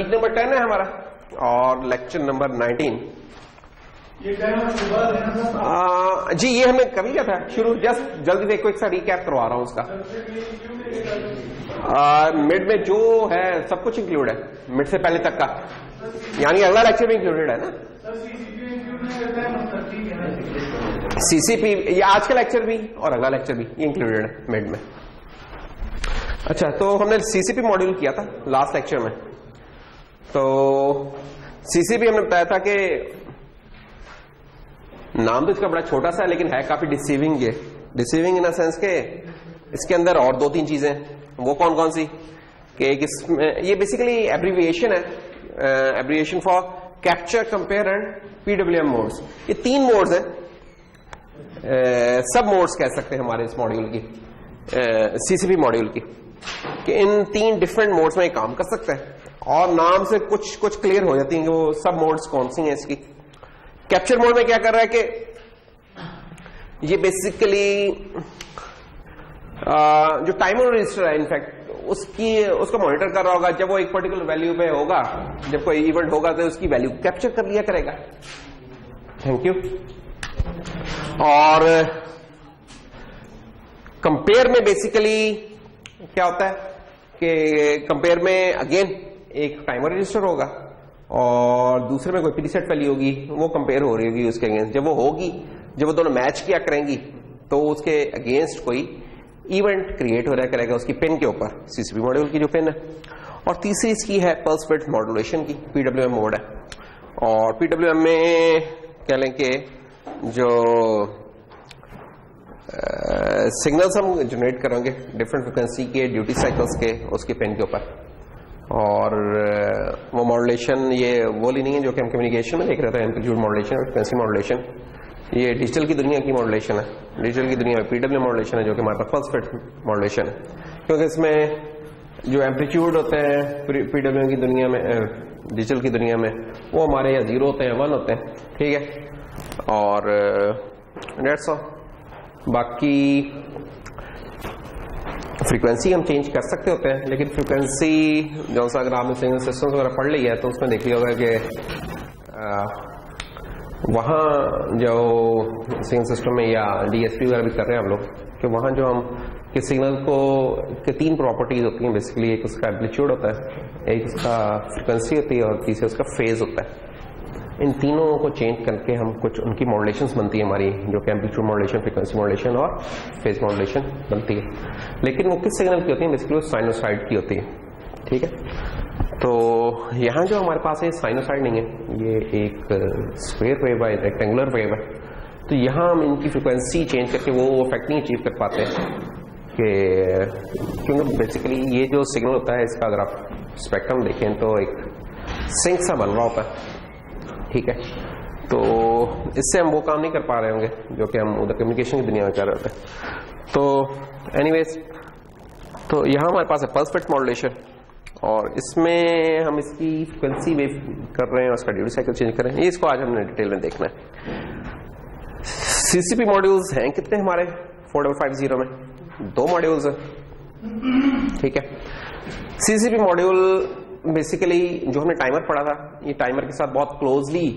Week number 10 है हमारा और लेक्चर नंबर 19। ये जी ये हमने कर लिया था शुरू, जस्ट जल्दी से क्विक सा रिकैप करवा रहा हूँ उसका। मिड में जो है सब कुछ इंक्लूड है, मिड से पहले तक का, यानी अगला लेक्चर भी इंक्लूडेड है ना। सीसीपी ये आज का लेक्चर भी और अगला लेक्चर भी ये इंक्लूडेड है मिड में। अच्छा, तो हमने सीसीपी मॉड्यूल किया था लास्ट लेक्चर में। तो सीसीपी हमने बताया था कि नाम तो इसका बड़ा छोटा सा है लेकिन है काफी डिसीविंग। ये डिसीविंग इन द सेंस के इसके अंदर और दो तीन चीजें, वो कौन कौन सी कि इसमें ये बेसिकली एब्रीविएशन है, abbreviation for capture, compare and PWM modes. ये तीन मोड्स हैं, सब मोड्स कह सकते हैं हमारे इस मॉड्यूल की, सीसीपी मॉड्यूल की, कि इन तीन डिफरेंट मोड्स में काम कर सकते हैं और नाम से कुछ क्लियर हो जाती है कि वो सब मोड्स कौन सी हैं इसकी। कैप्चर मोड में क्या कर रहा है कि ये बेसिकली जो टाइमर रजिस्टर है इनफैक्ट उसको मॉनिटर कर रहा होगा। जब वो एक पर्टिकुलर वैल्यू पे होगा, जब कोई इवेंट होगा तो उसकी वैल्यू कैप्चर कर लिया करेगा। Thank you. और कंपेयर में बेसिकली क्या होता है कि कंपेयर में अगेन एक टाइमर रजिस्टर होगा और दूसरे में कोई प्रीसेट वैल्यू होगी, वो कंपेयर हो रही होगी उसके अगेंस्ट। जब वो होगी, जब वो दोनों मैच किया करेंगी तो उसके अगेंस्ट कोई इवेंट क्रिएट हो रहा करेगा उसकी पिन के ऊपर, सीसीपी मॉड्यूल की जो पिन है। और तीसरी इसकी है पल्स विड्थ मॉड्यूलेशन की, पीडब्ल्यूएम मोड है। और पीडब्ल्यूएम में कह लें कि जो सिग्नल्स हम जनरेट करेंगे डिफरेंट फ्रिक्वेंसी के, ड्यूटी साइकिल्स के, उसके पिन के ऊपर। और वो मॉड्यूलेशन ये वो नहीं है जो कि हम कम्युनिकेशन में देख रहे थे, एम्पलीट्यूड मॉड्यूलेशन और फ्रिक्वेंसी मॉड्यूलेशन। ये डिजिटल की दुनिया की मॉड्यूलेशन है। डिजिटल की दुनिया में पीडब्ल्यू मॉड्यूलेशन है जो कि हमारा पल्स विड्थ मॉड्यूलेशन है, क्योंकि इसमें जो एम्पलीट्यूड होते हैं पीडब्ल्यू की दुनिया में, डिजिटल की दुनिया में, वो हमारे या 0 होते हैं, 1 होते हैं, ठीक है। और डेट्स ऑल। बाकी फ्रीक्वेंसी हम चेंज कर सकते होते हैं, लेकिन फ्रीक्वेंसी जो सा अगर आपने सिग्नल सिस्टम्स वगैरह पढ़ लिया है तो उसमें देख लिया होगा कि वहाँ जो सिग्नल सिस्टम में या डीएसपी वगैरह भी कर रहे हैं हम लोग, कि वहाँ जो हम कि सिग्नल को के 3 प्रॉपर्टीज होती हैं बेसिकली। एक उसका एम्पलीट्यूड होता है, एक उसका फ्रिक्वेंसी होती है और तीसरा उसका फेज होता है। इन तीनों को चेंज करके हम कुछ उनकी मॉड्यूलेशंस बनती है हमारी, जो कि एम्पलीट्यूड मॉड्यूलेशन, फ्रिक्वेंसी मॉड्यूलेशन और फेज मॉड्यूलेशन बनती है। लेकिन वो किस सिग्नल की होती है? बेसिकली वो साइनोसाइड की होती है, ठीक है। तो यहाँ जो हमारे पास है साइनोसाइड नहीं है, ये एक स्क्वायर वेव है, रेक्टेंगुलर वेव है। तो यहाँ हम इनकी फ्रिक्वेंसी चेंज करके वो इफेक्ट नहीं अचीव कर पाते कि, क्योंकि बेसिकली ये जो सिग्नल होता है इसका अगर आप स्पेक्ट्रम देखें तो एक सिंक सा बन रहा होता है, ठीक है। तो इससे हम वो काम नहीं कर पा रहे होंगे जो कि हम उधर कम्युनिकेशन की दुनिया में कर रहे होते हैं। तो एनीवेज, तो यहाँ हमारे पास है पल्स विड्थ मॉड्यूलेशन और इसमें हम इसकी फ्रिक्वेंसी वेव कर रहे हैं और उसका ड्यूटी साइकिल चेंज कर रहे हैं। इसको आज हमने डिटेल में देखना है। सीसीपी मॉड्यूल्स हैं कितने हमारे 4550 में? 2 मॉड्यूल्स हैं, ठीक है। सीसीपी मॉड्यूल बेसिकली जो हमने टाइमर पढ़ा था, ये टाइमर के साथ बहुत क्लोजली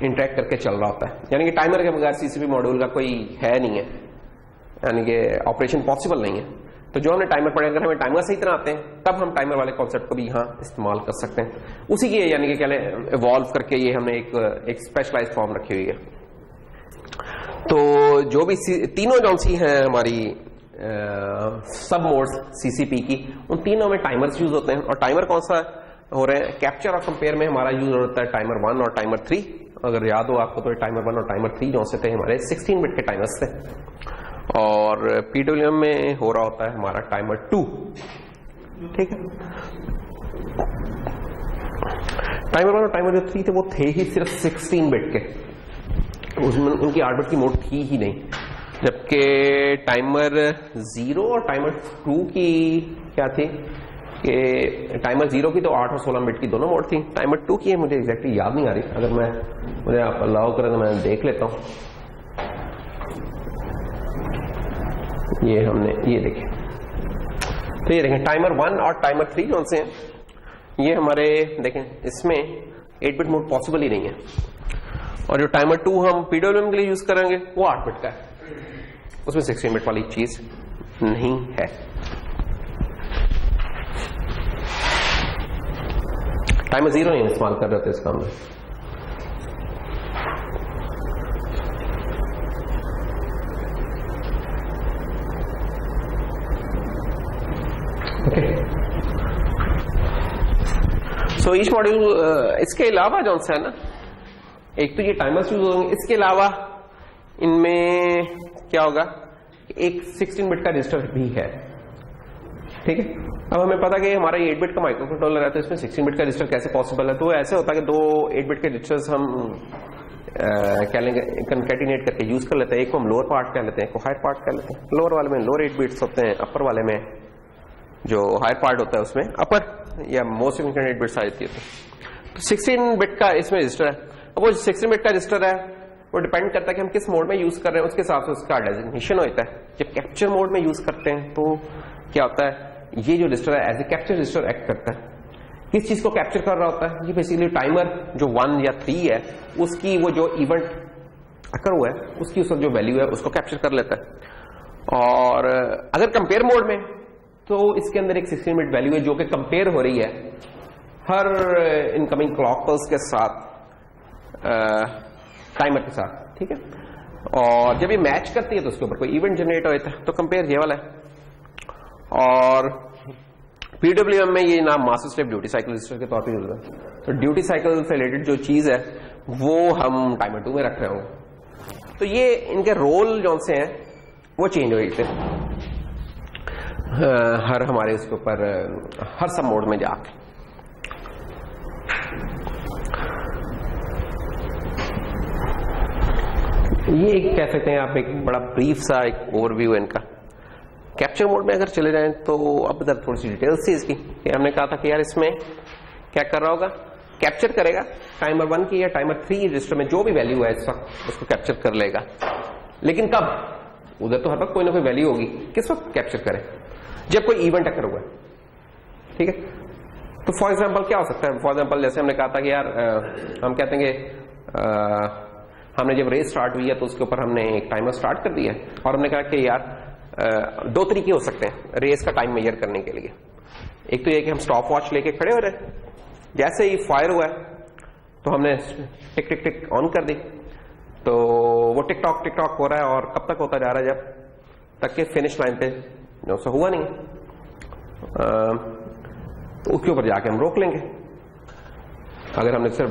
इंटरेक्ट करके चल रहा होता है, यानी कि टाइमर के बगैर सीसीपी मॉड्यूल का कोई है नहीं है, यानी कि ऑपरेशन पॉसिबल नहीं है। तो जो हमने टाइमर पढ़े, अगर हमें टाइमर सही तरह आते हैं तब हम टाइमर वाले कॉन्सेप्ट को भी यहाँ इस्तेमाल कर सकते हैं। उसी की यानी कि क्या इवॉल्व करके ये हमने एक स्पेशलाइज्ड फॉर्म रखी हुई है। तो जो भी तीनों जौन सी हैं हमारी सब मोड्स सीसीपी की, उन तीनों में टाइमर्स यूज होते हैं। और टाइमर कौन सा हो रहे हैं? कैप्चर और कंपेयर में हमारा यूज होता है टाइमर 1 और टाइमर 3। अगर याद हो आपको तो टाइमर 1 और टाइमर 3 जो से थे हमारे 16 बिट के टाइमर्स थे। और पीडब्ल्यूएम में हो रहा होता है हमारा टाइमर 2, ठीक है। टाइमर 1 और टाइमर जो 3 थे वो थे ही सिर्फ 16 बिट के, उसमें उनकी 8 बिट की मोड थी ही नहीं। जबकि टाइमर 0 और टाइमर 2 की क्या थी कि टाइमर 0 की तो 8 और 16 बिट की दोनों मोड थी। टाइमर 2 की है मुझे एग्जैक्टली याद नहीं आ रही, अगर मुझे आप अलाउ करें तो मैं देख लेता हूं। ये देखें, तो ये देखें टाइमर 1 और टाइमर 3 कौन से हैं? ये हमारे देखें इसमें 8 बिट मोड पॉसिबल ही नहीं है, और जो टाइमर 2 हम पीडब्ल्यूएम के लिए यूज करेंगे वो 8 बिट का है, उसमें 16 बिट वाली चीज नहीं है। टाइमर 0 नहीं इस्तेमाल कर रहे थे इस काम में। सो ईच मॉड्यूल इसके अलावा जो है ना, एक तो ये टाइमर्स यूज होंगे, इसके अलावा इनमें क्या होगा, एक 16 बिट का रजिस्टर भी है। ठीक है, अब हमें पता कि हमारा 8 बिट का माइक्रो कंट्रोलर है, तो इसमें 16 बिट का रजिस्टर कैसे पॉसिबल है। तो ऐसे होता है कि 2 8 बिट के रजिस्टर्स हम क्या लेंगे, कंकैटिनेट करके यूज कर लेते हैं। एक को हम लोअर पार्ट कह लेते हैं, एक को हायर पार्ट कह लेते हैं। लोअर वाले में लोअर 8 बिट्स होते हैं, अपर वाले में जो हायर पार्ट होता है उसमें अपर या मोस्ट सिग्निफिकेंट 8 बिट्स आ जाती है। तो 16 बिट का इसमें रजिस्टर है। अब वो 16 बिट का रजिस्टर है वो डिपेंड करता है कि हम किस मोड में यूज कर रहे हैं, उसके हिसाब से उसका डेजिग्नेशन होता है। जब कैप्चर मोड में यूज करते हैं तो क्या होता है, ये जो रजिस्टर है as a capture register act करता है। किस चीज को कैप्चर कर रहा होता है, ये बेसिकली टाइमर जो 1 या 3 है उसकी वो जो इवेंट अकर हुआ है उसकी उस जो वैल्यू है उसको कैप्चर कर लेता है। और अगर कंपेयर मोड में तो इसके अंदर एक 16 बिट वैल्यू है जो कि कंपेयर हो रही है हर इनकमिंग क्लॉक पल्स के साथ, टाइमर के साथ। ठीक है, और जब ये मैच करती है तो उसके ऊपर कोई इवेंट जनरेट होता है, तो कंपेयर ये वाला है। और पीडब्ल्यूएम में ये नाम master step duty cycle register के तौर पर यूज होता है। तो ड्यूटी साइकिल से रिलेटेड जो चीज है वो हम टाइमर 2 में रख रहे होंगे। तो ये इनके रोल जो से हैं वो चेंज हो जाते हैं हर हमारे उसके ऊपर हर सब मोड में जाके। ये एक कह सकते हैं आप एक बड़ा ब्रीफ सा एक ओवरव्यू है इनका। कैप्चर मोड में अगर चले जाएं तो अब इधर थोड़ी सी डिटेल्स थी इसकी। हमने कहा था कि यार इसमें क्या कर रहा होगा, कैप्चर करेगा टाइमर 1 की या टाइमर 3 रजिस्टर में जो भी वैल्यू है इस वक्त उसको कैप्चर कर लेगा। लेकिन कब, उधर तो हर वक्त कोई ना कोई वैल्यू होगी, किस वक्त कैप्चर करे, जब कोई इवेंट अकर हुआ है। ठीक है, तो फॉर एग्जांपल क्या हो सकता है, फॉर एग्जांपल जैसे हमने कहा था कि यार हम कहते हैं कि हमने जब रेस स्टार्ट हुई है तो उसके ऊपर हमने एक टाइमर स्टार्ट कर दिया है और हमने कहा कि यार 2 तरीके हो सकते हैं रेस का टाइम मेजर करने के लिए। एक तो ये कि हम स्टॉप वॉच लेके खड़े हो रहे, जैसे ही फायर हुआ है तो हमने टिक टिक टिक ऑन कर दी, तो वो टिक टॉक हो रहा है और कब तक होता जा रहा है, जब तक के फिनिश लाइन पे जो सा हुआ नहीं तो उसके ऊपर जाके हम रोक लेंगे। अगर हमने सिर्फ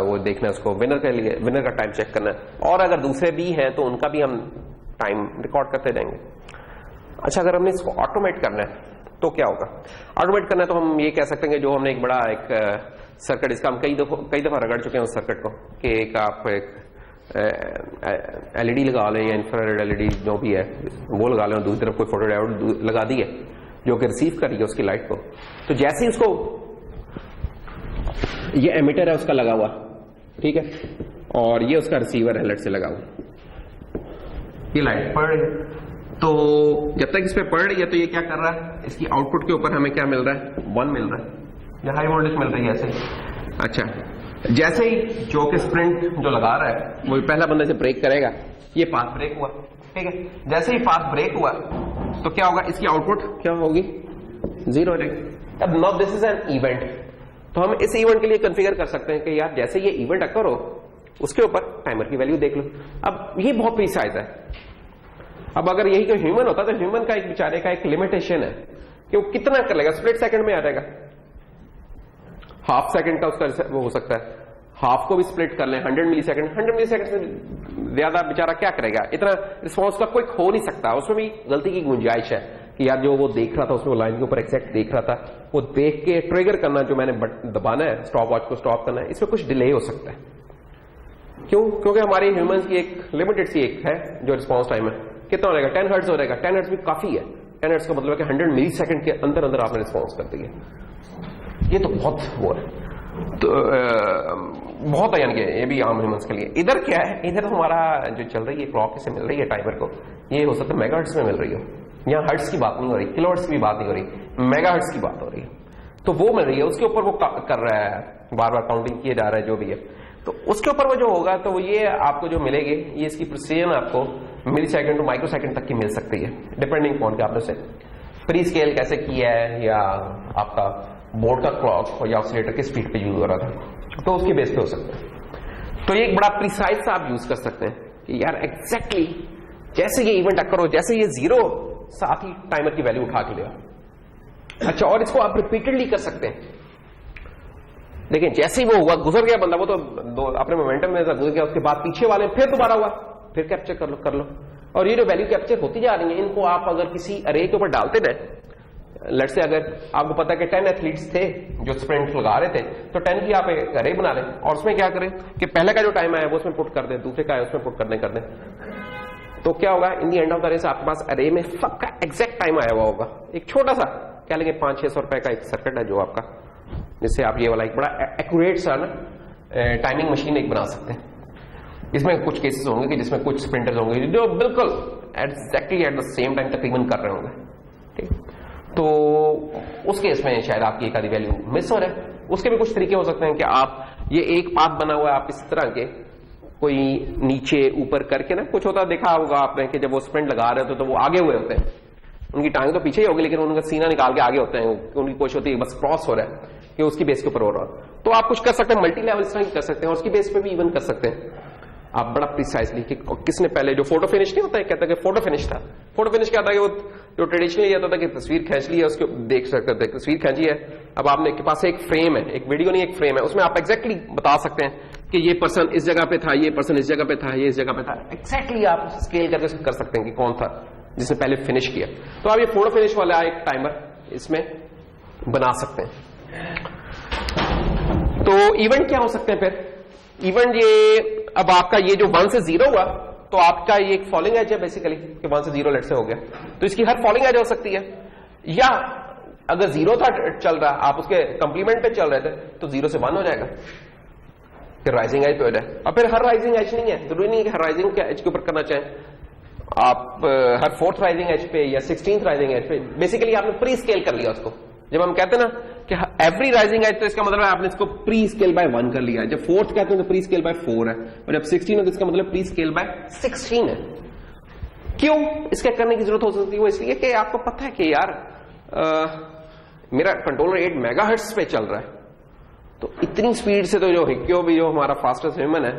वो देखना है उसको विनर के लिए, विनर का टाइम चेक करना है, और अगर दूसरे भी हैं तो उनका भी हम टाइम रिकॉर्ड करते जाएंगे। अच्छा, अगर हमने इसको ऑटोमेट करना है तो क्या होगा, ऑटोमेट करना है तो हम ये कह सकते हैं कि जो हमने एक बड़ा एक सर्किट, इसका हम कई दफा रगड़ चुके हैं उस सर्किट को, कि एक आप एक एलईडी लगा लें या इंफ्रारेड एलईडी जो भी है वो लगा लें, दूसरी तरफ कोई फोटो डायोड लगा दी है जो कि रिसीव कर रही है उसकी लाइट को। तो जैसे ही उसको, ये एमिटर है उसका लगा हुआ, ठीक है, और ये उसका रिसीवर एलर्ट से लगा हुआ, ये लाइट पड़ रही है, तो जब तक इस पे पड़ रही है तो ये क्या कर रहा है, इसकी आउटपुट के ऊपर हमें क्या मिल रहा है, 1 मिल रहा है या हाई वोल्टेज मिल रही है ऐसे। अच्छा, जैसे ही जो कि स्प्रिंट जो लगा रहा है वो पहला बंदे से ब्रेक करेगा, ये पाथ ब्रेक हुआ, ठीक है, जैसे ही पाथ ब्रेक हुआ तो क्या होगा, इसकी आउटपुट क्या होगी, 0 हो जाएगी। अब now this is an event, तो हम इस इवेंट के लिए कॉन्फ़िगर कर सकते हैं कि यार जैसे ये इवेंट अकर हो उसके ऊपर टाइमर की वैल्यू देख लो। अब ये बहुत प्रीसाइज है। अब अगर यही कोई ह्यूमन होता तो ह्यूमन का एक बेचारे का एक लिमिटेशन है कि वो कितना कर लेगा, स्प्लिट सेकंड में आ जाएगा, हाफ सेकंड का उसका वो हो सकता है, हाफ को भी स्प्लिट कर लें 100 मिली सेकंड से ज्यादा बेचारा क्या करेगा, इतना रिस्पॉन्स का कोई हो नहीं सकता। उसमें भी गलती की गुंजाइश है कि यार जो वो देख रहा था उसमें लाइन के ऊपर एग्जैक्ट देख रहा था, वो देख के ट्रिगर करना जो मैंने दबाना है, स्टॉप वॉच को स्टॉप करना है, इसमें कुछ डिले हो सकता है। क्यों? क्योंकि हमारे ह्यूमंस की एक लिमिटेड सी एक है जो रिस्पॉन्स टाइम है, कितना हो जाएगा, 10 हर्ट्ज हो जाएगा। 10 हर्ट्ज भी काफी है, 10 हर्ट्ज का मतलब है कि 100 मिली सेकंड के अंदर अंदर आपने रिस्पॉन्स कर दिया, ये तो बहुत वो है, तो बहुत है, यानी कि ये भी आम ह्यूमंस के लिए। इधर क्या है, इधर हमारा जो चल रही है क्लॉक से मिल रही है टाइमर को, ये हो सकता है मेगाहर्ट्ज में मिल रही हो, यहाँ हर्ट्ज की बात नहीं हो रही, किलोहर्ट्ज की भी बात नहीं हो रही, मेगाहर्ट्ज की बात हो रही है। तो वो मिल रही है, उसके ऊपर वो कर रहा है, बार बार काउंटिंग किए जा रहा है जो भी है, तो उसके ऊपर वो जो होगा तो ये आपको जो मिलेगी, ये इसकी प्रिसीजन आपको मिली सेकेंड टू माइक्रो सेकेंड तक की मिल सकती है, डिपेंडिंग ऑन कि आपने उसे प्री स्केल कैसे किया है या आपका बोर्ड का क्लॉक या ऑसिलेटर के स्पीड पे यूज हो रहा था, तो उसकी बेस पे हो सकता है। तो ये एक बड़ा प्रिसाइज सा आप यूज कर सकते हैं कि यार एग्जैक्टली जैसे ये इवेंट अकर हो, जैसे ये 0 साथ ही टाइमर की वैल्यू उठा के लिया। अच्छा, और इसको आप रिपीटेडली कर सकते हैं। देखिए जैसे ही वो हुआ, गुजर गया बंदा, वो तो अपने मोमेंटम में गुजर गया, उसके बाद पीछे वाले फिर दोबारा हुआ, फिर कैप्चर कर लो। और ये जो वैल्यू कैप्चर होती जा रही है, इनको आप अगर किसी अरे के ऊपर डालते रहे, लेट से अगर आपको पता है कि 10 एथलीट्स थे जो स्प्रिंट लगा रहे थे, तो 10 की आप एक अरे बना लें और उसमें क्या करें कि पहले का जो टाइम आया वो उसमें पुट कर दें, दूसरे का है उसमें पुट कर दें। तो क्या होगा, इन दी एंड ऑफ द रेस आपके पास अरे में सबका एग्जैक्ट टाइम आया हुआ होगा। एक छोटा सा क्या लेंगे, 500-600 रुपए का एक सर्किट है जो आपका, जिससे आप ये वाला एक बड़ा एक्यूरेट सा ना टाइमिंग मशीन एक बना सकते हैं। इसमें कुछ केसेस होंगे कि जिसमें कुछ स्प्रिंटर्स होंगे जो बिल्कुल exactly at the same time तकरीबन कर रहे होंगे, ठीक। तो उस केस में शायद आपकी एक आधी वैल्यू मिस हो रहा है। उसके भी कुछ तरीके हो सकते हैं कि आप ये एक पाथ बना हुआ है, आप इस तरह के कोई नीचे ऊपर करके ना, कुछ होता देखा होगा आपने कि जब वो स्प्रिंट लगा रहे होते तो वो आगे हुए होते हैं, उनकी टांग तो पीछे ही होगी लेकिन उनका सीना निकाल के आगे होते हैं, उनकी कोशिश होती है बस क्रॉस हो रहा है कि उसकी बेस के ऊपर हो रहा है। तो आप कुछ कर सकते हैं, मल्टी लेवल इस तरह कर सकते हैं और उसकी बेस पे भी इवन कर सकते हैं आप बड़ा प्रिसाइसली कि किसने पहले, जो फोटो फिनिश नहीं होता है, कहता है कि फोटो फिनिश था। फोटो फिनिश क्या था कि वो जो ट्रेडिशनली आता था कि तस्वीर खींच ली है, उसको देख सकते थे, तस्वीर खींची है, अब आपने के पास एक फ्रेम है, एक वीडियो नहीं एक फ्रेम है, उसमें आप एग्जैक्टली बता सकते हैं कि ये पर्सन इस जगह पे था, ये पर्सन इस जगह पे था, ये इस जगह पे था, एग्जैक्टली आप स्केल करके कर सकते हैं कि कौन था जिसने पहले फिनिश किया। तो आप ये फोटो फिनिश वाला एक टाइमर इसमें बना सकते हैं। तो इवेंट क्या हो सकते हैं फिर? इवेंट ये अब आपका ये जो 1 से 0 हुआ, तो आपका ये एक फॉलिंग एज है बेसिकली कि 1 से 0 लेट से हो गया, तो इसकी हर फॉलिंग एज हो सकती है। या अगर 0 था चल रहा, आप उसके कंप्लीमेंट पे चल रहे थे, तो 0 से 1 हो जाएगा, फिर राइजिंग एज पे हो जाए। और फिर हर राइजिंग एज नहीं है, जरूरी नहीं है कि हर राइजिंग एज के ऊपर करना चाहें आप, हर 4th राइजिंग एज पे या 16th राइजिंग एज पे। बेसिकली आपने प्री स्केल कर लिया उसको। जब हम कहते हैं ना कि एवरी राइजिंग एज, तो इसका मतलब है आपने इसको प्री स्केल बाय 1 कर लिया। जब 4th कहते हैं तो प्री स्केल बाय 4 है, और जब 16 है तो इसका मतलब प्री स्केल बाय 16 है। क्यों इसके करने की जरूरत हो सकती है? वो इसलिए कि आपको पता है कि यार मेरा कंट्रोलर 8 मेगाहर्ट्ज पे चल रहा है, तो इतनी स्पीड से तो जो हिक्यो भी, जो हमारा फास्टेस्ट ह्यूमन है,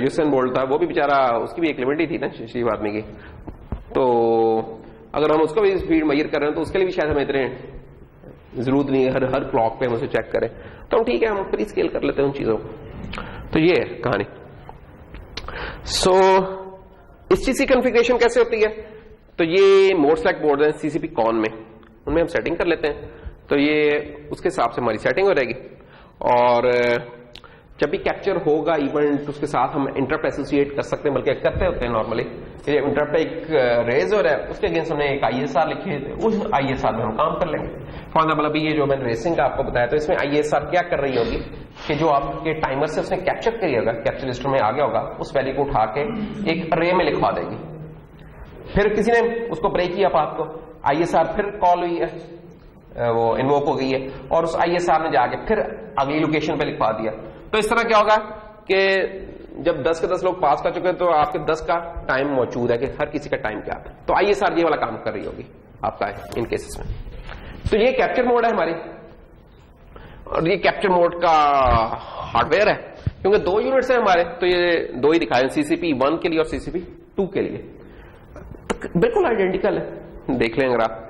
यूसेन बोल्ट था, वो भी बेचारा, उसकी भी एक लिमिट ही थी ना शिव आदमी की। तो अगर हम उसको भी स्पीड मेजर कर रहे हैं तो उसके लिए भी शायद हमें इतने जरूरत नहीं है हर क्लॉक पे हम उसे चेक करें, तो हम ठीक है, हम प्री स्केल कर लेते हैं उन चीजों को। तो ये है कहानी। सो इस चीज की कॉन्फ़िगरेशन कैसे होती है? तो ये मोड सेलेक्ट बोर्ड है सीसीपी कॉन में, उनमें हम सेटिंग कर लेते हैं, तो ये उसके हिसाब से हमारी सेटिंग हो जाएगी। और जब भी कैप्चर होगा इवेंट, उसके साथ हम इंटरप्ट एसोसिएट कर सकते हैं, बल्कि करते होते हैं नॉर्मली। इंटरप्ट पे एक रेज हो रहा है, उसके अगेंस्ट हमने एक ISR लिखे थे, उस ISR में हम काम कर लेंगे। फॉर एग्जाम्पल अभी ये जो मैंने रेसिंग का आपको बताया, तो इसमें ISR क्या कर रही होगी कि जो आपके टाइमर से उसने कैप्चर किया होगा, कैप्चर लिस्टर में आ गया होगा, उस वैल्यू को उठा के एक अरे में लिखवा देगी। फिर किसी ने उसको ब्रेक किया पाथ को, ISR फिर कॉल हुई है, वो इन्वोक हो गई है, और उस ISR ने जाके फिर अगली लोकेशन पे लिखवा दिया। तो इस तरह क्या होगा कि जब 10 के 10 लोग पास कर चुके हैं, तो आपके 10 का टाइम मौजूद है कि हर किसी का टाइम क्या था। तो ISR ये वाला काम कर रही होगी आपका इन केसेस में। तो ये कैप्चर मोड है हमारी, और ये कैप्चर मोड का हार्डवेयर है, क्योंकि 2 यूनिट्स है हमारे, तो ये 2 ही दिखाए, CCP 1 के लिए और CCP 2 के लिए, तो बिल्कुल आइडेंटिकल है, देख लें अगर आप।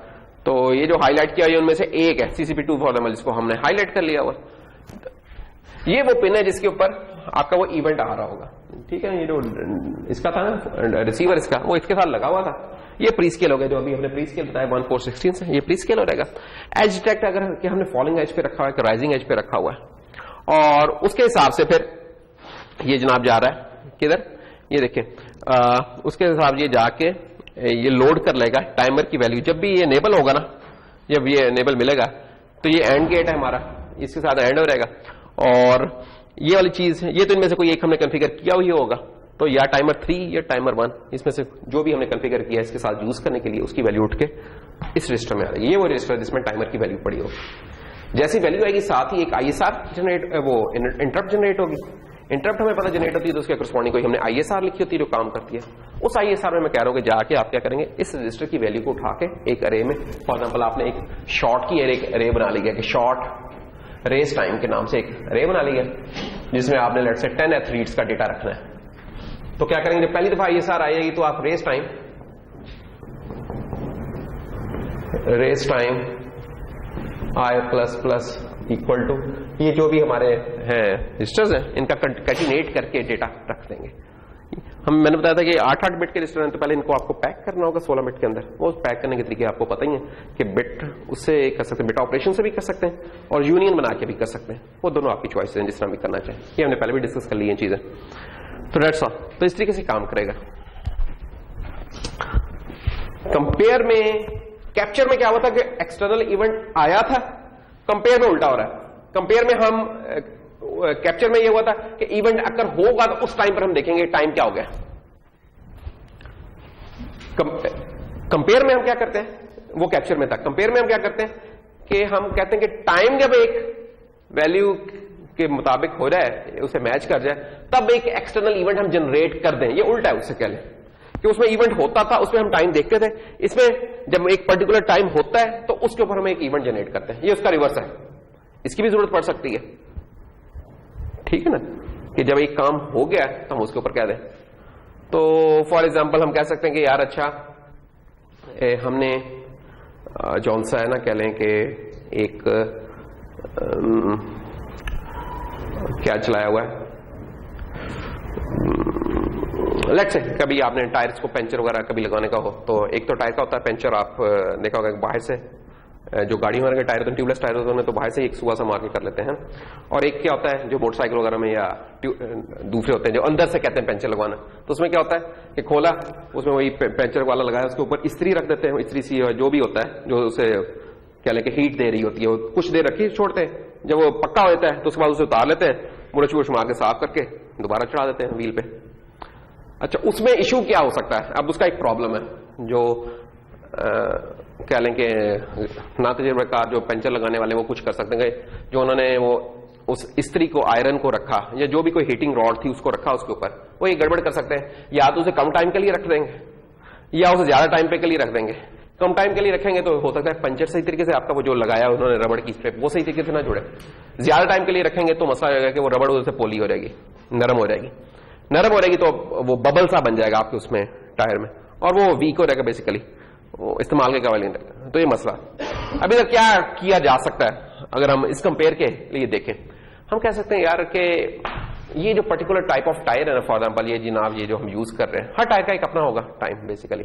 तो ये जो हाईलाइट किया है उनमें से एक है CCP 2 फॉर्मल, जिसको हमने हाईलाइट कर लिया हुआ। ये वो पिन है जिसके ऊपर आपका वो इवेंट आ रहा होगा, ठीक है। ये जो इसका था ना रिसीवर, इसका वो इसके साथ लगा हुआ था। ये प्री स्केल हो गया, जो अभी हमने प्री स्केल बताया 1/4/16 से, ये प्री स्केल हो जाएगा। एज डिटेक्ट अगर कि हमने फॉलिंग एज पे रखा हुआ है, राइजिंग एज पे रखा हुआ है, और उसके हिसाब से फिर ये जनाब जा रहा है किधर, ये देखिए, उसके हिसाब ये जाके ये लोड कर लेगा टाइमर की वैल्यू। जब भी ये एनेबल होगा ना, जब ये एनेबल मिलेगा, तो ये एंड गेट है हमारा, इसके साथ एंड हो जाएगा। और ये वाली चीज, ये तो इनमें से कोई एक हमने कॉन्फ़िगर किया हुई होगा, तो या टाइमर 3 या टाइमर 1, इसमें से जो भी हमने कॉन्फ़िगर किया है इसके साथ यूज करने के लिए, उसकी वैल्यू उठ के इस रजिस्टर में आ रही है। ये वो रजिस्टर जिसमें टाइमर की वैल्यू पड़ी होगी। जैसी वैल्यू आएगी साथ ही एक ISR जनरेट, वो इंटरप्ट जनरेट होगी। इंटरप्ट हमें पता जनरेट होती है तो उसके करस्पॉन्डिंग कोई हमने ISR लिखी होती है जो काम करती है। उस ISR में मैं कह रहा हूं कि जाके आप क्या करेंगे, इस रजिस्टर की वैल्यू को उठा के एक अरे में, फॉर एग्जाम्पल आपने एक शॉर्ट की अरे बना ली गया कि शॉर्ट रेस टाइम के नाम से एक अरे बना ली गया जिसमें आपने लेट से 10 एथलीट्स का डेटा रखना है। तो क्या करेंगे, जब पहली दफा ISR आएगी तो आप rise time I plus plus equal to ये जो भी हमारे हैं रजिस्टर्स हैं इनका कंटिनेट करके डेटा रख देंगे। मैंने बताया था कि 8-8 बिट के रजिस्टर हैं तो पहले इनको आपको पैक करना होगा 16 बिट के अंदर। वो पैक करने के तरीके आपको पता ही है कि बिट उससे कर सकते हैं, बिट ऑपरेशन से भी कर सकते हैं और यूनियन बना के भी कर सकते हैं। वो दोनों आपकी चॉइस है जिस तरह भी करना चाहें। ये हमने पहले भी डिस्कस कर ली है चीजें। तो डेट्स ऑल। तो इस तरीके से काम करेगा। कंपेयर में, कैप्चर में क्या हुआ था कि एक्सटर्नल इवेंट आया था, कंपेयर में उल्टा हो रहा है। कंपेयर में हम, कैप्चर में ये हुआ था कि इवेंट अगर होगा तो उस टाइम पर हम देखेंगे टाइम क्या हो गया। कंपेयर में हम क्या करते हैं, वो कैप्चर में था। कंपेयर में हम क्या करते हैं कि हम कहते हैं कि टाइम जब एक वैल्यू के मुताबिक हो जाए, उसे मैच कर जाए, तब एक एक्सटर्नल इवेंट हम जनरेट कर दें। ये उल्टा है उससे पहले कि उसमें इवेंट होता था, उसमें हम टाइम देखते थे। इसमें जब एक पर्टिकुलर टाइम होता है तो उसके ऊपर हम एक इवेंट जनरेट करते हैं। ये उसका रिवर्स है। इसकी भी जरूरत पड़ सकती है, ठीक है ना, कि जब एक काम हो गया तो हम उसके ऊपर कह दें। तो फॉर एग्जांपल हम कह सकते हैं कि यार अच्छा हमने जौन सा है ना, कह लें कि एक क्या चलाया हुआ है, लेट्स से कभी आपने टायर्स को पंचर वगैरह कभी लगाने का हो तो एक तो टायर का होता है पंचर, आप देखा होगा बाहर से जो गाड़ी वगैरह के टायर होते हैं ट्यूबलेस टायर होते हैं तो बाहर से एक सुबह सा मार के कर लेते हैं। और एक क्या होता है जो मोटरसाइकिल वगैरह में या दूसरे होते हैं जो अंदर से कहते हैं पंचर लगवाना, तो उसमें क्या होता है कि खोला, उसमें वही पंचर वाला लगाया, उसके ऊपर इस्त्री रख देते हैं, इस्त्री सी जो भी होता है जो उसे क्या लेके हीट दे रही होती है, वो कुछ देर रखी छोड़ते हैं, जब वो पक्का हो जाता है तो उसके बाद उसे उतार लेते हैं, बुरश वुरश मार के साफ करके दोबारा चढ़ा देते हैं व्हील पे। अच्छा, उसमें इशू क्या हो सकता है, अब उसका एक प्रॉब्लम है जो क्या लें कि ना तजुर्बेकार जो पंचर लगाने वाले वो कुछ कर सकते हैं, जो उन्होंने वो उस इस्त्री को आयरन को रखा या जो भी कोई हीटिंग रॉड थी उसको रखा उसके ऊपर, वो ये गड़बड़ कर सकते हैं, या तो उसे कम टाइम के लिए रख देंगे या उसे ज्यादा टाइम पे के लिए रख देंगे। कम टाइम के लिए रखेंगे तो हो सकता है पंचर सही तरीके से आपका वो जो लगाया उन्होंने रबड़ की स्ट्रिप वो सही तरीके से ना जुड़े। ज्यादा टाइम के लिए रखेंगे तो मसला होगा कि वो रबड़ उधर से पोली हो जाएगी, नरम हो जाएगी, नरम हो जाएगी तो वो बबल सा बन जाएगा आपके उसमें टायर में और वो वीक हो जाएगा बेसिकली, वो इस्तेमाल के काबिल नहीं रहता। तो ये मसला अभी तक क्या किया जा सकता है अगर हम इस कंपेयर के लिए देखें, हम कह सकते हैं यार कि ये जो पर्टिकुलर टाइप ऑफ टायर है ना, फॉर एग्जाम्पल ये जनाब ये जो हम यूज कर रहे हैं, हर टायर का एक अपना होगा टाइम बेसिकली।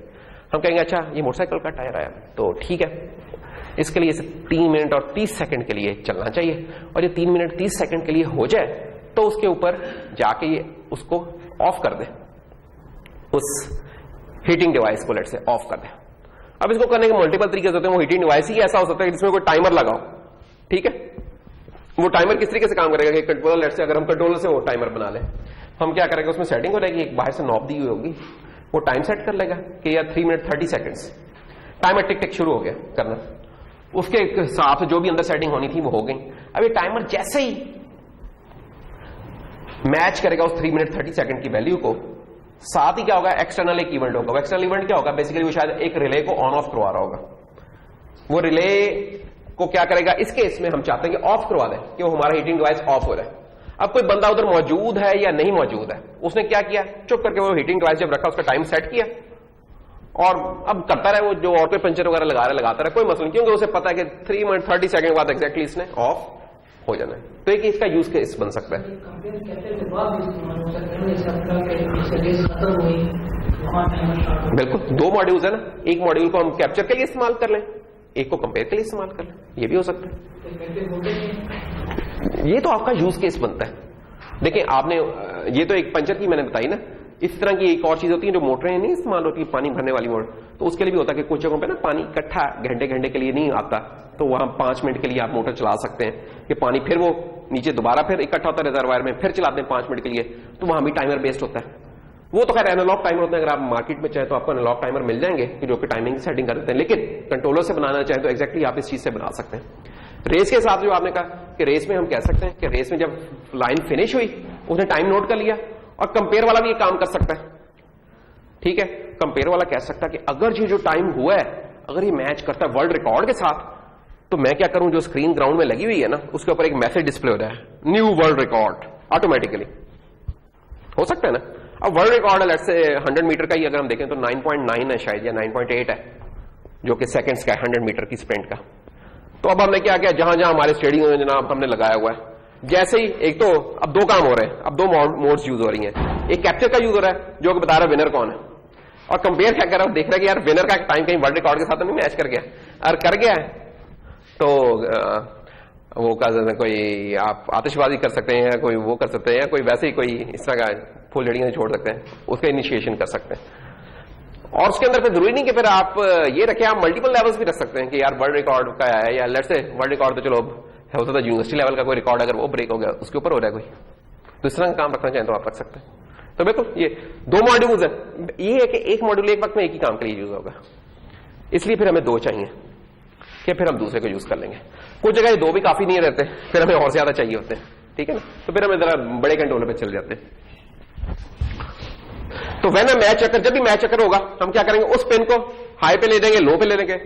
हम कहेंगे अच्छा ये मोटरसाइकिल का टायर आया तो ठीक है, इसके लिए 3 मिनट और 30 सेकंड के लिए चलना चाहिए, और ये 3 मिनट 30 सेकंड के लिए हो जाए तो उसके ऊपर जाके ये उसको ऑफ कर दे, उस हीटिंग डिवाइस को लेट से ऑफ कर दे। अब इसको करने के मल्टीपल तरीके होते हैं, वो हीटिंग डिवाइस ही ऐसा हो सकता है जिसमें कोई टाइमर लगाओ, ठीक है। वो टाइमर किस तरीके से काम करेगा कि कंट्रोलर लेट से अगर हम कंट्रोलर से वो टाइमर बना ले, हम क्या करेंगे उसमें सेटिंग हो जाएगी, एक बाहर से नॉब दी हुई होगी, वो टाइम सेट कर लेगा कि यार 3 मिनट 30 सेकंड्स, टाइमर टिक टिक शुरू हो गया करना, उसके साथ जो भी अंदर सेटिंग होनी थी वो हो गई। अब ये टाइमर जैसे ही मैच करेगा उस 3 मिनट 30 सेकंड की वैल्यू को, साथ ही क्या होगा एक्सटर्नल एक इवेंट होगा। एक्सटर्नल इवेंट क्या होगा बेसिकली, वो शायद एक रिले को ऑन ऑफ करवा रहा होगा। वो रिले को क्या करेगा, इस केस में हम चाहते हैं कि ऑफ करवा दें कि वो हमारा हीटिंग डिवाइस ऑफ हो जाए। अब कोई बंदा उधर मौजूद है या नहीं मौजूद है, उसने क्या किया, चुप करके वो हीटिंग डिवाइस जब रखा उसका टाइम सेट किया और अब करता रहे वो जो और कोई पंचर वगैरह लगा रहा लगाता रहे, कोई मसला नहीं, क्योंकि उसे पता है कि 3 मिनट 30 सेकंड के बाद एक्जैक्टली इसने ऑफ हो जाना है। तो एक इसका यूज केस बन सकता है। बिल्कुल, 2 मॉड्यूल्स है ना, एक मॉड्यूल को हम कैप्चर के लिए इस्तेमाल कर लें, एक को कंपेयर के लिए इस्तेमाल कर लें, ये भी हो सकता है। ये तो आपका यूज केस बनता है। देखिए आपने ये तो एक पंचर की मैंने बताई ना, इस तरह की एक और चीज होती है जो मोटरें नहीं इस्तेमाल होती है, पानी भरने वाली मोटर, तो उसके लिए भी होता है कि कुछ जगहों पे ना पानी इकट्ठा घंटे घंटे के लिए नहीं आता, तो वहां 5 मिनट के लिए आप मोटर चला सकते हैं कि पानी फिर वो नीचे दोबारा फिर इकट्ठा होता है रिजर्वायर में, फिर चलाते हैं 5 मिनट के लिए, तो वहां भी टाइमर बेस्ड होता है। वो तो खैर एनालॉग टाइमर होते हैं, अगर आप मार्केट में चाहे तो आपको एनालॉग टाइमर मिल जाएंगे कि जो कि टाइमिंग सेटिंग कर देते हैं, लेकिन कंट्रोलर से बनाना चाहे तो एक्जैक्टली आप इस चीज से बना सकते हैं। रेस के हिसाब से जो आपने कहा कि रेस में हम कह सकते हैं कि रेस में जब लाइन फिनिश हुई उसने टाइम नोट कर लिया, और कंपेयर वाला भी ये काम कर सकता है। ठीक है, कंपेयर वाला कह सकता है कि अगर ये जो टाइम हुआ है अगर ये मैच करता है वर्ल्ड रिकॉर्ड के साथ, तो मैं क्या करूं, जो स्क्रीन ग्राउंड में लगी हुई है ना उसके ऊपर एक मैसेज डिस्प्ले हो रहा है, न्यू वर्ल्ड रिकॉर्ड, ऑटोमेटिकली हो सकता है ना। अब वर्ल्ड रिकॉर्ड है लेट्स से 100 मीटर का ही अगर हम देखें तो 9.9 है शायद, या 9.8 है, जो कि सेकंड्स का है 100 मीटर की स्प्रिंट का। तो अब हमने क्या किया, जहां जहां हमारे स्टेडियम में जनाब हमने लगाया हुआ है, जैसे ही एक तो अब दो काम हो रहे हैं, अब दो मोड्स यूज हो रही हैं। एक कैप्चर का यूज हो रहा है जो कि बता रहा है विनर कौन है, और कंपेयर क्या कर रहा है, देख रहा है कि यार विनर का टाइम कहीं वर्ल्ड रिकॉर्ड के साथ नहीं मैच कर गया, और कर गया है तो वो कोई आप आतिशबाजी कर सकते हैं, कोई वो कर सकते हैं, कोई वैसे ही कोई इस तरह का फुलझड़ियां छोड़ सकते हैं, उसका इनिशिएशन कर सकते हैं। और उसके अंदर फिर जरूरी नहीं कि फिर आप ये रखें, आप मल्टीपल लेवल्स भी रख सकते हैं कि यार वर्ल्ड रिकॉर्ड का है, या लेट्स से वर्ल्ड रिकॉर्ड तो चलो हो सकता है यूनिवर्सिटी लेवल का कोई रिकॉर्ड अगर वो ब्रेक हो गया उसके ऊपर हो रहा है कोई, तो इस तरह का काम रखना चाहें तो आप रख सकते हैं। तो बिल्कुल ये दो मॉड्यूल्स है, ये है कि एक मॉड्यूल एक वक्त में एक ही काम के लिए यूज होगा, इसलिए फिर हमें दो चाहिए कि फिर हम दूसरे को यूज कर लेंगे। कुछ जगह दो भी काफी नहीं रहते, फिर हमें और ज्यादा चाहिए होते हैं, ठीक है ना, तो फिर हमें जरा बड़े कंट्रोलर पे चल जाते हैं। तो वह मैच चक्कर, जब भी मैच चक्कर होगा हम क्या करेंगे, उस पेन को हाई पे ले देंगे, लो पे ले देंगे,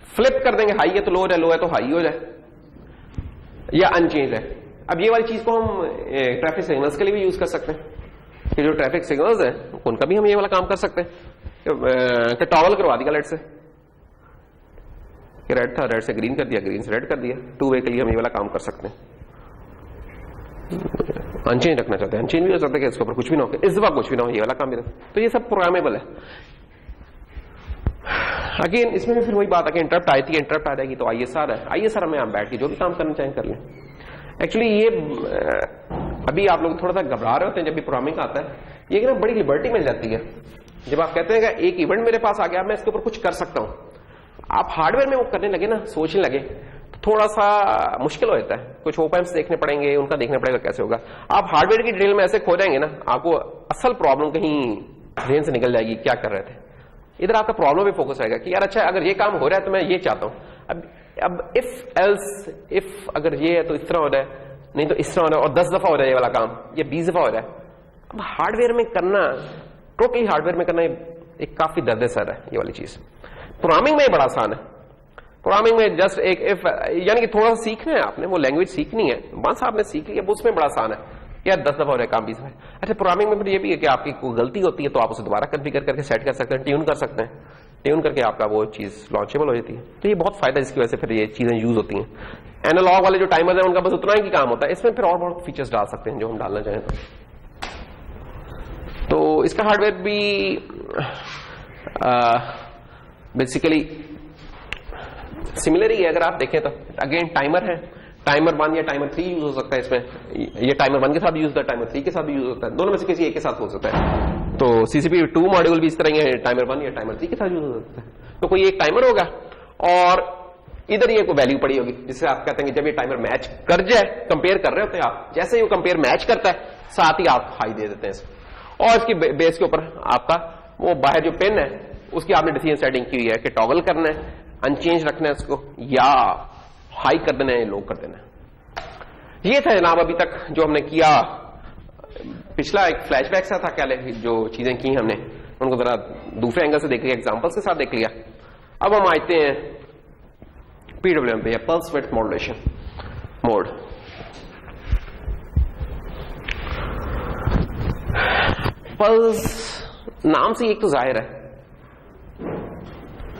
फ्लिप कर देंगे, हाई है तो लो हो जाए, लो है तो हाई हो जाए, या अनचेंज है। अब ये वाली चीज को हम ट्रैफिक सिग्नल्स के लिए भी यूज कर सकते हैं कि जो ट्रैफिक सिग्नल्स है उनका भी हम ये वाला काम कर सकते हैं कि टॉगल करवा दिया लेट से, कि रेड था रेड से ग्रीन कर दिया, ग्रीन से रेड कर दिया, 2 वे के लिए हम ये वाला काम कर सकते हैं। अनचेंज रखना चाहते हैं, अनचेंज भी हो सकता है कि इसके ऊपर कुछ भी ना हो, इस दफा कुछ भी ना हो, ये वाला काम भी ना, तो ये सब प्रोग्रामेबल है। अगेन इसमें भी फिर वही बात है कि इंटरप्ट आई थी, इंटरप्ट आ जाएगी तो आईएसआर है, आईएसआर में आप बैठ के जो भी काम करना चाहें कर लें। एक्चुअली ये अभी आप लोग थोड़ा सा घबरा रहे होते हैं जब भी प्रोग्रामिंग आता है, ये ना बड़ी लिबर्टी मिल जाती है जब आप कहते हैं कि एक इवेंट मेरे पास आ गया, मैं इसके ऊपर कुछ कर सकता हूं। आप हार्डवेयर में वो करने लगे ना, सोचने लगे, तो थोड़ा सा मुश्किल हो जाता है, कुछ ओपैम्प्स देखने पड़ेंगे, उनका देखना पड़ेगा कैसे होगा। आप हार्डवेयर की डिटेल में ऐसे खो जाएंगे ना, आपको असल प्रॉब्लम कहीं ध्यान से निकल जाएगी, क्या कर रहे थे। इधर आपका प्रॉब्लम पे फोकस रहेगा कि यार अच्छा अगर ये काम हो रहा है तो मैं ये चाहता हूं, अब इफ एल्स, इफ अगर ये है तो इस तरह हो रहा है, नहीं तो इस तरह हो रहा है, और 10 दफा हो रहा है ये वाला काम, ये 20 दफा हो रहा है। अब हार्डवेयर में करना, टोटली हार्डवेयर में करना एक काफी दर्द-ए-सर है ये वाली चीज। प्रोग्रामिंग में बड़ा आसान है, प्रोग्रामिंग में जस्ट एक इफ, यानी कि थोड़ा सा सीखना है आपने, वो लैंग्वेज सीखनी है, बस आपने सीख लिया, उसमें बड़ा आसान है यार, 10 दफा हो रहा है काम 20 दफा। अच्छा प्रोग्रामिंग में फिर ये भी है कि आपकी कोई गलती होती है तो आप उसे दोबारा कॉन्फ़िगर करके सेट कर सकते हैं, ट्यून कर सकते हैं, ट्यून करके आपका वो चीज लॉन्चेबल हो जाती है। तो ये बहुत फायदा है, इसकी वजह से फिर ये चीजें यूज होती हैं। एनालॉग वाले जो टाइमर है उनका बस उतना ही काम होता है, इसमें फिर और बहुत फीचर्स डाल सकते हैं जो हम डालना चाहें तो इसका हार्डवेयर भी बेसिकली सिमिलर ही है। अगर आप देखें तो अगेन टाइमर है, टाइमर 1 या टाइमर 3 यूज हो सकता है इसमें, ये टाइमर 1 के साथ भी यूज होता है, टाइमर 3 के साथ भी यूज होता है, दोनों में से किसी एक के साथ हो सकता है। तो सीसीपी 2 मॉड्यूल भी इस तरह है, टाइमर 1 या टाइमर 3 के साथ यूज हो सकता है। तो कोई एक टाइमर होगा और इधर ये कोई वैल्यू पड़ी होगी जिससे आप कहते हैं कि जब ये टाइमर मैच कर जाए, कंपेयर कर रहे होते हैं आप, जैसे ही वो कंपेयर मैच करता है साथ ही आप हाई दे देते हैं, और इसकी बेस के ऊपर आपका वो बाहर जो पेन है उसकी आपने डिसीजन सेटिंग की हुई है कि टॉगल करना है, अनचेंज रखना है उसको, या हाई कर देना है, लो कर देना है। ये था जनाब अभी तक जो हमने किया। पिछला एक फ्लैशबैक सा था, क्या जो चीजें की हमने उनको जरा दूसरे एंगल से देख लिया, एग्जांपल्स के साथ देख लिया। अब हम आते हैं पीडब्ल्यूएम पे, या pulse width modulation mode. Pulse नाम से एक तो जाहिर है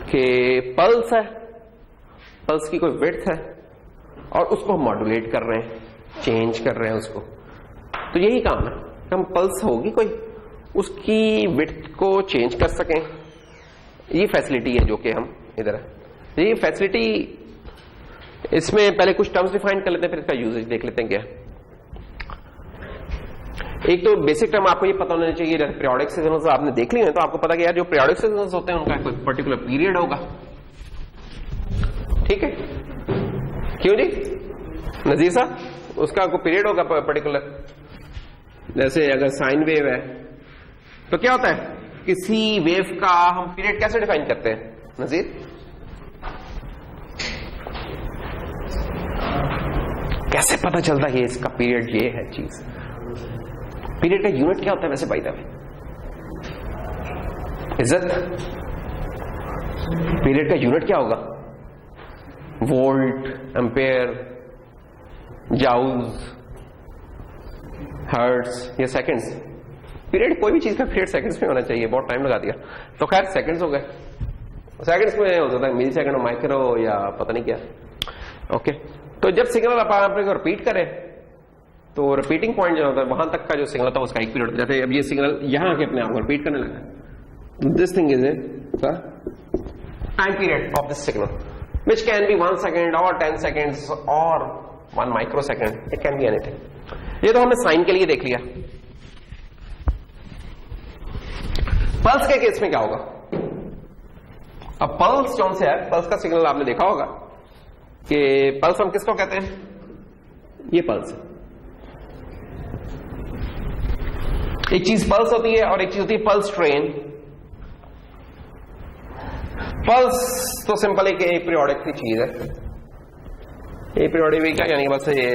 कि पल्स है, पल्स की कोई विड्थ है और उसको हम मॉड्यूलेट कर रहे हैं, चेंज कर रहे हैं उसको। तो यही काम है, हम पल्स होगी कोई, उसकी विड्थ को चेंज कर सकें, ये फैसिलिटी है जो कि हम इधर है। ये फैसिलिटी, इसमें पहले कुछ टर्म्स डिफाइन कर लेते हैं, फिर इसका यूजेज देख लेते हैं क्या। एक तो बेसिक टर्म आपको ये पता होना चाहिए, पीरियोडिक सिग्नल्स आपने देख लिए हैं तो आपको पता कि यार जो पीरियोडिक सिग्नल्स होते हैं उनका कोई पर्टिकुलर पीरियड होगा, ठीक है, क्यों जी नजीर साहब, उसका कोई पीरियड होगा पर्टिकुलर। जैसे अगर साइन वेव है तो क्या होता है, किसी वेव का हम पीरियड कैसे डिफाइन करते हैं नजीर? कैसे पता चलता है ये इसका पीरियड ये है चीज? पीरियड का यूनिट क्या होता है वैसे बाय द वे? इज्जत, पीरियड का यूनिट क्या होगा? वोल्ट, एम्पेयर, जाउल्स, हर्ट्ज या सेकंड्स? पीरियड कोई भी चीज का पीरियड सेकंड्स में होना चाहिए, बहुत टाइम लगा दिया। तो खैर सेकंड्स हो गए, सेकंड्स में हो सकता है मिली सेकंड, माइक्रो या पता नहीं क्या। ओके, तो जब सिग्नल आप रिपीट करें तो रिपीटिंग पॉइंट जो होता है वहां तक का जो सिग्नल था उसका एक पीरियड होता है। जैसे अब ये सिग्नल यहां आके अपने आप को रिपीट करने लगा, this thing is a time period of this signal which can be 1 second or 10 seconds or 1 microsecond, it can be anything. ये तो हमने साइन के लिए देख लिया। पल्स के केस में क्या होगा? अब पल्स कौन से है? पल्स का सिग्नल आपने देखा होगा कि पल्स हम किसको कहते हैं? ये पल्स है। एक चीज पल्स होती है और एक चीज होती है पल्स ट्रेन। पल्स तो सिंपल एक पीरियोडिक की चीज है। ए पीरियोडिक भी क्या यानी बस ये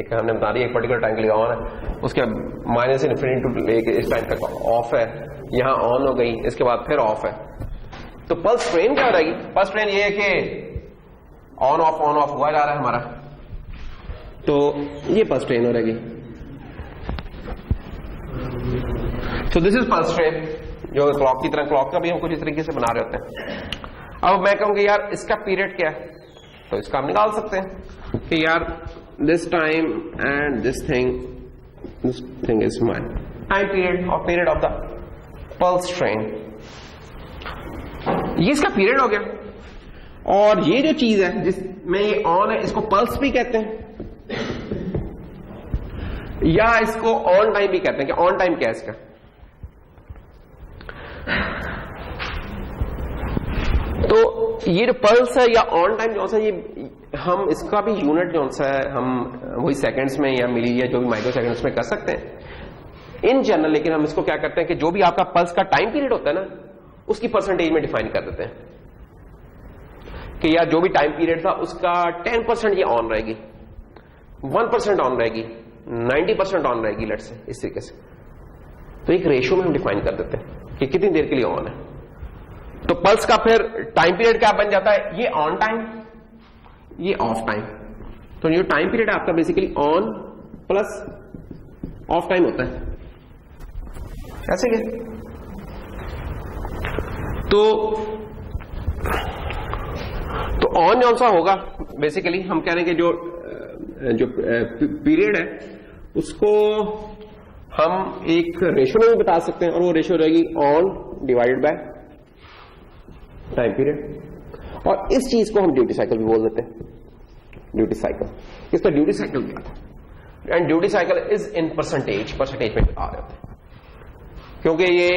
एक हमने बता दिया एक पर्टिकुलर टाइम के लिए ऑन है, उसके माइनस इन्फिनिटी टू लेके इस टाइम तक ऑफ है, यहां ऑन हो गई, इसके बाद फिर ऑफ है। तो पल्स ट्रेन क्या हो जाएगी? पल्स ट्रेन ये है कि ऑन ऑफ हुआ जा रहा है हमारा, तो ये पल्स ट्रेन हो जाएगी। So this is pulse train, जो क्लॉक की तरह, क्लॉक का भी हम कुछ इस तरीके से बना रहे होते हैं। अब मैं कहूंगा यार इसका पीरियड क्या है, तो इसका हम निकाल सकते हैं कि यार this time and this thing is my time period और period of the pulse train. ये इसका पीरियड हो गया। और ये जो चीज है जिसमें ये ऑन है, इसको पल्स भी कहते हैं या इसको ऑन टाइम भी कहते हैं। कि ऑन टाइम क्या है इसका? तो ये जो पल्स है या ऑन टाइम जो सा, ये हम इसका भी यूनिट जो सा है हम वही सेकंड्स में या मिली या जो भी माइक्रो सेकंड्स में कर सकते हैं इन जनरल। लेकिन हम इसको क्या करते हैं कि जो भी आपका पल्स का टाइम पीरियड होता है ना, उसकी परसेंटेज में डिफाइन कर देते हैं कि यार जो भी टाइम पीरियड था उसका 10% ये ऑन रहेगी, 1% ऑन रहेगी, 90% ऑन रहेगी, लेट्स से इस तरीके से। तो एक रेशियो में हम डिफाइन कर देते हैं कि कितनी देर के लिए ऑन है। तो पल्स का फिर टाइम पीरियड क्या बन जाता है? ये ऑन टाइम, ये ऑफ टाइम। तो ये टाइम पीरियड है आपका basically on plus of time होता है, ऐसे ही। तो ऑन कौन सा होगा? बेसिकली हम कह रहे हैं कि जो पीरियड है उसको हम एक रेशियो में भी बता सकते हैं, और वो रेशियो रहेगी on divided by time period. और इस चीज को हम ड्यूटी साइकिल भी बोल देते हैं, ड्यूटी साइकिल। इसका ड्यूटी साइकिल क्या था? And duty cycle is in percentage में आ जाते हैं, क्योंकि ये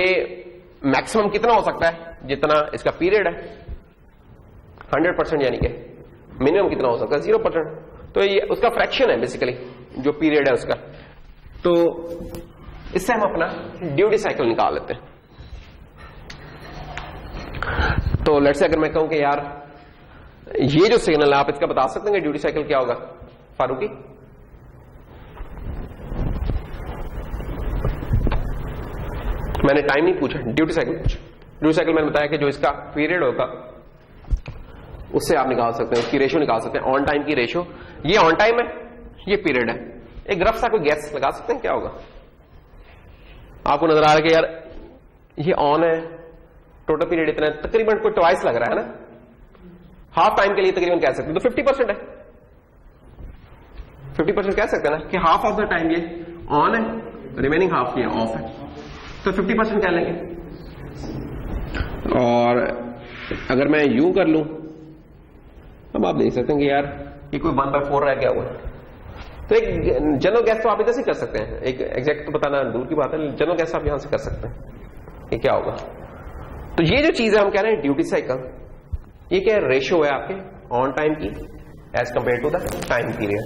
मैक्सिमम कितना हो सकता है? जितना इसका पीरियड है 100%, यानी कि मिनिमम कितना हो सकता है? 0%। तो ये उसका फ्रैक्शन है बेसिकली, जो पीरियड है उसका। तो इससे हम अपना ड्यूटी साइकिल निकाल लेते हैं। तो लेट्स से अगर मैं कहूं कि यार ये जो सिग्नल है आप इसका बता सकते हैं ड्यूटी साइकिल क्या होगा? फारूकी, मैंने टाइम नहीं पूछा, ड्यूटी साइकिल पूछा। ड्यूटी साइकिल मैंने बताया कि जो इसका पीरियड होगा उससे आप निकाल सकते हैं, उसकी रेशियो निकाल सकते हैं, ऑन टाइम की रेशियो। ये ऑन टाइम है, ये पीरियड है। एक रफ सा कोई गैस लगा सकते हैं क्या होगा? आपको नजर आ रहा है कि यार ये ऑन है, टोटल पीरियड इतना है, तकरीबन कोई ट्वाइस लग रहा है ना। हाफ टाइम के लिए तकरीबन कह सकते हैं, तो 50% है। 50% कह सकते हैं ना कि हाफ ऑफ द टाइम ये ऑन है, रिमेनिंग हाफ ये ऑफ है, तो 50% कह लेंगे। और अगर मैं यूं कर लूं, अब आप देख सकते हैं कि यार ये कोई 1/4 रह गया हुआ है। तो एक जनरल गैस तो आप इधर से कर सकते हैं, एक एग्जैक्ट तो बताना दूर की बात है, जनरल गैस आप यहां से कर सकते हैं ये क्या होगा। तो ये जो चीज है हम कह रहे हैं ड्यूटी साइकिल, ये क्या रेशियो है आपके ऑन टाइम की as compare to the time period.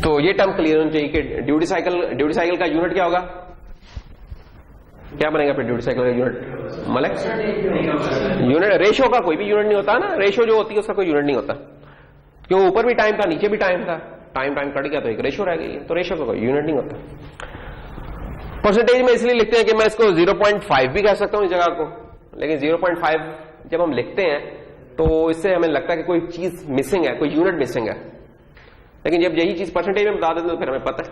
तो ये टर्म क्लियर होना चाहिए कि ड्यूटी साइकिल का यूनिट क्या होगा? क्या बनेगा फिर ड्यूटी साइकिल का यूनिट? मलिक, यूनिट रेशियो का कोई भी यूनिट नहीं होता ना, रेशियो जो होती है उसका कोई यूनिट नहीं होता। क्यों ऊपर भी टाइम था नीचे भी टाइम था, टाइम कट गया तो एक रेशो रह गई, तो रेशो का कोई यूनिट नहीं होता। परसेंटेज में इसलिए लिखते हैं कि मैं इसको 0.5 भी कह सकता हूं इस जगह को, लेकिन 0.5 जब हम लिखते हैं तो इससे हमें लगता है कि कोई चीज मिसिंग है, कोई यूनिट मिसिंग है, लेकिन जब यही चीज परसेंटेज में बता देते तो फिर हमें पता है।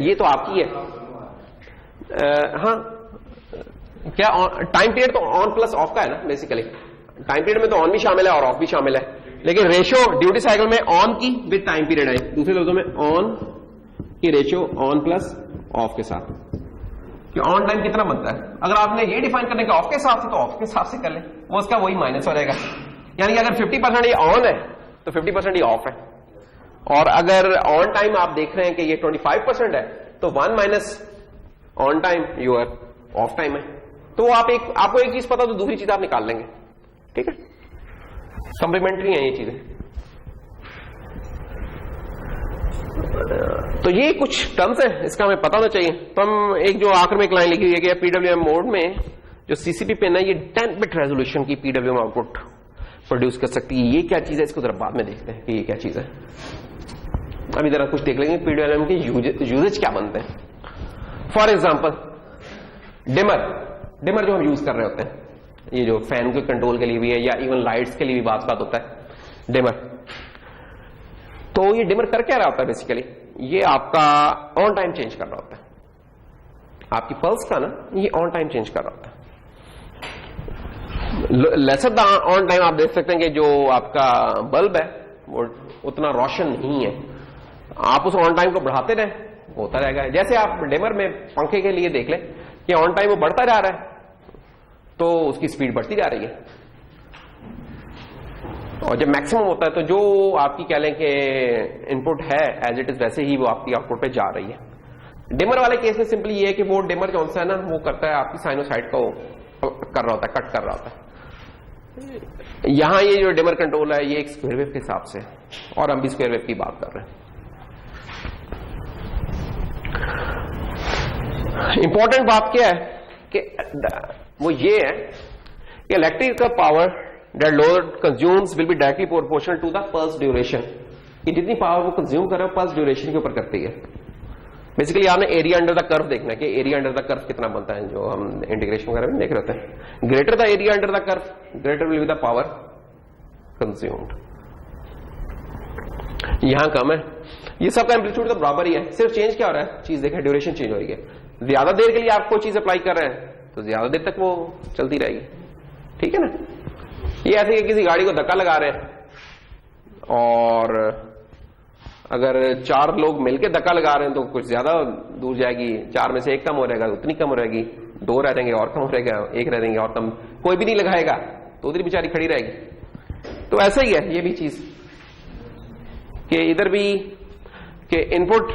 ये तो आपकी है। हाँ, क्या टाइम पीरियड तो ऑन प्लस ऑफ का है ना बेसिकली, टाइम पीरियड में तो ऑन भी शामिल है और ऑफ भी शामिल है, लेकिन रेशो ड्यूटी साइकिल में ऑन की विद टाइम पीरियड है, दूसरे लफ्जों में ऑन की रेशो ऑन प्लस ऑफ के साथ, कि ऑन टाइम कितना बनता है। अगर आपने ये डिफाइन करने का ऑफ के साथ है तो ऑफ के हिसाब से कर ले, वो उसका वही माइनस हो जाएगा। यानी कि अगर 50% ये ऑन है तो 50% ये ऑफ है, और अगर ऑन टाइम आप देख रहे हैं कि ये 25% है तो 1 minus on time your off time है। तो आपको एक चीज पता तो दूसरी चीज आप निकाल लेंगे, ठीक है, कॉम्प्लीमेंट्री है ये चीजें। तो ये कुछ टर्म्स है, इसका हमें पता होना चाहिए। तो हम एक जो आखिर में एक लाइन लिखी हुई है कि पीडब्ल्यूएम मोड में जो सीसीपी पिन है ये 10 बिट रेजोल्यूशन की पीडब्ल्यूएम आउटपुट प्रोड्यूस कर सकती है। ये क्या चीज है इसको जरा बाद में देखते हैं कि ये क्या चीज है। अभी जरा कुछ देख लेंगे पीडब्ल्यूएम के यूजेज क्या बनते हैं। फॉर एग्जाम्पल डिमर जो हम यूज कर रहे होते हैं, ये जो फैन के कंट्रोल के लिए भी है या इवन लाइट्स के लिए भी बात होता है डिमर। तो ये डिमर कर क्या रहा होता है बेसिकली, ये आपका ऑन टाइम चेंज कर रहा होता है, आपकी पल्स का ना ये ऑन टाइम चेंज कर रहा होता है। लेसर द ऑन टाइम आप देख सकते हैं कि जो आपका बल्ब है वो उतना रोशन नहीं है, आप उस ऑन टाइम को बढ़ाते रहे होता रहेगा। जैसे आप डिमर में पंखे के लिए देख लें कि ऑन टाइम वो बढ़ता जा रहा है तो उसकी स्पीड बढ़ती जा रही है, और जब मैक्सिमम होता है तो जो आपकी कह लें कि इनपुट है एज इट इज वैसे ही वो आपकी आउटपुट पे जा रही है। डिमर वाले केस में सिंपली ये है कि वो डिमर जो है ना वो करता है आपकी साइनोसाइड को कर रहा होता है, कट कर रहा होता है। यहां ये जो डिमर कंट्रोल है ये एक स्क्वायर वेव के हिसाब से, और हम भी स्क्वायर वेव की बात कर रहे हैं। इंपॉर्टेंट बात क्या है कि वो ये है कि electrical power that load consumes will be directly proportional to the pulse duration, कि जितनी पावर वो कंज्यूम कर रहे हो पल्स ड्यूरेशन के ऊपर करती है। बेसिकली आपने एरिया अंडर द कर्व देखना है कि एरिया अंडर द कर्व कितना बनता है, जो हम इंटीग्रेशन वगैरह में देख रहे हैं। Greater the area under the curve greater will be the power consumed. यहां कम है, ये सबका एम्पलीट्यूड तो बराबर ही है, सिर्फ चेंज क्या हो रहा है, चीज देखा ड्यूरेशन चेंज हो रही है। ज्यादा देर के लिए आप कोई चीज अप्लाई कर रहे हैं तो ज्यादा देर तक वो चलती रहेगी, ठीक है ना। ये ऐसे कि किसी गाड़ी को धक्का लगा रहे हैं और अगर 4 लोग मिलकर धक्का लगा रहे हैं तो कुछ ज्यादा दूर जाएगी, 4 में से 1 कम हो रहेगा उतनी कम हो रहेगी, 2 रह जाएंगे और कम हो रहेगा, 1 रह जाएंगे और कम, कोई भी नहीं लगाएगा तो उधर बेचारी खड़ी रहेगी। तो ऐसा ही है ये भी चीज कि इधर भी कि इनपुट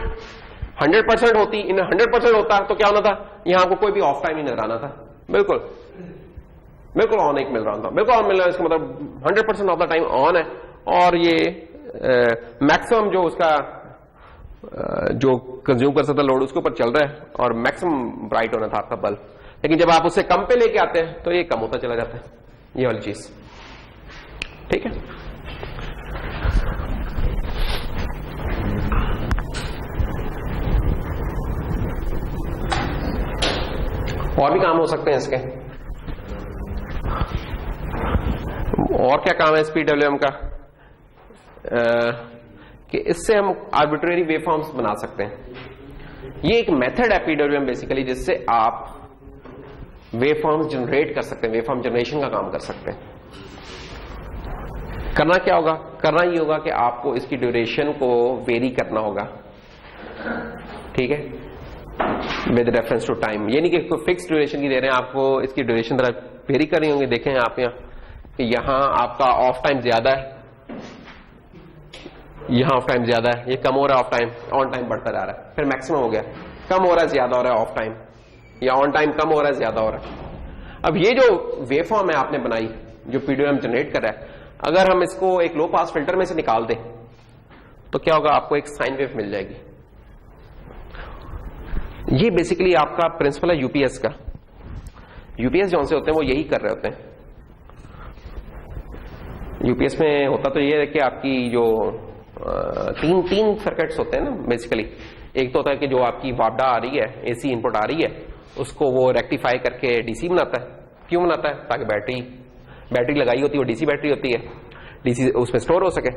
100% होती, इन 100% होता तो क्या होना था, यहां आपको कोई भी ऑफ टाइम ही नजर आना था, बिल्कुल ऑन एक मिल रहा था, बिल्कुल ऑन मिल रहा है, इसका मतलब 100% ऑफ द टाइम ऑन है। और ये मैक्सिमम जो उसका जो कंज्यूम कर सकता लोड उसके ऊपर चल रहा है और मैक्सिमम ब्राइट होना था आपका बल्ब, लेकिन जब आप उससे कम पे लेके आते हैं तो ये कम होता चला जाता है, ये वाली चीज, ठीक है। और भी काम हो सकते हैं इसके, और क्या काम है इस पीडब्ल्यूएम का, कि इससे हम आर्बिट्रेरी वेवफॉर्म्स बना सकते हैं। ये एक मेथड है पीडब्ल्यूएम बेसिकली जिससे आप वेवफॉर्म्स जनरेट कर सकते हैं, वेवफॉर्म जनरेशन का काम कर सकते हैं। करना क्या होगा, करना ये होगा कि आपको इसकी ड्यूरेशन को वेरी करना होगा, ठीक है, विद रेफरेंस टू टाइम। ये नहीं कि कोई फिक्स ड्यूरेशन की दे रहे हैं, आपको इसकी ड्यूरेशन जरा वेरी करनी होगी। देखें आप यहां कि यहां आपका ऑफ टाइम ज्यादा है, यहां ऑफ टाइम ज्यादा है, ये कम हो रहा है ऑफ टाइम, ऑन टाइम बढ़ता जा रहा है, फिर मैक्सिमम हो गया, कम हो रहा है ज्यादा हो रहा है ऑफ टाइम, या ऑन टाइम कम हो रहा है ज्यादा हो रहा है। अब ये जो वेवफॉर्म है आपने बनाई जो पीडब्ल्यूएम जनरेट कर रहा है, अगर हम इसको एक लो पास फिल्टर में से निकाल दें तो क्या होगा, आपको एक साइन वेव मिल जाएगी। ये बेसिकली आपका प्रिंसिपल है यूपीएस का। यूपीएस जो से होते हैं वो यही कर रहे होते हैं, यूपीएस में होता तो ये है कि आपकी जो तीन सर्किट्स होते हैं ना बेसिकली। एक तो होता है कि जो आपकी वापडा आ रही है, एसी इनपुट आ रही है, उसको वो रेक्टिफाई करके डीसी बनाता है। क्यों बनाता है? ताकि बैटरी लगाई होती है, वो डीसी बैटरी होती है, डीसी उसमें स्टोर हो सके।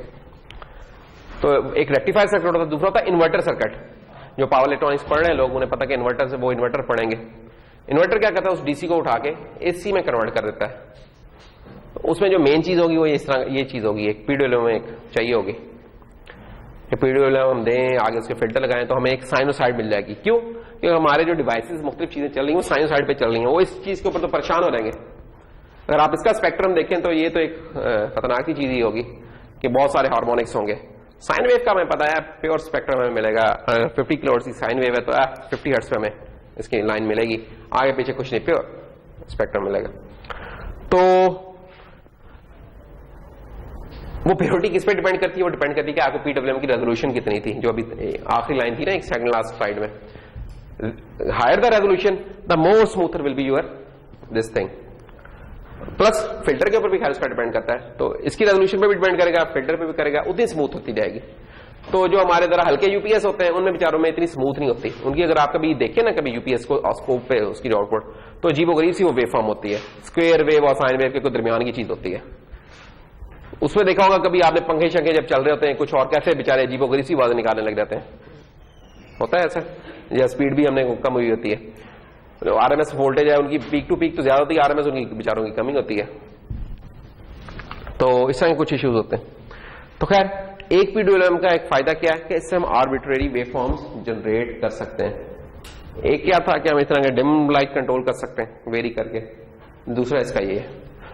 तो एक रेक्टिफायर सर्किट होता है। दूसरा होता है इन्वर्टर सर्किट। जो पावर इलेक्ट्रॉनिक्स पढ़ रहे हैं लोग, उन्हें पता कि इन्वर्टर से वो इन्वर्टर पढ़ेंगे। इन्वर्टर क्या करता है? उस डीसी को उठा के एसी में कन्वर्ट कर देता है। तो उसमें जो मेन चीज होगी वो इस तरह ये चीज होगी, एक पीडब्ल्यूएम एक चाहिए होगी। पीडब्ल्यूएम हम दें, आगे उसके फिल्टर लगाएं तो हमें एक साइनोसाइड मिल जाएगी। क्यों? क्योंकि हमारे जो डिवाइसेस मुख्तलिफ चीजें चल रही हैं वो साइनोसाइड पे चल रही हैं, वो इस चीज के ऊपर तो परेशान हो जाएंगे। अगर आप इसका स्पेक्ट्रम देखें तो ये तो एक खतरनाक ही चीज ही होगी कि बहुत सारे हार्मोनिक्स होंगे। साइन वेव का हमें पता है प्योर स्पेक्ट्रम हमें मिलेगा। 50 किलोहर्ट्ज की साइन वेव है तो 50 हर्ट्ज पे हमें इसकी लाइन मिलेगी, आगे पीछे कुछ नहीं, प्योर स्पेक्ट्रम मिलेगा। तो वो प्योरिटी किस पे डिपेंड करती है? वो डिपेंड करती है कि आपको पीडब्ल्यूएम की रेजोल्यूशन कितनी थी, जो अभी आखिरी लाइन थी ना एक सेकंड लास्ट स्लाइड में। Higher the resolution the more smoother will be your this thing. Plus filter के ऊपर भी खैर उसका डिपेंड करता है, तो इसकी रेजोल्यूशन पे भी डिपेंड करेगा, फिल्टर पे भी करेगा, उतनी स्मूथ होती जाएगी। तो जो हमारे जरा हल्के यूपीएस होते हैं उनमें बेचारों में इतनी स्मूथ नहीं होती। उनकी अगर आप कभी देखें ना कभी यूपीएस को ऑस्कोप पे उसकी आउटपुट, तो अजीबोगरीब सी वो वेव फॉर्म होती है, स्क्वायर वेव और साइन वेव के कोई दरमियान की चीज होती है। उसमें देखा होगा कभी आपने पंखे शंखे जब चल रहे होते हैं कुछ और कैसे बेचारे अजीबोगरीब सी आवाज निकालने लग जाते हैं, होता है ऐसा, या स्पीड भी हमने कम हुई होती है। आरएमएस वोल्टेज है उनकी पीक टू पीक तो ज्यादा होती है, आरएमएस उनकी बेचारों की कमी होती है। तो इस तरह के कुछ इश्यूज होते हैं। तो खैर एक पीडब्ल्यूएम का एक फायदा क्या है कि इससे हम आर्बिट्रेरी वेव फॉर्म्स जनरेट कर सकते हैं। एक क्या था कि हम इस तरह के डिम लाइट कंट्रोल कर सकते हैं वेरी करके, दूसरा इसका ये है।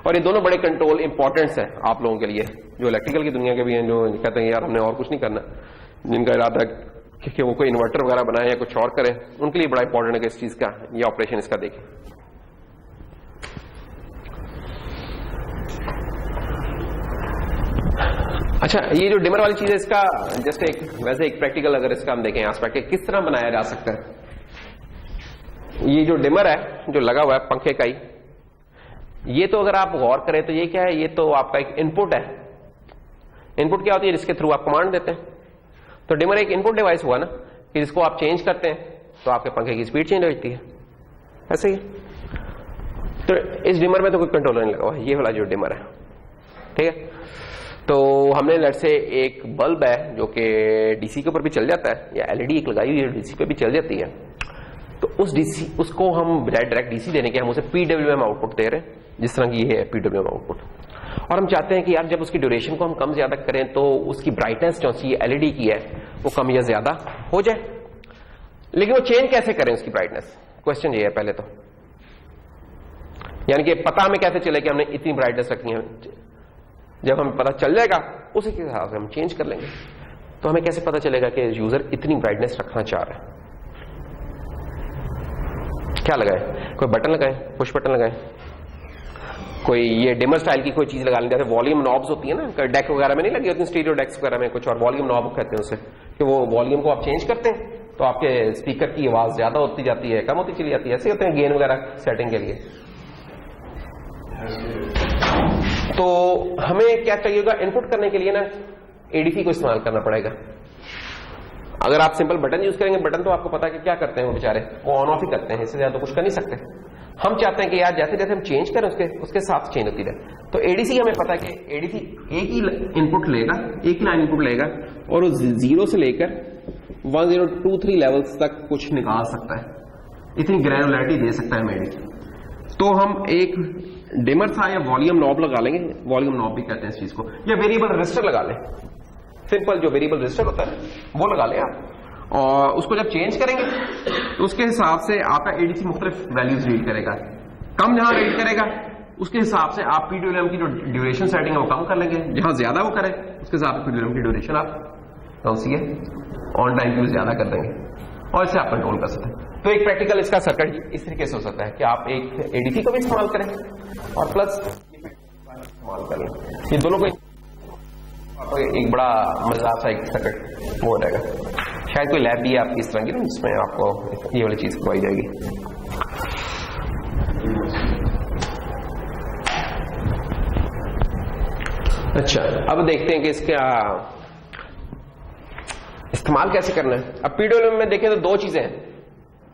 और ये दोनों बड़े कंट्रोल इंपॉर्टेंट्स है आप लोगों के लिए जो इलेक्ट्रिकल की दुनिया के भी हैं, जो कहते हैं यार हमने और कुछ नहीं करना, जिनका इरादा कि वो कोई इन्वर्टर वगैरह बनाए या कुछ और करे, उनके लिए बड़ा इंपॉर्टेंट है कि इस चीज का ये ऑपरेशन इसका देखें। अच्छा, ये जो डिमर वाली चीज है इसका जस्ट एक वैसे एक प्रैक्टिकल अगर इसका हम देखें एस्पेक्ट किस तरह बनाया जा सकता है। ये जो डिमर है जो लगा हुआ है पंखे का ही, ये तो अगर आप गौर करें तो ये क्या है, ये तो आपका एक इनपुट है। इनपुट क्या होती है? जिसके थ्रू आप कमांड देते हैं। तो डिमर एक इनपुट डिवाइस हुआ ना कि जिसको आप चेंज करते हैं तो आपके पंखे की स्पीड चेंज हो जाती है, ऐसे ही। तो इस डिमर में तो कोई कंट्रोलर नहीं लगा हुआ, ये वाला जो डिमर है, ठीक है। तो हमने लेट्स से एक बल्ब है जो कि डीसी के ऊपर भी चल जाता है, या एलईडी एक लगाई हुई है डीसी पे भी चल जाती है। तो उस डीसी उसको हम डायरेक्ट डीसी देने के हम उसे पीडब्ल्यूएम आउटपुट दे रहे हैं, जिस तरह की ये है पीडब्ल्यूएम आउटपुट। और हम चाहते हैं कि यार जब उसकी ड्यूरेशन को हम कम ज्यादा करें तो उसकी ब्राइटनेस जो सी एलईडी की है वो कम या ज्यादा हो जाए। लेकिन वो चेंज कैसे करें उसकी ब्राइटनेस, क्वेश्चन ये है पहले तो। यानी कि पता हमें कैसे चले कि हमने इतनी ब्राइटनेस रखनी है। जब हमें पता चल जाएगा उसी के हिसाब से हम चेंज कर लेंगे। तो हमें कैसे पता चलेगा कि यूजर इतनी ब्राइटनेस रखना चाह रहा है? क्या लगाए? कोई बटन लगाए, पुश बटन लगाए, कोई ये डिमर स्टाइल की कोई चीज लगा लें, जैसे वॉल्यूम नॉब्स होती है ना डेक वगैरह में नहीं लगी होती, स्टीरियो डेक्स वगैरह में कुछ और वॉल्यूम नॉब कहते हैं उसे, कि वो वॉल्यूम को आप चेंज करते हैं तो आपके स्पीकर की आवाज ज्यादा होती जाती है, कम होती चली जाती है, ऐसे होते हैं गेन वगैरह सेटिंग के लिए। तो हमें क्या चाहिएगा इनपुट करने के लिए ना, एडीसी को इस्तेमाल करना पड़ेगा। अगर आप सिंपल बटन यूज करेंगे, बटन तो आपको पता है कि क्या करते हैं वो बेचारे, वो ऑन ऑफ ही करते हैं, इससे ज्यादा तो कुछ कर नहीं सकते। हम चाहते हैं कि यार जैसे जैसे हम चेंज करें उसके साथ चेंज होती रहे। तो एडीसी हमें पता है कि एडीसी एक ही इनपुट लेगा, एक ही लाइन इनपुट लेगा और वो 0 से लेकर 1023 लेवल्स तक कुछ निकाल सकता है, इतनी ग्रैनुलैरिटी दे सकता है एडीसी। तो हम एक डिमर था या वॉल्यूम नॉब लगा लेंगे, वॉल्यूम नॉब भी कहते हैं इस चीज को, या वेरिएबल रजिस्टर लगा लें, सिंपल जो वेरिएबल रजिस्टर होता है वो लगा लें आप। और उसको जब चेंज करेंगे तो उसके हिसाब से आपका एडीसी मुख्तलिफ वैल्यूज रीड करेगा। कम जहां रीड करेगा उसके हिसाब से आप पीडब्ल्यूएम की जो ड्यूरेशन सेटिंग है वो कम कर लेंगे, जहां ज्यादा वो करे उसके हिसाब से पीडब्ल्यूएम की ड्यूरेशन आप ऑन टाइम यूज ज्यादा कर देंगे और इसे आप कंट्रोल कर सकते हैं। तो एक प्रैक्टिकल इसका सर्किट इस तरीके से हो सकता है कि आप एक एडीसी को भी इस्तेमाल करें और प्लस इस्तेमाल करें, ये दोनों को एक बड़ा मजेदार सा एक सर्किट वो हो जाएगा। शायद कोई लैब भी है आपकी इस तरह की ना जिसमें आपको ये वाली चीज करवाई जाएगी। अच्छा, अब देखते हैं कि इसका इस्तेमाल कैसे करना है। अब पीडब्ल्यूएम में देखें तो दो चीजें हैं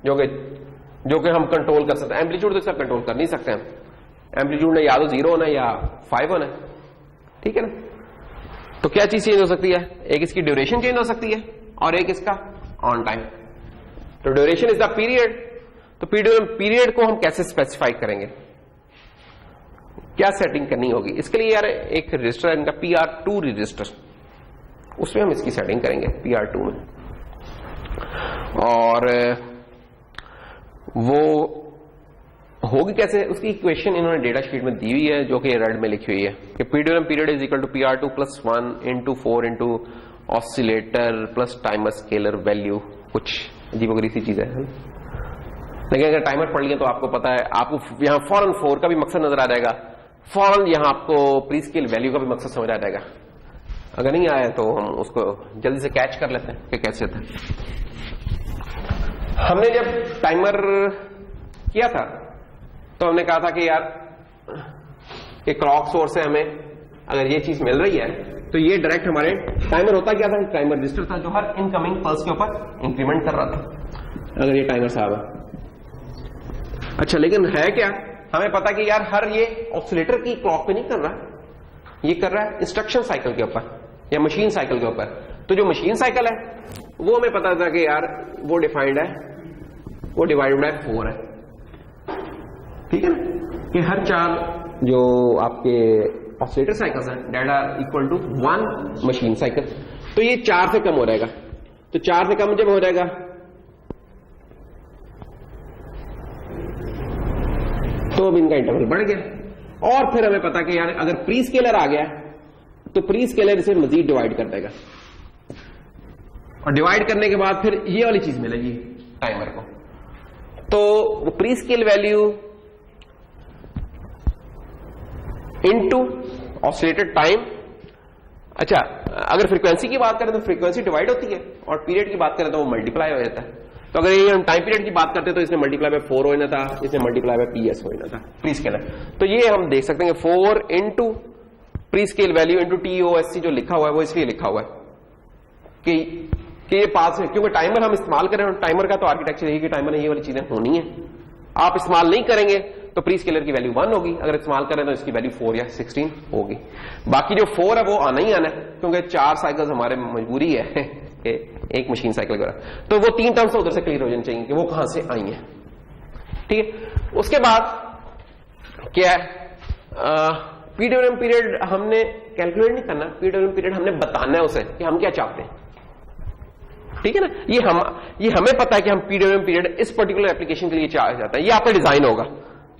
जो कि हम कंट्रोल कर सकते हैं। एम्पलीट्यूड तो सब कंट्रोल कर नहीं सकते हम, एम्पलीट्यूड ने या तो 0 होना है या 5 होना है, ठीक है ना। तो क्या चीज चेंज हो सकती है, एक इसकी ड्यूरेशन चेंज हो सकती है और एक इसका ऑन टाइम। तो ड्यूरेशन इज द पीरियड, तो पीडब्ल्यूएम पीरियड को हम कैसे स्पेसिफाई करेंगे, क्या सेटिंग करनी होगी इसके लिए यार। एक रजिस्टर है इनका PR2 रजिस्टर, उसमें हम इसकी सेटिंग करेंगे PR2 में, और वो होगी कैसे, उसकी इक्वेशन इन्होंने डेटा शीट में दी हुई है जो कि रेड में लिखी हुई है कि PWM period is equal to PR2 + 1 × 4 × oscillator plus timer scaler value. कुछ अजीबोगरीब सी चीज है, लेकिन अगर टाइमर पढ़ लिया तो आपको पता है, आपको यहां फौरन 4 का भी मकसद नजर आ जाएगा, फौरन यहां आपको प्री स्केल वैल्यू का भी मकसद समझ आ जाएगा। अगर नहीं आया तो हम उसको जल्दी से कैच कर लेते हैं कि कैसे था। हमने जब टाइमर किया था तो हमने कहा था कि यार कि क्लॉक सोर्स से हमें अगर ये चीज मिल रही है तो ये डायरेक्ट हमारे टाइमर होता क्या था, टाइमर रजिस्टर था जो हर इनकमिंग पल्स के ऊपर इंक्रीमेंट कर रहा था, अगर ये टाइमर साहब है। अच्छा, लेकिन है क्या, हमें पता कि यार हर ये ऑसिलेटर की क्लॉक पे नहीं कर रहा, ये कर रहा है इंस्ट्रक्शन साइकिल के ऊपर या मशीन साइकिल के ऊपर। तो जो मशीन साइकिल है वो हमें पता था कि यार वो डिफाइंड है, वो डिवाइडेड बाय 4 है, ठीक है ना, कि हर 4 जो आपके ऑसिलेटर साइकिल्स हैं that are equal to 1 machine cycle. तो ये 4 से कम हो जाएगा, तो 4 से कम जब हो जाएगा तो अब इनका इंटरवल बढ़ गया। और फिर हमें पता कि यार अगर प्री स्केलर आ गया तो प्री स्केलर इसे मजीद डिवाइड कर देगा, और डिवाइड करने के बाद फिर ये वाली चीज मिलेगी टाइमर को। तो वो pre scale value into oscillated time. अच्छा, अगर फ्रीक्वेंसी की बात करें तो फ्रीक्वेंसी डिवाइड होती है, और पीरियड की बात करें तो वो मल्टीप्लाई हो जाता है। तो अगर ये हम टाइम पीरियड की बात करते तो इसने मल्टीप्लाई बाय 4 होना था, इसने मल्टीप्लाई बाय PS होना था प्री स्केलर। तो ये हम देख सकते हैं 4 into pre scale value into TOSC जो लिखा हुआ है वो इसलिए लिखा हुआ है कि ये पास है, क्योंकि टाइमर हम इस्तेमाल कर रहे हैं। टाइमर का तो आर्किटेक्चर यही कि टाइमर में ये वाली चीजें होनी है, आप इस्तेमाल नहीं करेंगे तो प्री स्केलर की वैल्यू 1 होगी, अगर इस्तेमाल करें तो इसकी वैल्यू 4 या 16 होगी। बाकी जो 4 है वो आना ही आना है, क्योंकि 4 साइकिल्स हमारे मजबूरी है कि एक मशीन साइकिल वगैरह। तो वो 3 टर्म्स उधर से क्लियर हो जाने चाहिए कि वो कहां से आई है, ठीक है। उसके बाद क्या है, पीडब्ल्यूएम पीरियड हमने कैलकुलेट नहीं करना, पीडब्ल्यूएम पीरियड हमने बताना है उसे कि हम क्या चाहते हैं, ठीक है ना। ये हमें पता है कि हम पीडब्ल्यूएम पीरियड इस पर्टिकुलर एप्लीकेशन के लिए चाहते हैं, ये आपका डिजाइन होगा,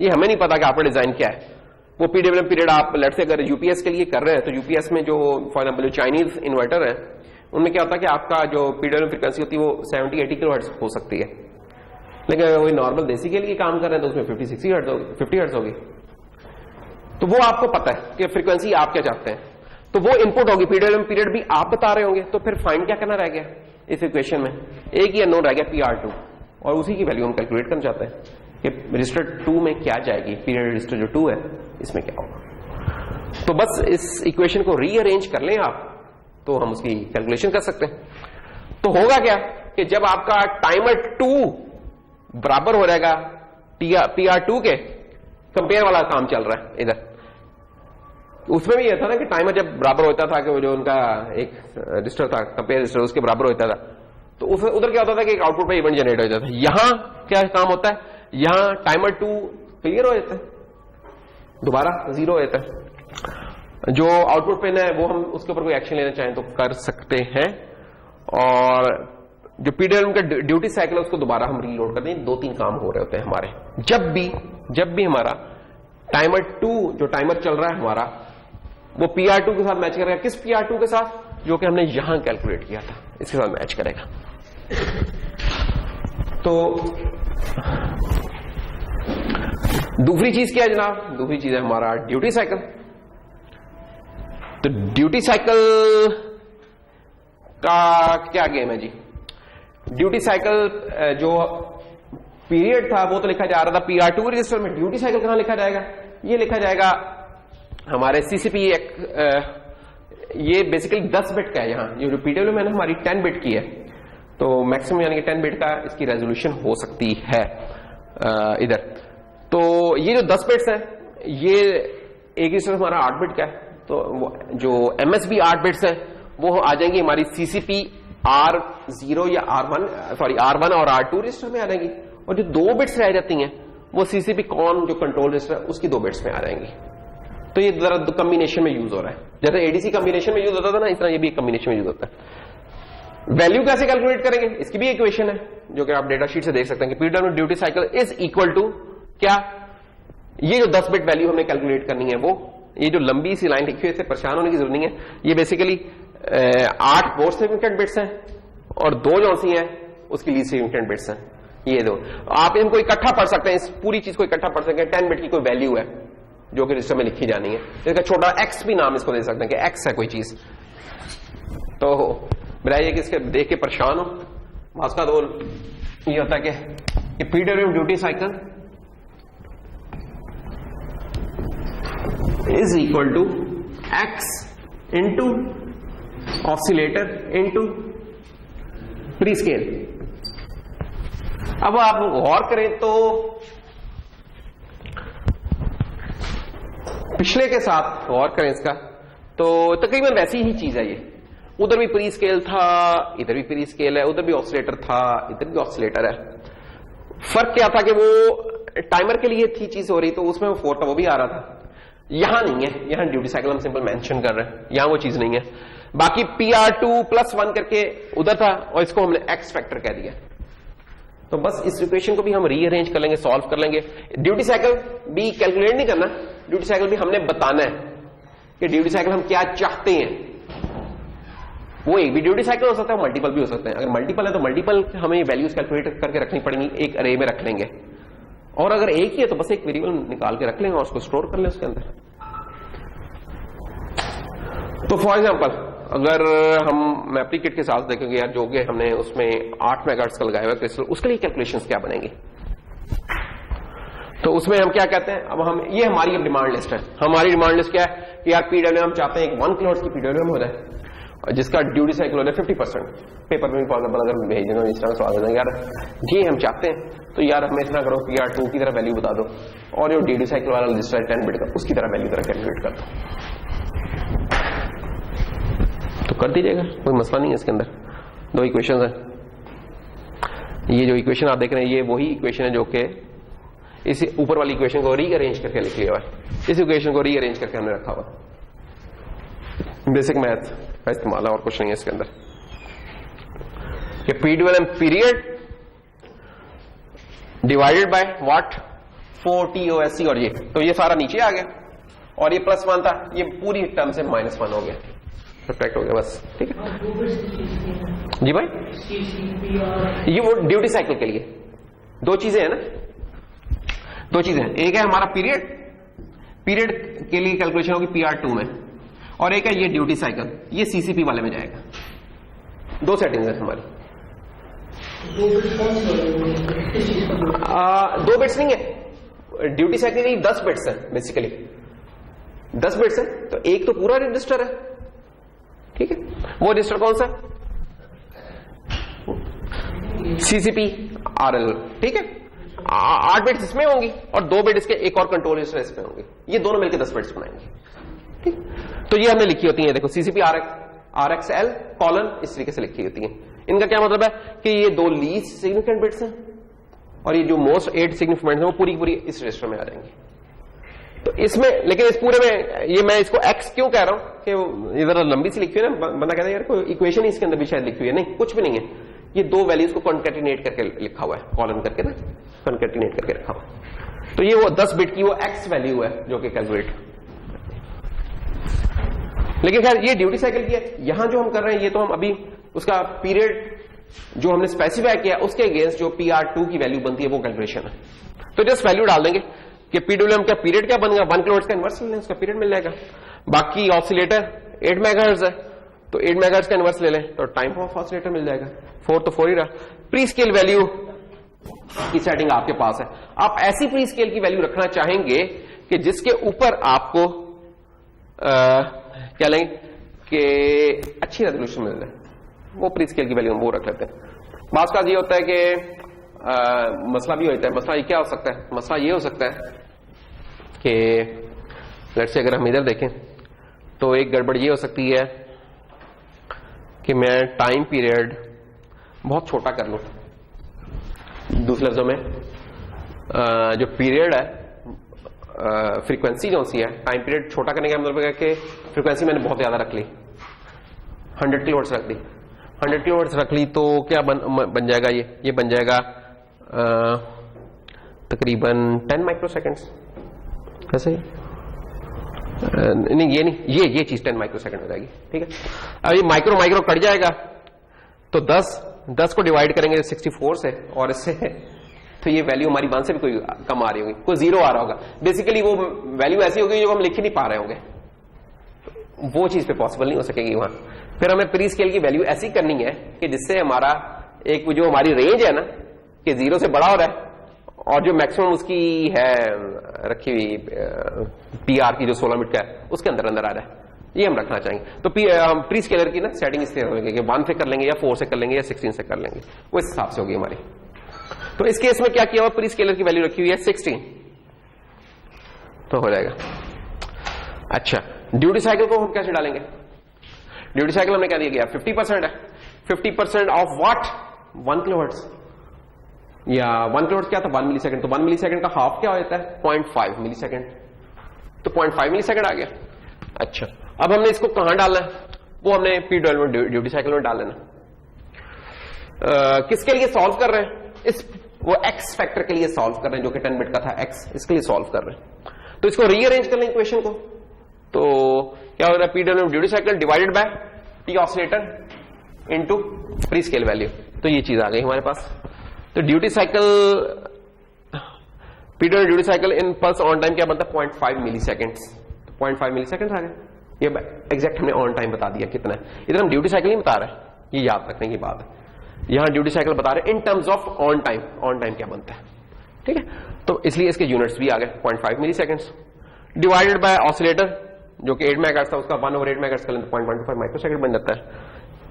ये हमें नहीं पता कि आपका डिजाइन क्या है। वो पीडब्ल्यूएम पीरियड आप लेट्स से अगर यूपीएस के लिए कर रहे हैं तो यूपीएस में जो फॉर एग्जांपल जो चाइनीज इन्वर्टर है उनमें क्या होता है कि आपका जो पीडब्ल्यूएम फ्रीक्वेंसी होती है वो 70-80 किलोहर्ट्ज हो सकती है, लेकिन अगर वही नॉर्मल देसी के लिए काम कर रहे हैं तो उसमें 50-60 हर्ट्ज होगी, 50 हर्ट्ज होगी। तो वो आपको पता है कि फ्रीक्वेंसी आप क्या चाहते हैं, तो वो इनपुट होगी, पीडब्ल्यूएम पीरियड भी आप बता रहे होंगे। तो फिर फाइंड क्या करना रह गया इस इक्वेशन में, एक ही अननोन रह गया PR2, और उसी की वैल्यू हम कैलकुलेट करना चाहते हैं कि रजिस्टर 2 में क्या जाएगी, पीरियड रजिस्टर जो 2 है इसमें क्या होगा। तो बस इस इक्वेशन को रीअरेंज कर लें आप तो हम उसकी कैलकुलेशन कर सकते हैं। तो होगा क्या कि जब आपका टाइमर 2 बराबर हो जाएगा PR2 के, कंपेयर वाला काम चल रहा है इधर, उसमें भी यह था ना कि टाइमर जब बराबर होता था कि वो जो उनका एक रजिस्टर था कंपेयर रजिस्टर उसके बराबर होता था, तो उधर क्या होता था कि एक आउटपुट पे इवेंट जनरेट हो जाता था। यहां क्या काम होता है, यहां टाइमर 2 क्लियर हो जाता है, दोबारा 0 हो जाता है। जो आउटपुट पिन है वो हम उसके ऊपर कोई एक्शन लेना चाहें तो कर सकते हैं, और जो पीडब्ल्यूएम का ड्यूटी साइकिल है उसको दोबारा हम रीलोड करते हैं। 2-3 काम हो रहे होते हैं हमारे जब भी हमारा टाइमर 2 जो टाइमर चल रहा है हमारा वो PR2 के साथ मैच करेगा। किस PR2 के साथ, जो कि हमने यहां कैलकुलेट किया था, इसके साथ मैच करेगा। तो दूसरी चीज क्या है जनाब, दूसरी चीज है हमारा ड्यूटी साइकिल। तो ड्यूटी साइकिल का क्या गेम है जी, ड्यूटी साइकिल जो पीरियड था वो तो लिखा जा रहा था PR2 रजिस्टर में, ड्यूटी साइकिल कहां लिखा जाएगा, ये लिखा जाएगा हमारे CCP ये बेसिकली 10 बिट का है। यहाँ ये जो पीडब्ल्यूएम है ना हमारी 10 बिट की है, तो मैक्सिमम यानी कि 10 बिट का इसकी रेजोल्यूशन हो सकती है इधर। तो ये जो 10 बिट्स है ये एक रजिस्टर हमारा 8 बिट का है, तो जो एमएसबी 8 बिट्स है वो आ जाएंगी हमारी सीसीपी R0 या R1 और R2 रजिस्टर में आ जाएंगी, और जो 2 बिट्स रह जाती हैं वो सीसीपी कॉन जो कंट्रोल रजिस्टर है उसकी 2 बिट्स में आ जाएंगी। तो ये जरा कॉम्बिनेशन में यूज हो रहा है, जैसे एडीसी कॉम्बिनेशन में यूज होता था ना, इस तरह ये भी कॉम्बिनेशन में यूज होता है। वैल्यू कैसे कैलकुलेट करेंगे, इसकी भी इक्वेशन है जो कि आप डेटा शीट से देख सकते हैं कि PWM duty cycle is equal to क्या, ये जो 10 बिट वैल्यू हमने कैलकुलेट करनी है वो, ये जो लंबी सी लाइन लिखी हुई है परेशान होने की जरूरत नहीं है, ये बेसिकली 8 मोस्ट सिग्निफिकेंट बिट्स हैं और 2 जो सी हैं उसकी लीस्ट सिग्निफिकेंट बिट्स हैं। ये दो आप इनको इकट्ठा पढ़ सकते हैं, इस पूरी चीज को इकट्ठा पढ़ सकते हैं। 10 बिट की कोई वैल्यू है जो कि रजिस्टर में लिखी जानी है, इसका छोटा एक्स भी नाम इसको दे सकते हैं कि एक्स है कोई चीज। तो बताइए कि इसके देख के परेशान हो, उसका तो ये होता है कि PWM duty cycle is equal to x into oscillator into pre scale. अब आप गौर करें तो पिछले के साथ गौर करें इसका, तो तकरीबन वैसी ही चीज है ये, उधर भी प्री स्केल था, इधर भी प्री स्केल है, उधर भी ऑसिलेटर था, इधर भी ऑसिलेटर है। फर्क क्या था कि वो टाइमर के लिए थी चीज हो रही, तो उसमें वो 4 था वो भी आ रहा था, यहां नहीं है। यहां ड्यूटी साइकिल हम सिंपल मेंशन कर रहे हैं, यहां वो चीज नहीं है। बाकी PR2+1 करके उधर था और इसको हमने एक्स फैक्टर कह दिया। तो बस इस इक्वेशन को भी हम रीअरेंज कर लेंगे, सॉल्व कर लेंगे। ड्यूटी साइकिल भी कैलकुलेट नहीं करना, ड्यूटी साइकिल भी हमने बताना है कि ड्यूटी साइकिल हम क्या चाहते हैं। वो एक भी ड्यूटी साइकिल हो सकता है, मल्टीपल भी हो सकते हैं। अगर मल्टीपल है तो मल्टीपल हमें वैल्यूज कैलकुलेट करके रखनी पड़ेंगी, एक अरे में रख लेंगे, और अगर एक ही है तो बस एक वेरिएबल निकाल के रख लेंगे और उसको स्टोर कर लें उसके अंदर। तो फॉर एग्जांपल अगर हम एप्लीकेट के साथ देखेंगे यार जो कि हमने उसमें 8 मेगाहर्ट्ज का लगाया हुआ क्रिस्टल, उसके लिए कैलकुलेशंस क्या बनेंगी, तो उसमें हम क्या कहते हैं, अब हम ये हमारी अब डिमांड लिस्ट है। हमारी डिमांड लिस्ट क्या है कि यार पीडब्ल्यूएम हम चाहते हैं 1 किलोहर्ट्ज की पीडब्ल्यूएम हो जाए और जिसका ड्यूटी साइकिल हो जाए 50%। पेपर में फॉर एग्जाम्पल अगर भेज देना इस तरह सवाल देंगे यार ये हम चाहते हैं, तो यार हमें इतना करो PR2 की तरह वैल्यू बता दो और जो ड्यूटी साइकिल वाला रजिस्टर 10 बिट का उसकी तरह वैल्यू तरह कैलकुलेट कर दो, तो कर दीजिएगा, कोई मसला नहीं है इसके अंदर। 2 इक्वेशन है, ये जो इक्वेशन आप देख रहे हैं ये वही इक्वेशन है जो कि इस ऊपर वाली इक्वेशन को रीअरेंज करके लिख लिया हुआ है, इस इक्वेशन को रीअरेंज करके हमने रखा हुआ। बेसिक मैथ का इस्तेमाल है और कुछ नहीं है इसके अंदर। कि PWM period divided by what 4TOSC, और ये तो ये सारा नीचे आ गया और ये +1 था, ये पूरी टर्म से -1 हो गया, सब्ट्रैक्ट हो गया बस। ठीक है जी भाई, ये वो ड्यूटी साइकिल के लिए 2 चीजें हैं ना, 2 चीजें हैं। एक है हमारा पीरियड, पीरियड के लिए कैलकुलेशन होगी PR2 में, और एक है ये ड्यूटी साइकिल, ये CCP वाले में जाएगा। 2 सेटिंग्स है हमारी। 2 बिट्स नहीं है, ड्यूटी साइकिल की 10 बिट्स है बेसिकली, 10 बिट्स है, तो एक तो पूरा रजिस्टर है। ठीक है, वो रजिस्टर कौन सा, CCP RL। ठीक है, 8 बिट्स इसमें होंगी और 2 बिट इसके एक और कंट्रोल रजिस्टर इसमें होंगे, ये दोनों मिलकर 10 बिट्स बनाएंगे। ठीक, तो ये हमने लिखी होती है, देखो CCP RXL कॉलन इस तरीके से लिखी होती है। इनका क्या मतलब है कि ये 2 लीस्ट सिग्निफिकेंट बिट्स हैं और ये जो मोस्ट 8 सिग्निफिकेंट है वो पूरी पूरी इस रजिस्टर में आ जाएंगी। तो इसमें लेकिन इस पूरे में ये मैं इसको एक्स क्यों कह रहा हूं कि इधर लंबी सी लिखी हुई है ना, बंदा कहता है यार कोई इक्वेशन ही इसके अंदर भी शायद लिखी हुई है, नहीं कुछ भी नहीं है, ये 2 वैल्यूज को कॉन्केटिनेट करके लिखा हुआ है, कॉलन करके ना कॉन्केटिनेट करके रखा हुआ। तो ये वो 10 बिट की वो एक्स वैल्यू है जो कि कैलकुलेट, लेकिन खैर ये ड्यूटी साइकिल की है। यहां जो हम कर रहे हैं ये तो हम अभी उसका पीरियड जो हमने स्पेसिफाई किया उसके अगेंस्ट जो PR2 की वैल्यू बनती है वो कैलकुलेशन है। तो जस्ट वैल्यू डाल देंगे कि पीडब्ल्यूएम का पीरियड क्या बनेगा, 1 किलोहर्ट्ज का इनवर्स ले लें, उसका पीरियड मिल जाएगा। बाकी ऑसिलेटर 8 मेगाहर्ट्ज है तो 8 मेगाहर्ट्ज का इनवर्स ले लें तो टाइम ऑफ ऑसिलेटर मिल जाएगा। 4 तो 4 ही रहा। प्री स्केल वैल्यू की सेटिंग आपके पास है, आप ऐसी प्री स्केल की वैल्यू रखना चाहेंगे कि जिसके ऊपर आपको क्या लेंगे कि अच्छी रेजोल्यूशन मिल जाए, वो प्री स्केल की वैल्यू हम वो रख लेते हैं। बात का ये होता है कि मसला भी होता है। मसला ये क्या हो सकता है? मसला ये हो सकता है कि लेट्स से अगर हम इधर देखें तो एक गड़बड़ ये हो सकती है कि मैं टाइम पीरियड बहुत छोटा कर लूं। दूसरे लफ्जों में जो पीरियड है, फ्रीक्वेंसी जो सी है, टाइम पीरियड छोटा करने का मतलब है कि फ्रीक्वेंसी मैंने बहुत ज्यादा रख ली, 100 किलोहर्ट्ज रख दी। 100 किलोहर्ट्ज रख ली तो क्या बन जाएगा? ये बन जाएगा तकरीबन 10 माइक्रोसेकंड्स। ऐसे नहीं, ये नहीं, ये चीज 10 माइक्रोसेकंड हो जाएगी। ठीक है, अब ये माइक्रो कट जाएगा तो 10 को डिवाइड करेंगे 64 से और इससे, तो ये वैल्यू हमारी 1 से भी कोई कम आ रही होगी, कोई जीरो आ रहा होगा। बेसिकली वो वैल्यू ऐसी होगी जो हम लिख ही नहीं पा रहे होंगे, वो चीज पे पॉसिबल नहीं हो सकेगी वहां। फिर हमें प्री स्केल की वैल्यू ऐसी करनी है कि जिससे हमारा एक जो हमारी रेंज है ना, कि 0 से बड़ा हो रहा है और जो मैक्सिमम उसकी है रखी हुई पीआर की जो 16 मिनट का है उसके अंदर अंदर आ रहा है, ये हम रखना चाहेंगे। तो प्री स्केलर की ना सेटिंग इस तरह होगी कि 1 से कर लेंगे या 4 से कर लेंगे या 16 से कर लेंगे, वो इस हिसाब से होगी हमारी। तो इस केस में क्या किया हुआ, प्री स्केलर की वैल्यू रखी हुई है 16, तो हो जाएगा। अच्छा, ड्यूटी साइकिल को हम कैसे डालेंगे? ड्यूटी साइकिल हमने क्या दिया गया? 50% है। 50% ऑफ व्हाट? 1 किलोहर्ट्ज, या 1 किलोहर्ट्ज क्या था? 1 मिली सेकंड। तो 1 मिली सेकंड का हाफ क्या होता है? 0.5 मिली सेकंड। तो 0.5 मिली सेकंड आ गया। अच्छा, अब हमने इसको कहां डालना है? वो हमने PWM ड्यूटी साइकिल में डाल लेना। किसके लिए सॉल्व कर रहे हैं? वो एक्स फैक्टर के लिए सॉल्व कर रहे हैं, जो कि 10 बिट का था एक्स, इसके लिए सॉल्व कर रहे हैं। तो इसको रीअरेंज कर लें इक्वेशन को, तो क्या हो रहा है? PWM duty cycle divided by T oscillator into pre scale value, तो ये चीज आ गई हमारे पास। तो duty cycle, PWM duty cycle in pulse on time क्या बनता है? 0.5 मिली सेकेंड। 0.5 मिली सेकेंड आ गए। ये एग्जैक्ट हमने ऑन टाइम बता दिया कितना है। इधर हम ड्यूटी साइकिल नहीं बता रहे, ये याद रखने की बात है। यहां ड्यूटी साइकिल बता रहे in terms of on time, on time क्या बनता है। ठीक है, तो इसलिए इसके यूनिट्स भी आ गए 0.5 मिली सेकेंड्स डिवाइडेड बाय ऑसिलेटर जो कि 8 मेगाहर्ट्ज था, उसका 1/8 मेगाहर्ट्ज का 0.15 माइक्रोसेकंड बन जाता है।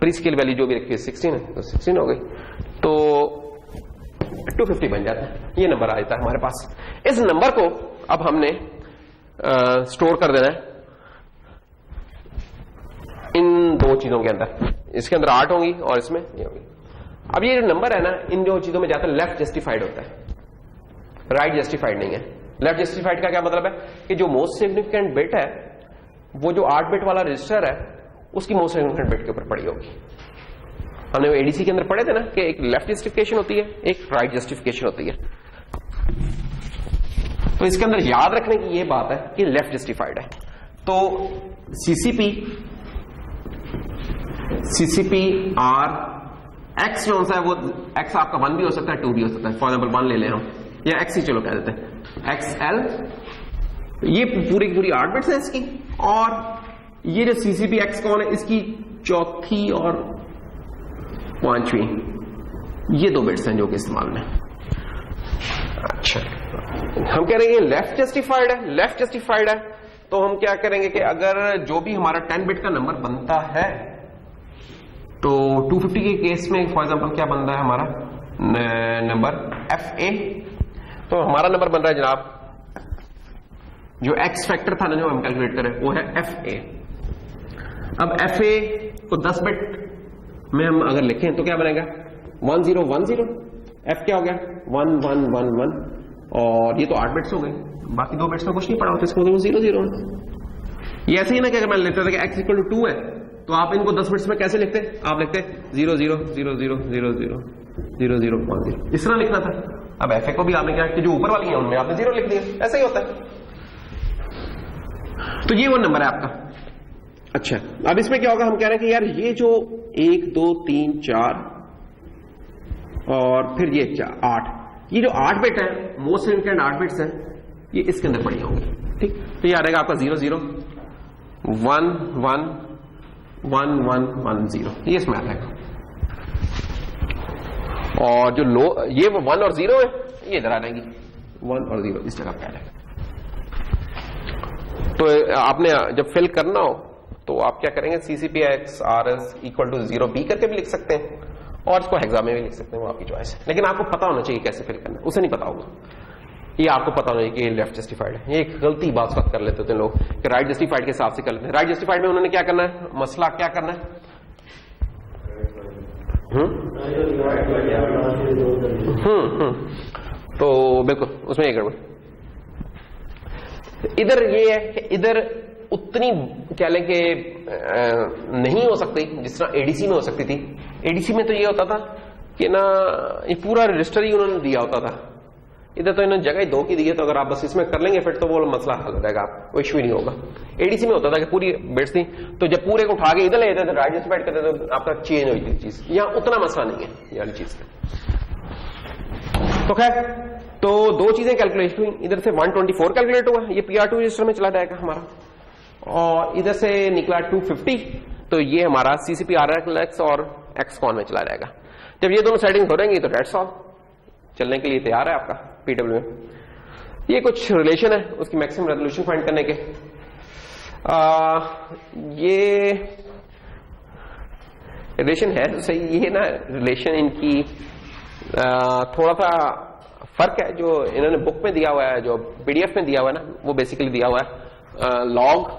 प्री स्केल वैल्यू जो भी रखी है 16 है, तो 16 हो गई, तो 250 बन जाता है। ये नंबर आ जाता है हमारे पास। इस नंबर को अब हमने स्टोर कर देना है इन दो चीजों के अंदर। इसके अंदर 8 होंगी और इसमें ये होगी। अब ये जो नंबर है ना, इन दो चीजों में जाता है लेफ्ट जस्टिफाइड होता है, राइट जस्टिफाइड नहीं है। लेफ्ट जस्टिफाइड का क्या मतलब है कि जो मोस्ट सिग्निफिकेंट बिट है वो जो 8 बिट वाला रजिस्टर है उसकी मोस्ट सिग्निफिकेंट बिट के ऊपर पड़ी होगी। हमने वो एडीसी के अंदर पढ़े थे ना कि एक लेफ्ट जस्टिफिकेशन होती है, एक राइट जस्टिफिकेशन होती है। तो इसके अंदर याद रखने की ये बात है कि लेफ्ट जस्टिफाइड है। तो सीसीपी आर एक्स जो सा है वो एक्स आपका 1 भी हो सकता है, 2 भी हो सकता है। फॉर एग्जाम्पल 1 ले लें हम, या एक्स ही चलो कह देते हैं, XL। ये पूरी की पूरी 8 बिट्स है इसकी, और ये जो सीसीपी एक्स कौन है, इसकी चौथी और 5वीं, ये 2 बिट्स हैं जो कि इस्तेमाल में। अच्छा, हम कह रहे हैं ये लेफ्ट जस्टिफाइड है। लेफ्ट जस्टिफाइड है तो हम क्या करेंगे कि अगर जो भी हमारा 10 बिट का नंबर बनता है, तो 250 के केस में फॉर एग्जांपल क्या बन रहा है हमारा नंबर FA। तो हमारा नंबर बन रहा है जनाब, जो एक्स फैक्टर था ना जो हम कैलकुलेट करें, वो है FA। अब FA को 10 बिट में हम अगर लिखें तो क्या बनेगा? 1010। F क्या हो गया? 1111, और ये तो 8 बिट्स हो गए, बाकी 2 बिट्स में कुछ नहीं पड़ा होता, इसको 00 है। ये ऐसे ही ना कि अगर मैं लेता था कि x = 2 है, तो आप इनको 10 बिट्स में कैसे लिखते? आप लिखते 00 00 00 00 00 इस तरह लिखना था। अब FA को भी आपने क्या कि जो ऊपर वाली है उनमें आपने 0 लिख दिया, ऐसा ही होता है। तो ये वो नंबर है आपका। अच्छा, अब इसमें क्या होगा? हम कह रहे हैं कि यार ये जो 1 2 3 4 और फिर ये 8, ये जो 8 बिट है, मोस्ट सिग्निफिकेंट 8 बिट्स है, ये इसके अंदर पड़ी होंगी। ठीक, तो ये आ रहेगा आपका 00 1 1 1 1 1 0, ये इसमें आ जाएगा। और जो लो ये 1 और 0 है, ये इधर आ जाएंगी, 1 और 0 इस जगह पे आ जाएगा। तो आपने जब फिल करना हो तो तो आप क्या करेंगे, CCP x RS equal to 0B करके भी लिख सकते हैं और इसको हेक्सा में भी लिख सकते हैं, वो आपकी चॉइस है। लेकिन आपको पता होना चाहिए कैसे फिल करना है, उसे नहीं पता होगा। ये आपको पता होना चाहिए कि ये लेफ्ट जस्टिफाइड है। ये एक गलती बात कर लेते होते हैं लोग कि राइट जस्टिफाइड के हिसाब से कर लेते हैं। राइट जस्टिफाइड में उन्होंने क्या करना है, मसला क्या करना है, तो बिल्कुल उसमें ये गड़बड़। इधर ये है कि इधर उतनी कह लें कि नहीं हो सकती जिस तरह एडीसी में हो सकती थी। एडीसी में तो ये होता था कि ना ये पूरा रजिस्टर ही उन्होंने दिया होता था, इधर तो इन्होंने जगह ही 2 की दी है, तो अगर आप बस इसमें कर लेंगे फिर तो वो मसला हल हो जाएगा, कोई इश्यू नहीं होगा। एडीसी में होता था कि पूरी बिट्स थी, तो जब पूरे को उठा के इधर ले जाते थे राइट जस्टिफाइड करते तो आपका चेंज हुई थी चीज। यहां उतना मसला नहीं है ये वाली चीज का। तो खैर, तो 2 चीजें कैलकुलेट हुई, इधर से 124 कैलकुलेट हुआ, ये PR2 रजिस्टर में चला जाएगा हमारा, और इधर से निकला 250, तो ये हमारा CCP RLX और XCON में चला जाएगा। जब ये दोनों सेटिंग हो रहेंगी तो डेट्स ऑल, चलने के लिए तैयार है आपका PW में। ये कुछ रिलेशन है उसकी मैक्सिमम रेजोल्यूशन फाइंड करने के। ये रिलेशन है तो सही, ये ना रिलेशन इनकी थोड़ा सा फर्क है। जो इन्होंने बुक में दिया हुआ है, जो PDF में दिया हुआ है ना, वो बेसिकली दिया हुआ है log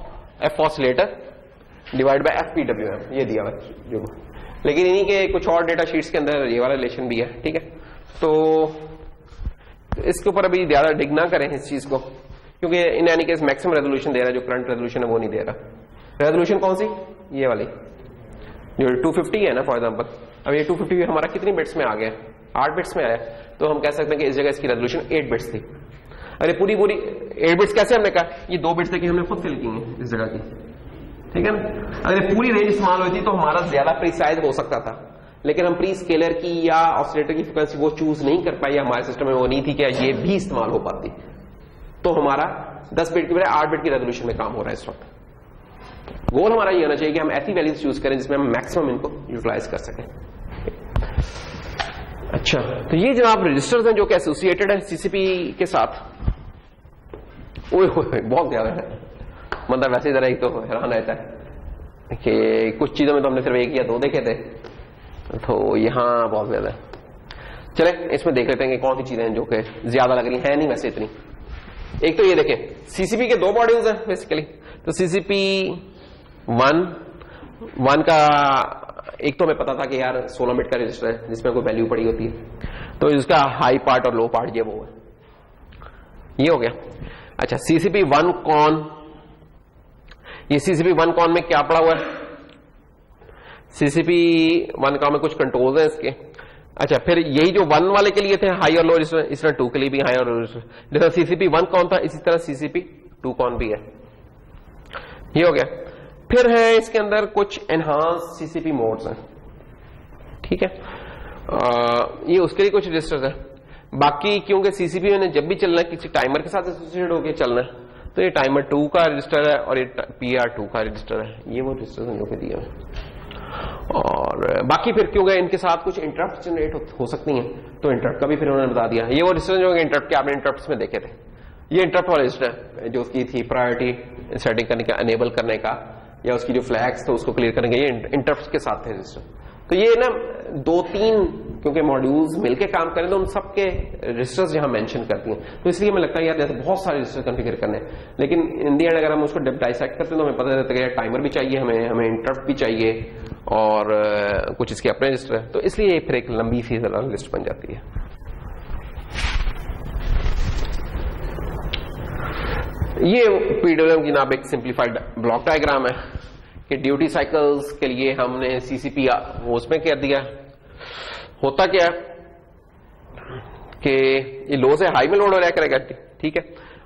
F oscillator divide by FPWM, ये दिया हुआ है जो, लेकिन इन्हीं के कुछ और डेटा शीट्स के अंदर ये वाला रिलेशन भी है। ठीक है, तो इसके ऊपर अभी ज्यादा डिग ना करें इस चीज को, क्योंकि in any case maximum resolution दे रहा है, जो करंट रेजोल्यूशन है वो नहीं दे रहा। रेजोल्यूशन कौन सी, ये वाली जो 250 है ना फॉर एग्जांपल। अब ये 250 हमारा कितनी बिट्स में आ गया, 8 बिट्स में आया, तो हम कह सकते हैं कि इस जगह इसकी रेजोल्यूशन 8 बिट्स थी। अरे पूरी 8 बिट्स कैसे हमने कहा, ये 2 बिट्स देखिए हमने खुद फिल की है इस जगह की, ठीक है ना। अगर पूरी रेंज इस्तेमाल हुई थी तो हमारा ज्यादा प्रीसाइज हो सकता था, लेकिन हम प्री स्केलर की या ऑसिलेटर की फ्रीक्वेंसी वो चूज नहीं कर पाई, हमारे सिस्टम में वो नहीं थी कि ये भी इस्तेमाल हो पाती, तो हमारा 10 बिट की बजाय 8 बिट की रेजोल्यूशन में काम हो रहा है इस वक्त। गोल हमारा ये होना चाहिए कि हम ऐसी वैल्यूज चूज करें जिसमें हम मैक्सिमम इनको यूटिलाइज कर सकें। अच्छा, तो ये जनाब रजिस्टर्स हैं जो कि एसोसिएटेड है CCP के साथ। ओए बहुत ज्यादा है, मतलब वैसे जरा एक तो हैरान रहता है कि कुछ चीजों में तो हमने सिर्फ 1 या 2 देखे थे, तो यहां बहुत ज्यादा है। चले इसमें देख लेते हैं कि कौन सी चीजें हैं जो कि ज्यादा लग रही है नहीं वैसे इतनी। एक तो ये देखें, CCP के 2 मॉड्यूल्स हैं बेसिकली। तो CCP 1 का एक तो हमें पता था कि यार 16 बिट का रजिस्टर है जिसमें कोई वैल्यू पड़ी होती है, तो इसका हाई पार्ट और लो पार्ट ये वो है, ये हो गया। अच्छा, CCP 1 कॉन, ये CCP 1 कॉन में क्या पड़ा हुआ है, CCP 1 कॉन में कुछ कंट्रोल्स हैं इसके। अच्छा, फिर यही जो 1 वाले के लिए थे हाई और लो रजिस्टर, इस तरह 2 के लिए भी हाई और लो रजिस्टर। जैसा CCP 1 कॉन था इसी तरह CCP 2 कॉन भी है, ये हो गया। फिर है इसके अंदर कुछ एनहांस CCP मोड्स हैं, ठीक है, ये उसके लिए कुछ रजिस्टर्स हैं। बाकी क्योंकि CCP में जब भी चलना है किसी टाइमर के साथ एसोसिएटेड होकर चलना है, तो ये टाइमर 2 का रजिस्टर है और ये PR2 का रजिस्टर है, ये वो रजिस्टर्स हैं जो कि दिए हैं। और बाकी फिर क्योंकि इनके साथ कुछ इंटरप्ट जनरेट हो सकती हैं, तो इंटरप्ट का भी फिर उन्होंने बता दिया। ये वो रजिस्टर जो इंटरप्ट के आपने इंटरप्ट में देखे थे, ये इंटरप्ट वाला रजिस्टर जो उसकी थी प्रायोरिटी सेटिंग करने का, अनेबल करने का, या उसकी जो फ्लैग्स थे उसको क्लियर करने का, ये इंटरप्ट के साथ थे रजिस्टर। तो ये ना 2-3 क्योंकि मॉड्यूल्स मिलके काम करें तो उन सबके रजिस्टर्स जहां मेंशन करती हैं, तो इसलिए हमें लगता है यार जैसे बहुत सारे रजिस्टर कॉन्फ़िगर करने हैं, लेकिन इन दी एंड अगर हम उसको डाइसेक्ट करते हैं तो हमें पता चलता है कि टाइमर भी चाहिए, हमें इंटरप्ट भी चाहिए और कुछ इसके अपने रजिस्टर है, तो इसलिए फिर एक लंबी सी लिस्ट बन जाती है। ये PWM की नाम एक सिंप्लीफाइड ब्लॉक डायग्राम है कि ड्यूटी साइकिल्स के लिए हमने CCP उसमें कर दिया। होता क्या है कि ये लो से हाई में लोड हो रहा करेगा, ठीक है,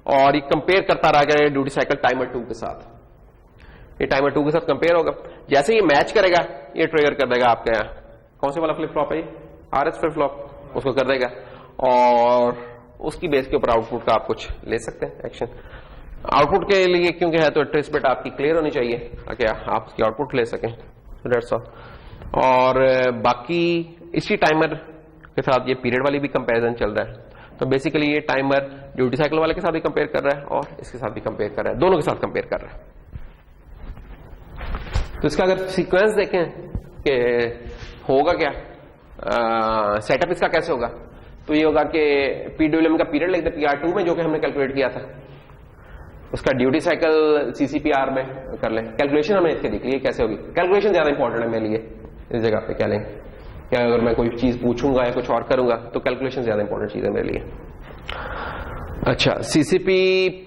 और ये कंपेयर करता रहा करेगा ड्यूटी साइकिल टाइमर 2 के साथ। ये टाइमर 2 के साथ कंपेयर होगा, जैसे ये मैच करेगा ये ट्रिगर कर देगा आपके यहाँ कौन से वाला फ्लिप फ्लॉप है, RS फ्लिप फ्लॉप, उसको कर देगा और उसकी बेस के ऊपर आउटपुट का आप कुछ ले सकते हैं एक्शन। आउटपुट के लिए क्योंकि है तो ट्रेस बिट आपकी क्लियर होनी चाहिए ताकि आप उसकी आउटपुट ले सकें, दैट्स ऑल। और बाकी इसी टाइमर के साथ ये पीरियड वाली भी कंपैरिजन चल रहा है, तो बेसिकली ये टाइमर ड्यूटी साइकिल वाले के साथ भी कंपेयर कर रहा है और इसके साथ भी कंपेयर कर रहा है, दोनों के साथ कंपेयर कर रहा है। तो इसका अगर सीक्वेंस देखें कि होगा क्या, सेटअप इसका कैसे होगा, तो ये होगा कि पीडब्ल्यूएम का पीरियड लिख दे PR2 में जो कि हमने कैलकुलेट किया था, उसका ड्यूटी साइकिल CCPR में कर लें, कैलकुलेशन हमने इसके देख ली कैसे होगी। कैलकुलेशन ज्यादा इंपॉर्टेंट है मेरे लिए इस जगह पे, क्या लेंगे क्या, अगर मैं कोई चीज पूछूंगा या कुछ और करूंगा तो कैलकुलेशन ज्यादा इंपॉर्टेंट चीज है मेरे लिए। अच्छा, CCP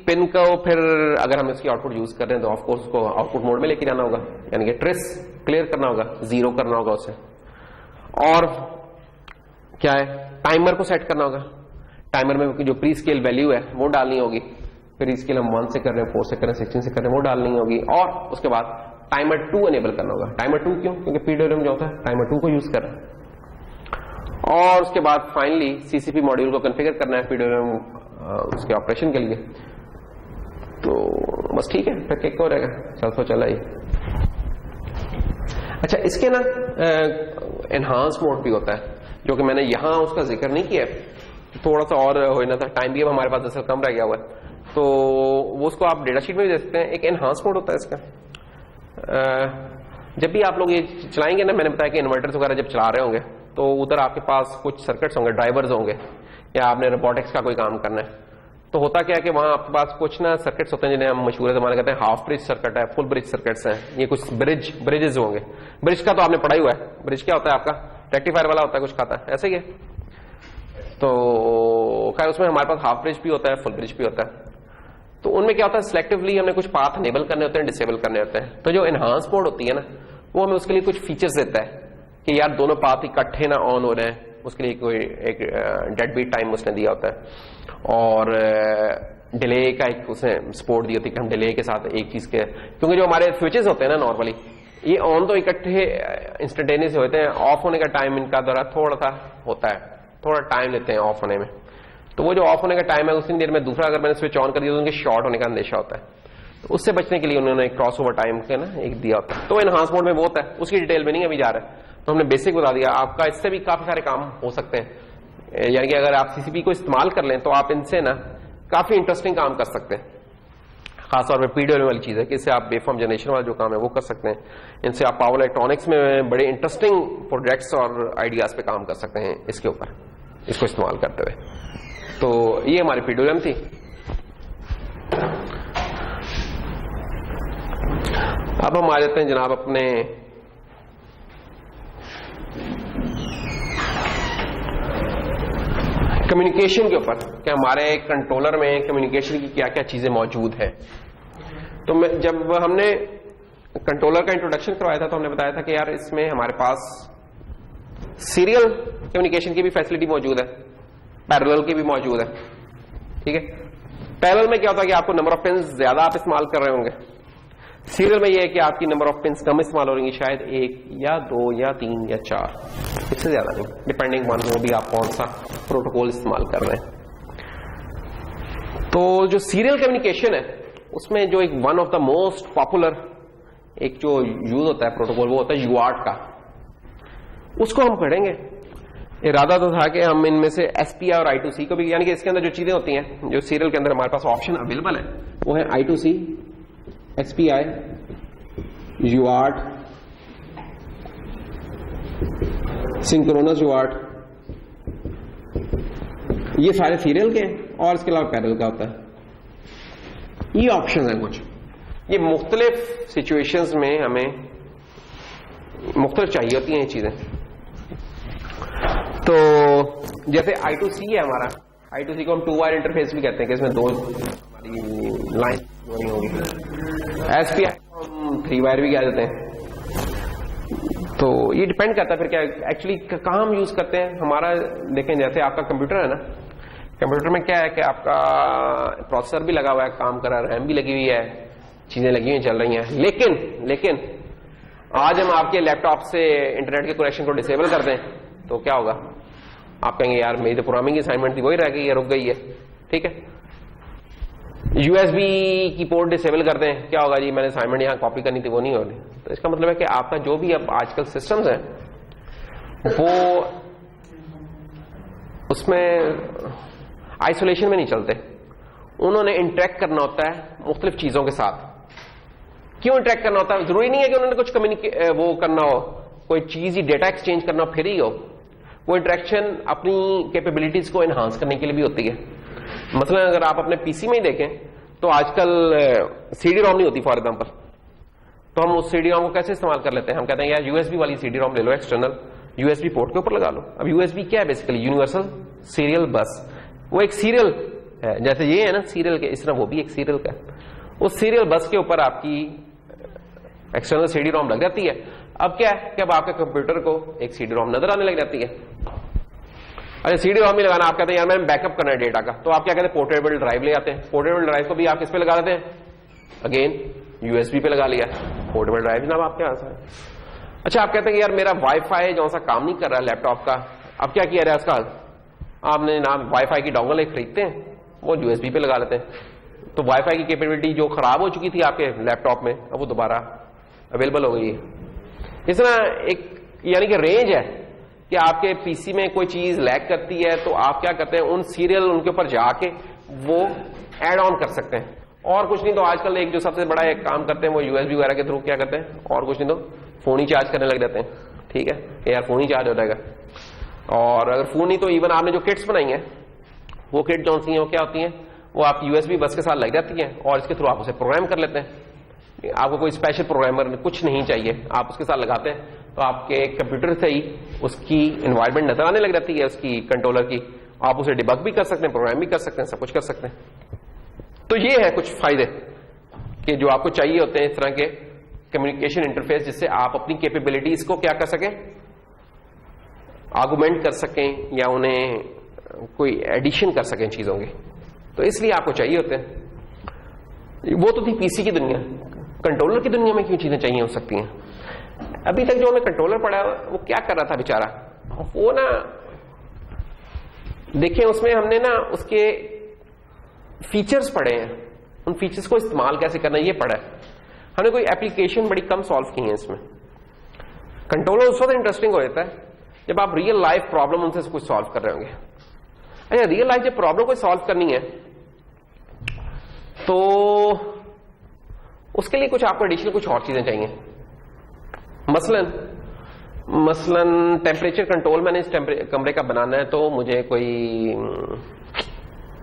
पिन को फिर अगर हम इसकी आउटपुट यूज कर रहे हैं तो ऑफकोर्स उसको आउटपुट मोड में लेके जाना होगा, यानी कि ट्रेस क्लियर करना होगा, 0 करना होगा उसे, और क्या है, टाइमर को सेट करना होगा, टाइमर में जो प्री स्केल वैल्यू है वो डालनी होगी, प्री स्केल हम 1 से कर रहे हैं, 4 से कर रहे हैं, 16 से कर रहे हैं, वो डालनी होगी, और उसके बाद टाइमर 2 एनेबल करना होगा। टाइमर 2 क्यों, क्योंकि पीडब्ल्यूएम जो होता है टाइमर 2 को यूज कर रहा है। और उसके बाद फाइनली CCP मॉड्यूल को कॉन्फ़िगर करना है पीडब्ल्यूएम उसके ऑपरेशन के लिए। तो बस ठीक है, फिर केक हो रहेगा, चल तो चला ही। अच्छा, इसके ना एनहांस मोड भी होता है जो कि मैंने यहां उसका जिक्र नहीं किया, थोड़ा सा और हो जाना था, टाइम भी अब हमारे पास दरअसल कम रह गया हुआ है, तो वो उसको आप डेटा शीट में भी दे सकते हैं। एक एनहांस मोड होता है इसका, जब भी आप लोग ये चलाएंगे ना, मैंने बताया कि इन्वर्टर्स वगैरह जब चला रहे होंगे तो उधर आपके पास कुछ सर्किट्स होंगे, ड्राइवर्स होंगे, या आपने रोबोटिक्स का कोई काम करना है, तो होता क्या है कि वहां आपके पास कुछ ना सर्किट्स होते हैं जिन्हें हम मशहूर जमाने कहते हैं हाफ ब्रिज सर्किट है, फुल ब्रिज सर्किट्स हैं, ये कुछ ब्रिजेस होंगे। ब्रिज का तो आपने पढ़ा ही हुआ है, ब्रिज क्या होता है आपका, रेक्टिफायर वाला होता है, कुछ खाता है, ऐसे ही है। तो खैर उसमें हमारे पास हाफ ब्रिज भी होता है, फुल ब्रिज भी होता है। तो उनमें क्या होता है, सिलेक्टिवली हमने कुछ पाथ इनेबल करने होते हैं, डिसेबल करने होते हैं। तो जो एनहांस मोड होती है ना, वो हमें उसके लिए कुछ फीचर्स देता है कि यार दोनों पाथ इकट्ठे ना ऑन हो रहे हैं, उसके लिए कोई एक डेड बीट टाइम उसने दिया होता है, और डिले का एक उसने सपोर्ट दी होती है कि हम डिले के साथ एक चीज के, क्योंकि जो हमारे स्विचेस होते हैं ना नॉर्मली, ये ऑन तो इकट्ठे इंस्टेंटेनियस होते हैं, ऑफ होने का टाइम इनका दौरा थोड़ा सा होता है, थोड़ा टाइम लेते हैं ऑफ होने में। तो वो जो ऑफ होने का टाइम है उसी देर में दूसरा अगर मैंने स्विच ऑन कर दिया तो उनके शॉर्ट होने का अंदेशा होता है, तो उससे बचने के लिए उन्होंने एक क्रॉस ओवर टाइम का ना एक दिया होता है। तो एनहांस मोड में वो होता है, उसकी डिटेल में नहीं अभी जा रहा है, तो हमने बेसिक बता दिया। आपका इससे भी काफी सारे काम हो सकते हैं, यानी कि अगर आप CCP को इस्तेमाल कर लें तो आप इनसे ना काफी इंटरेस्टिंग काम कर सकते हैं, खासतौर पर पीडब्ल्यूएम वाली चीज है कि इससे आप वेवफॉर्म जनरेशन वाला जो काम है वो कर सकते हैं, इनसे आप पावर इलेक्ट्रॉनिक्स में बड़े इंटरेस्टिंग प्रोजेक्ट्स और आइडियाज पे काम कर सकते हैं इसके ऊपर, इसको इस्तेमाल करते हुए। तो ये हमारी पीडब्ल्यूएम थी। अब हम आ जाते हैं जनाब अपने कम्युनिकेशन के ऊपर, कि हमारे कंट्रोलर में कम्युनिकेशन की क्या क्या चीजें मौजूद है। तो जब हमने कंट्रोलर का इंट्रोडक्शन करवाया था तो हमने बताया था कि यार इसमें हमारे पास सीरियल कम्युनिकेशन की भी फैसिलिटी मौजूद है, पैरेलल की भी मौजूद है, ठीक है। पैरेलल में क्या होता है कि आपको नंबर ऑफ पिन्स ज्यादा आप इस्तेमाल कर रहे होंगे, सीरियल में यह है कि आपकी नंबर ऑफ पिन्स कम इस्तेमाल हो रही, शायद 1 या 2 या 3 या 4, इससे ज्यादा नहीं, डिपेंडिंग ऑन वो भी आप कौन सा प्रोटोकॉल इस्तेमाल कर रहे हैं। तो जो सीरियल कम्युनिकेशन है उसमें जो एक one of the most popular एक जो यूज होता है प्रोटोकॉल, वो होता है UART का, उसको हम पढ़ेंगे। इरादा तो था कि हम इनमें से SPI और I2C को भी, यानी कि इसके अंदर जो चीजें होती हैं, जो सीरियल के अंदर हमारे पास ऑप्शन अवेलेबल है वो है I2C, SPI, UART, synchronous UART, ये सारे सीरियल के हैं, और इसके अलावा पैरेलल का होता है। ये ऑप्शन है कुछ, ये मुख्तलिफ सिचुएशंस में हमें मुख्तलिफ चाहिए होती हैं ये चीजें। तो जैसे I2C है हमारा, I2C को हम 2 वायर इंटरफेस भी कहते हैं कि इसमें 2 हमारी लाइन जोड़नी होगी। SPI को हम 3 वायर भी कह देते हैं। तो ये डिपेंड करता है फिर क्या एक्चुअली कहाँ हम यूज करते हैं। हमारा देखें जैसे आपका कंप्यूटर है ना, कंप्यूटर में क्या है कि आपका प्रोसेसर भी लगा हुआ है, काम कर रहा है, रैम भी लगी हुई है, चीजें लगी हुई चल रही हैं, लेकिन आज हम आपके लैपटॉप से इंटरनेट के कनेक्शन को डिसेबल कर दें तो क्या होगा, आप कहेंगे यार मेरी तो प्रोग्रामिंग की असाइनमेंट थी वही रह गई है, रुक गई है, ठीक है। USB की पोर्ट डिसेबल कर दें, क्या होगा जी, मैंने असाइनमेंट यहां कॉपी करनी थी वो नहीं हो रही। तो इसका मतलब है कि आपका जो भी अब आजकल सिस्टम्स हैं वो उसमें आइसोलेशन में नहीं चलते, उन्होंने इंटरेक्ट करना होता है मुख्तलिफ चीजों के साथ। क्यों इंटरेक्ट करना होता है? जरूरी नहीं है कि उन्होंने कुछ वो करना हो, कोई चीज ही डेटा एक्सचेंज करना फिर ही हो। वो इंटरेक्शन अपनी कैपेबिलिटीज को एनहांस करने के लिए भी होती है। मतलब अगर आप अपने पीसी में ही देखें तो आजकल सीडी रोम नहीं होती फॉर एग्जांपल, तो हम उस सीडी रोम को कैसे इस्तेमाल कर लेते हैं? हम कहते हैं यार यूएसबी वाली सीडी रोम ले लो, एक्सटर्नल यूएसबी पोर्ट के ऊपर लगा लो। अब यूएसबी क्या है? बेसिकली यूनिवर्सल सीरियल बस। वो एक सीरियल है, जैसे ये है ना सीरियल के, इस तरह वो भी एक सीरियल का। उस सीरियल बस के ऊपर आपकी एक्सटर्नल सीडी रोम लग जाती है। अब क्या है कि अब आपके कंप्यूटर को एक सीडी रोम नजर आने लग जाती है। अच्छा, सीडी रोम भी लगाना, आप कहते हैं यार मैंने बैकअप करना है डेटा का, तो आप क्या कहते हैं पोर्टेबल ड्राइव ले आते हैं। पोर्टेबल ड्राइव को भी आप किस पे लगा देते हैं? अगेन यूएसबी पे लगा लिया, पोर्टेबल ड्राइव जनाब आपके पास है। अच्छा, आप कहते हैं कि यार मेरा वाईफाई जो सा काम नहीं कर रहा है लैपटॉप का, अब क्या किया जाए उसका? आपने ना वाईफाई की डोंगल एक खरीदते हैं, वो यूएसबी पे लगा लेते हैं, तो वाईफाई की कैपेबिलिटी जो खराब हो चुकी थी आपके लैपटॉप में अब वो दोबारा अवेलेबल हो गई है। इस तरह एक यानी कि रेंज है कि आपके पीसी में कोई चीज लैग करती है तो आप क्या करते हैं, उन सीरियल उनके ऊपर जाके वो एड ऑन कर सकते हैं। और कुछ नहीं तो आजकल एक जो सबसे बड़ा एक काम करते हैं वो यूएसबी वगैरह के थ्रू क्या करते हैं, और कुछ नहीं तो फोन ही चार्ज करने लग जाते हैं। ठीक है कि यार फोन ही चार्ज हो जाएगा। और अगर फोन नहीं तो इवन आपने जो किट्स बनाई है वो किट जो सी है वो क्या होती है, वो आप यूएसबी बस के साथ लग जाती है और इसके थ्रू आप उसे प्रोग्राम कर लेते हैं। आपको कोई स्पेशल प्रोग्रामर कुछ नहीं चाहिए, आप उसके साथ लगाते हैं तो आपके कंप्यूटर से ही उसकी एनवायरनमेंट नजर आने लग जाती है, उसकी कंट्रोलर की। आप उसे डिबग भी कर सकते हैं, प्रोग्राम भी कर सकते हैं, सब कुछ कर सकते हैं। तो ये है कुछ फायदे कि जो आपको चाहिए होते हैं इस तरह के कम्युनिकेशन इंटरफेस, जिससे आप अपनी कैपेबिलिटीज को क्या कर सकें, आर्गुमेंट कर सकें या उन्हें कोई एडिशन कर सकें चीजों के। तो इसलिए आपको चाहिए होते हैं। वो तो थी पीसी की दुनिया। कंट्रोलर की दुनिया में क्यों चीजें चाहिए हो सकती हैं? अभी तक जो हमें कंट्रोलर पड़ा वो क्या कर रहा था बेचारा, वो ना देखें उसमें हमने ना उसके फीचर्स पढ़े हैं, उन फीचर्स को इस्तेमाल कैसे करना ये पढ़ा है हमने। कोई एप्लीकेशन बड़ी कम सॉल्व की है इसमें। कंट्रोलर उस वक्त इंटरेस्टिंग हो जाता है जब आप रियल लाइफ प्रॉब्लम उनसे कुछ सॉल्व कर रहे होंगे। अच्छा, रियल लाइफ जब प्रॉब्लम को सॉल्व करनी है तो उसके लिए कुछ आपको एडिशनल कुछ और चीजें चाहिए। मसलन टेम्परेचर कंट्रोल मैंने इस कमरे का बनाना है तो मुझे कोई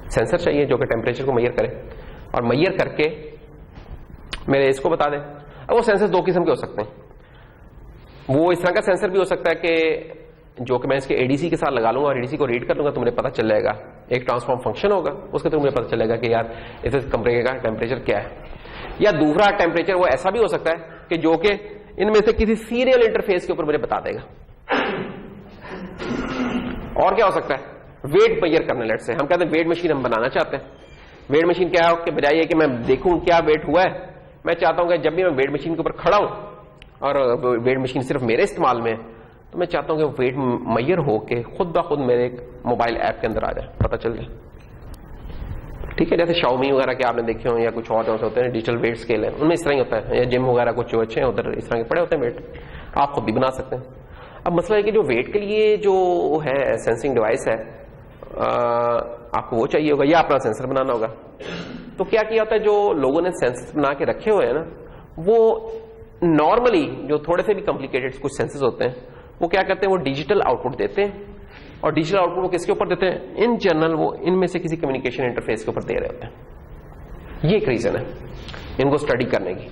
सेंसर चाहिए जो कि टेम्परेचर को मेजर करे और मेजर करके मेरे इसको बता दे। अब वो सेंसर दो किस्म के हो सकते हैं। वो इस तरह का सेंसर भी हो सकता है कि जो कि मैं इसके एडीसी के साथ लगा लूंगा और एडीसी को रीड कर लूंगा तो मुझे पता चल जाएगा, एक ट्रांसफॉर्म फंक्शन होगा उसके थ्रू मुझे पता चलेगा कि यार इस कमरे का टेम्परेचर क्या है। या दूसरा टेम्परेचर वो ऐसा भी हो सकता है कि जो कि इनमें से किसी सीरियल इंटरफेस के ऊपर मुझे बता देगा। और क्या हो सकता है, वेट मेजर करने लेट से हम कहते हैं वेट मशीन हम बनाना चाहते हैं। वेट मशीन क्या है कि बजाय कि मैं देखूं क्या वेट हुआ है, मैं चाहता हूं कि जब भी मैं वेट मशीन के ऊपर खड़ा हूं और वेट मशीन सिर्फ मेरे इस्तेमाल में तो मैं चाहता हूं कि वेट मेजर हो के खुद ब खुद मेरे मोबाइल ऐप के अंदर आ जाए, पता चल जाए। ठीक है, जैसे शाओमी वगैरह के आपने देखे हो या कुछ और जो होते हैं डिजिटल वेट स्केल है, उनमें इस तरह ही होता है। या जिम वगैरह कुछ जो अच्छे हैं उधर इस तरह के पड़े होते हैं वेट, आप खुद भी बना सकते हैं। अब मसला है कि जो वेट के लिए जो है सेंसिंग डिवाइस है आपको वो चाहिए होगा या अपना सेंसर बनाना होगा। तो क्या किया होता है, जो लोगों ने सेंसर बना के रखे हुए हैं ना, वो नॉर्मली जो थोड़े से भी कॉम्प्लिकेटेड कुछ सेंसर्स होते हैं वो क्या करते हैं, वो डिजिटल आउटपुट देते हैं। और डिजिटल आउटपुट वो किसके ऊपर देते हैं, इन जनरल वो इनमें से किसी कम्युनिकेशन इंटरफेस के ऊपर दे रहे होते हैं। ये एक रीजन है इनको स्टडी करने की।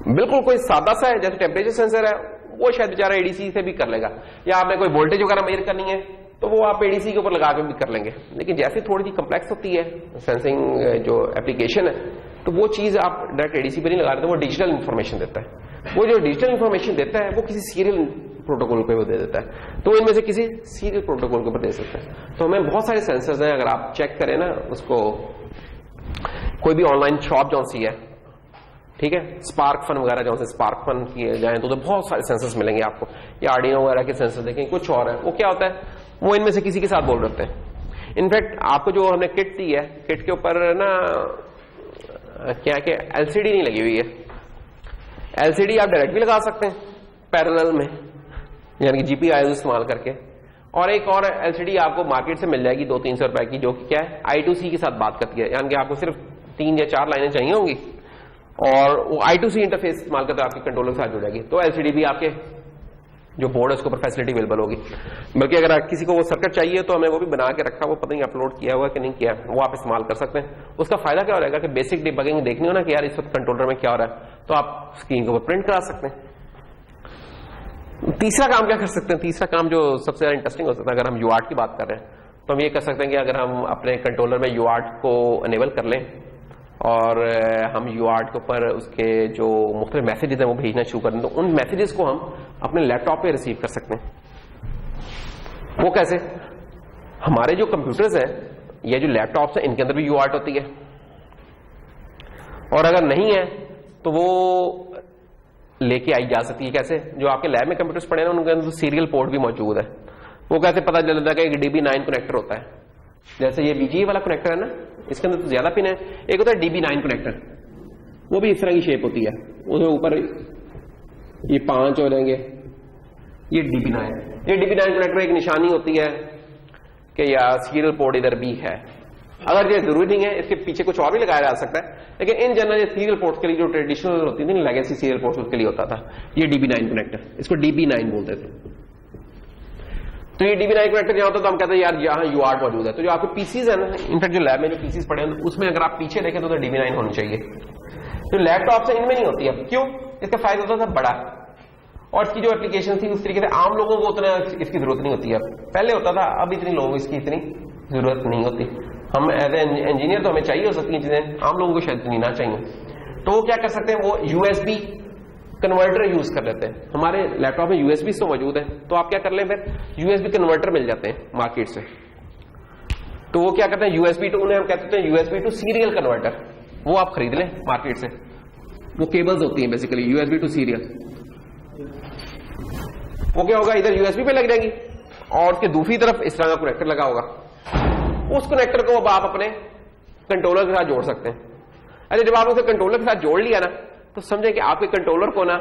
बिल्कुल कोई सादा सा है जैसे टेम्परेचर सेंसर है, वो शायद बेचारा एडीसी से भी कर लेगा, या आपने कोई वोल्टेज वगैरह मेजर करनी है तो वो आप एडीसी के ऊपर लगा के भी कर लेंगे। लेकिन जैसे थोड़ी सी कम्प्लेक्स होती है सेंसिंग जो एप्लीकेशन है तो वो चीज आप डायरेक्ट एडीसी पर नहीं लगा रहे, तो वो डिजिटल इंफॉर्मेशन देता है। वो जो डिजिटल इंफॉर्मेशन देता है वो किसी सीरियल प्रोटोकॉल पे वो दे देता है, तो इनमें से किसी सीरियल प्रोटोकॉल के ऊपर दे सकते हैं। तो हमें बहुत सारे सेंसर्स हैं, अगर आप चेक करें ना उसको, कोई भी ऑनलाइन शॉप जो सी है, ठीक है, स्पार्क फन वगैरह जो से स्पार्क फन किए जाए तो बहुत सारे सेंसर्स मिलेंगे आपको, या आर्डिनो वगैरह के सेंसर देखें। कुछ और है वो क्या होता है, वो इनमें से किसी के साथ बोल रहे होते हैं। इनफैक्ट आपको जो हमने किट दी है, किट के ऊपर ना क्या कि एलसीडी नहीं लगी हुई है। एलसीडी आप डायरेक्ट भी लगा सकते हैं पैरेलल में, यानी कि जीपीआई इस्तेमाल करके। और एक और एलसीडी आपको मार्केट से मिल जाएगी 200-300 रुपए की, जो कि क्या है I2C के साथ बात करती है, यानी कि आपको सिर्फ 3 या 4 लाइनें चाहिए होंगी और वो I2C इंटरफेस इस्तेमाल करते आपके कंट्रोलर के साथ जुड़ेगी, तो एलसीडी भी आपके जो बोर्ड है उसके ऊपर फैसिलिटी अवेलेबल होगी। बल्कि अगर किसी को वो सर्किट चाहिए तो हमें वो भी बना के रखा, वो पता नहीं अपलोड किया हुआ कि नहीं किया, वो आप इस्तेमाल कर सकते हैं। उसका फायदा क्या हो रहेगा कि बेसिक डिबगिंग देखनी हो ना कि यार इस वक्त कंट्रोलर में क्या हो रहा है, तो आप स्क्रीन के ऊपर प्रिंट करा सकते हैं। तीसरा काम क्या कर सकते हैं, तीसरा काम जो सबसे ज्यादा इंटरेस्टिंग हो सकता है, अगर हम यूआर्ट की बात कर रहे हैं तो हम ये कर सकते हैं कि अगर हम अपने कंट्रोलर में यूआर्ट को अनेबल कर लें और हम यूआर्ट के ऊपर उसके जो मुख्तलिफ मैसेजेस हैं वो भेजना शुरू कर दें, तो उन मैसेजेस को हम अपने लैपटॉप पे रिसीव कर सकते हैं। वो कैसे? हमारे जो कंप्यूटर्स हैं या जो लैपटॉप्स हैं इनके अंदर भी यूआर्ट होती है, और अगर नहीं है तो वो लेके आई जा सकती है। कैसे? जो आपके लैब में कंप्यूटर्स पड़े हैं उनके अंदर सीरियल पोर्ट भी मौजूद है। वो कैसे पता चलता है कि एक DB9 कनेक्टर होता है, जैसे ये VGA वाला कनेक्टर है ना, इसके अंदर तो ज्यादा पिन है। एक होता है DB9 कनेक्टर, वो भी इस तरह की शेप होती है, उसमें ऊपर ये 5 हो जाएंगे, ये DB9। ये DB9 कनेक्टर एक निशानी होती है कि या सीरियल पोर्ट इधर भी है। अगर ये जरूरी नहीं है, इसके पीछे कुछ और भी लगाया जा सकता है, लेकिन इन जनरल ये सीरियल पोर्ट्स के लिए जो ट्रेडिशनल होती थी लेगेसी सीरियल पोर्ट्स, उसके लिए होता था ये DB9 कनेक्टर, इसको DB9 बोलते थे। तो ये DB9 कनेक्टर जहां होता है तो हम कहते हैं यार यहाँ यूआर्ट मौजूद है। तो जो आपके पीसीज है ना, इनफैक्ट जो लैब में जो पीसीज पड़े हैं उसमें अगर आप पीछे देखें तो DB9 होनी चाहिए। जो लैपटॉप से इनमें नहीं होती है। क्यों? इसका फायदा होता था बड़ा, और इसकी जो एप्लीकेशन थी उस तरीके से आम लोगों को उतना इसकी जरूरत नहीं होती है। पहले होता था, अब इतनी लोगों को इसकी इतनी जरूरत नहीं होती। हम एज ए इंजीनियर तो हमें चाहिए हो सकती है चीजें, आम लोगों को शायद इतनी ना चाहिए। तो वो क्या कर सकते हैं, वो USB कन्वर्टर यूज कर लेते हैं। हमारे लैपटॉप में USB तो मौजूद है, तो आप क्या कर लें, फिर USB कन्वर्टर मिल जाते हैं मार्केट से। तो वो क्या करते हैं, USB टू, उन्हें हम कहते हैं USB टू सीरियल कन्वर्टर, वो आप खरीद लें मार्केट से। वो केबल्स होती हैं बेसिकली USB टू सीरियल। वो क्या होगा, इधर USB पे लग जाएंगी और उसके दूसरी तरफ इस तरह का कनेक्टर लगा होगा। उस कनेक्टर को अब आप अपने कंट्रोलर के साथ जोड़ सकते हैं। अरे जब आप उसे कंट्रोलर के साथ जोड़ लिया ना, तो समझे कि आपके कंट्रोलर को ना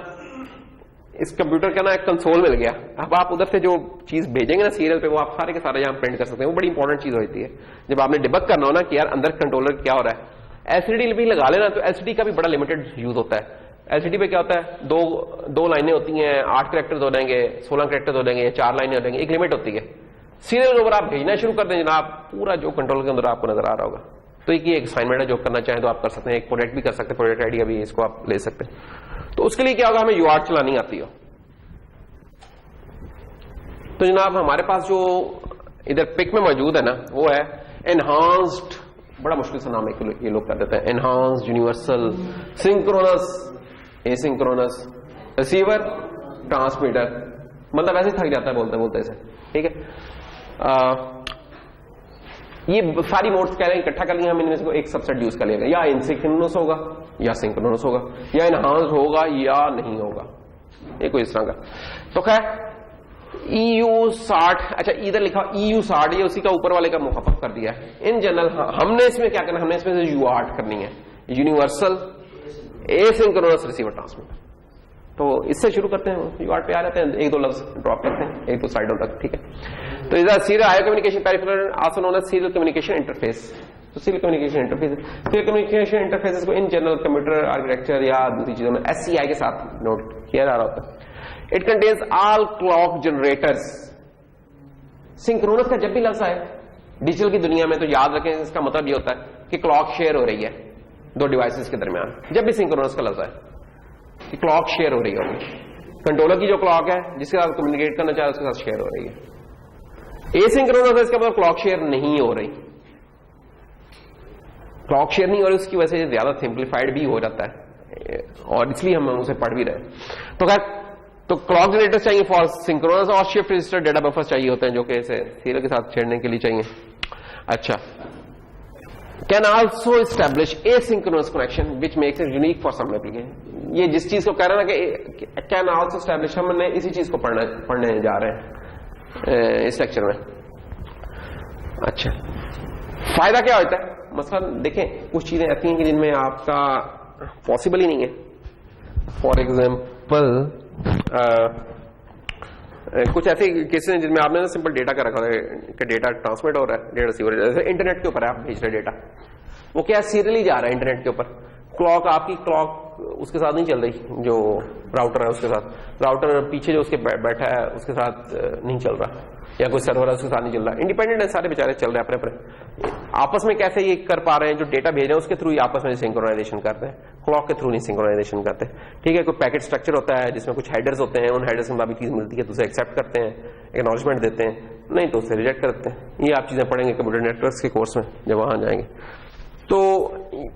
इस कंप्यूटर का ना एक कंसोल मिल गया। अब आप उधर से जो चीज भेजेंगे ना सीरियल पे, वो आप सारे के सारे यहां प्रिंट कर सकते हैं। वो बड़ी इंपॉर्टेंट चीज होती है जब आपने डिबग करना हो ना कि यार अंदर कंट्रोलर क्या हो रहा है। LCD भी लगा लेना, तो LCD का भी बड़ा लिमिटेड यूज होता है। LCD पे क्या होता है, दो लाइनें होती हैं, 8 कैरेक्टर्स हो जाएंगे, 16 कैरेक्टर्स हो जाएंगे, 4 लाइनें हो जाएंगे, एक लिमिट होती है। सीरियल के ऊपर आप भेजना शुरू कर दें जनाब, पूरा जो कंट्रोलर के अंदर आपको नजर आ रहा होगा। तो एक असाइनमेंट है, जो करना चाहें तो आप कर सकते हैं। एक प्रोजेक्ट भी कर सकते हैं, प्रोजेक्ट आइडिया भी इसको आप ले सकते हैं। तो उसके लिए क्या होगा, हमें यूआर्ट चलानी आती हो। तो जनाब हमारे पास जो इधर पिक में मौजूद है ना, वो है एनहांस्ड, बड़ा मुश्किल सा नाम है ये लोग कर देते हैं, enhanced universal synchronous asynchronous receiver transmitter. मतलब ऐसे थक जाता है बोलते बोलते ऐसे, ठीक है। ये सारी मोड्स कह रहे हैं इकट्ठा कर लिया, हम इनमें से एक सबसेट यूज कर लेगा, या इनसिंक्रोनस होगा या सिंक्रोनस होगा, या एनहांस्ड होगा या नहीं होगा, ये कोई इस तरह का। तो खैर EU60, अच्छा इधर लिखा EU60, ये उसी का ऊपर वाले का मुखाफफ कर दिया है। इन जनरल हमने इसमें क्या करना, हमने इसमें से यूआर्ट करनी है, यूनिवर्सल एसिंक्रोनस रिसीवर ट्रांसमीटर। तो इससे शुरू करते हैं, यूआर्ट पे आ जाते हैं, एक दो लफ्ज ड्रॉप करते हैं, एक दो स्लाइडों तक, ठीक है। तो इधर serial I O communication peripheral, also known as serial communication interface. तो serial communication interface, serial communication interface को इन जनरल कंप्यूटर आर्किटेक्चर या दूसरी चीजों में SCI के साथ नोट किया जा रहा होता है। It contains all clock generators. Synchronous का जब भी लफ्ज आए डिजिटल की दुनिया में, तो याद रखें इसका मतलब ये होता है कि क्लॉक शेयर हो रही है दो डिवाइसेस के दरमियान। जब भी सिंक्रोनस का लफ्ज आए कि क्लॉक शेयर हो रही होगी, कंट्रोलर की जो क्लॉक है जिसके साथ कम्युनिकेट करना चाहे उसके साथ शेयर हो रही है। एसिंक्रोनस है, इसका मतलब क्लॉक शेयर नहीं हो रही। क्लॉक शेयर नहीं हो रही, उसकी वजह से ज्यादा सिंप्लीफाइड भी हो जाता है, और इसलिए हम उसे पढ़ भी रहे। तो खैर, तो क्लॉक जनरेटर चाहिए फॉर सिंक्रोनस, और शिफ्ट रजिस्टर डेटा बफर्स चाहिए होते हैं जो कि इसे सीरियल के साथ छेड़ने के लिए चाहिए। अच्छा, can also establish asynchronous connection which makes it unique for some application. ये जिस चीज को कह रहे हैं ना कि कैन ऑल्सो एस्टैब्लिश, हमने इसी चीज को पढ़ने जा रहे हैं इस लेक्चर में। अच्छा, फायदा क्या होता है, मसलन देखें कुछ चीजें ऐसी हैं कि जिनमें आपका पॉसिबल ही नहीं है। फॉर एग्जाम्पल कुछ ऐसे केसेस हैं जिनमें आपने सिंपल डेटा का रखा है कि डेटा ट्रांसमिट हो रहा है, डेटा रिसीवर, जैसे इंटरनेट के ऊपर आप भेज रहे डेटा, वो क्या सीरियली जा रहा है इंटरनेट के ऊपर। क्लॉक, आपकी क्लॉक उसके साथ नहीं चल रही, जो राउटर है उसके साथ, राउटर पीछे जो उसके बैठा है उसके साथ नहीं चल रहा, या कोई सर्वर है उसके साथ नहीं चल रहा। इंडिपेंडेंट है, सारे बेचारे चल रहे हैं अपने अपने। आपस में कैसे ये कर पा रहे हैं, जो डेटा भेज रहे हैं उसके थ्रू ही आपस में सिंक्रोनाइजेशन करते हैं, क्लॉक के थ्रू नहीं सिंक्रोनाइजेशन करते। ठीक है, कोई पैकेट स्ट्रक्चर होता है जिसमें कुछ हेडर्स होते हैं, उन हेडर्स में मुताबिक चीज मिलती है तो उसे एक्सेप्ट करते हैं, एक्नॉलेजमेंट देते हैं, नहीं तो उसे रिजेक्ट करते हैं। ये आप चीजें पढ़ेंगे कंप्यूटर नेटवर्क्स के कोर्स में जब वहां जाएंगे। तो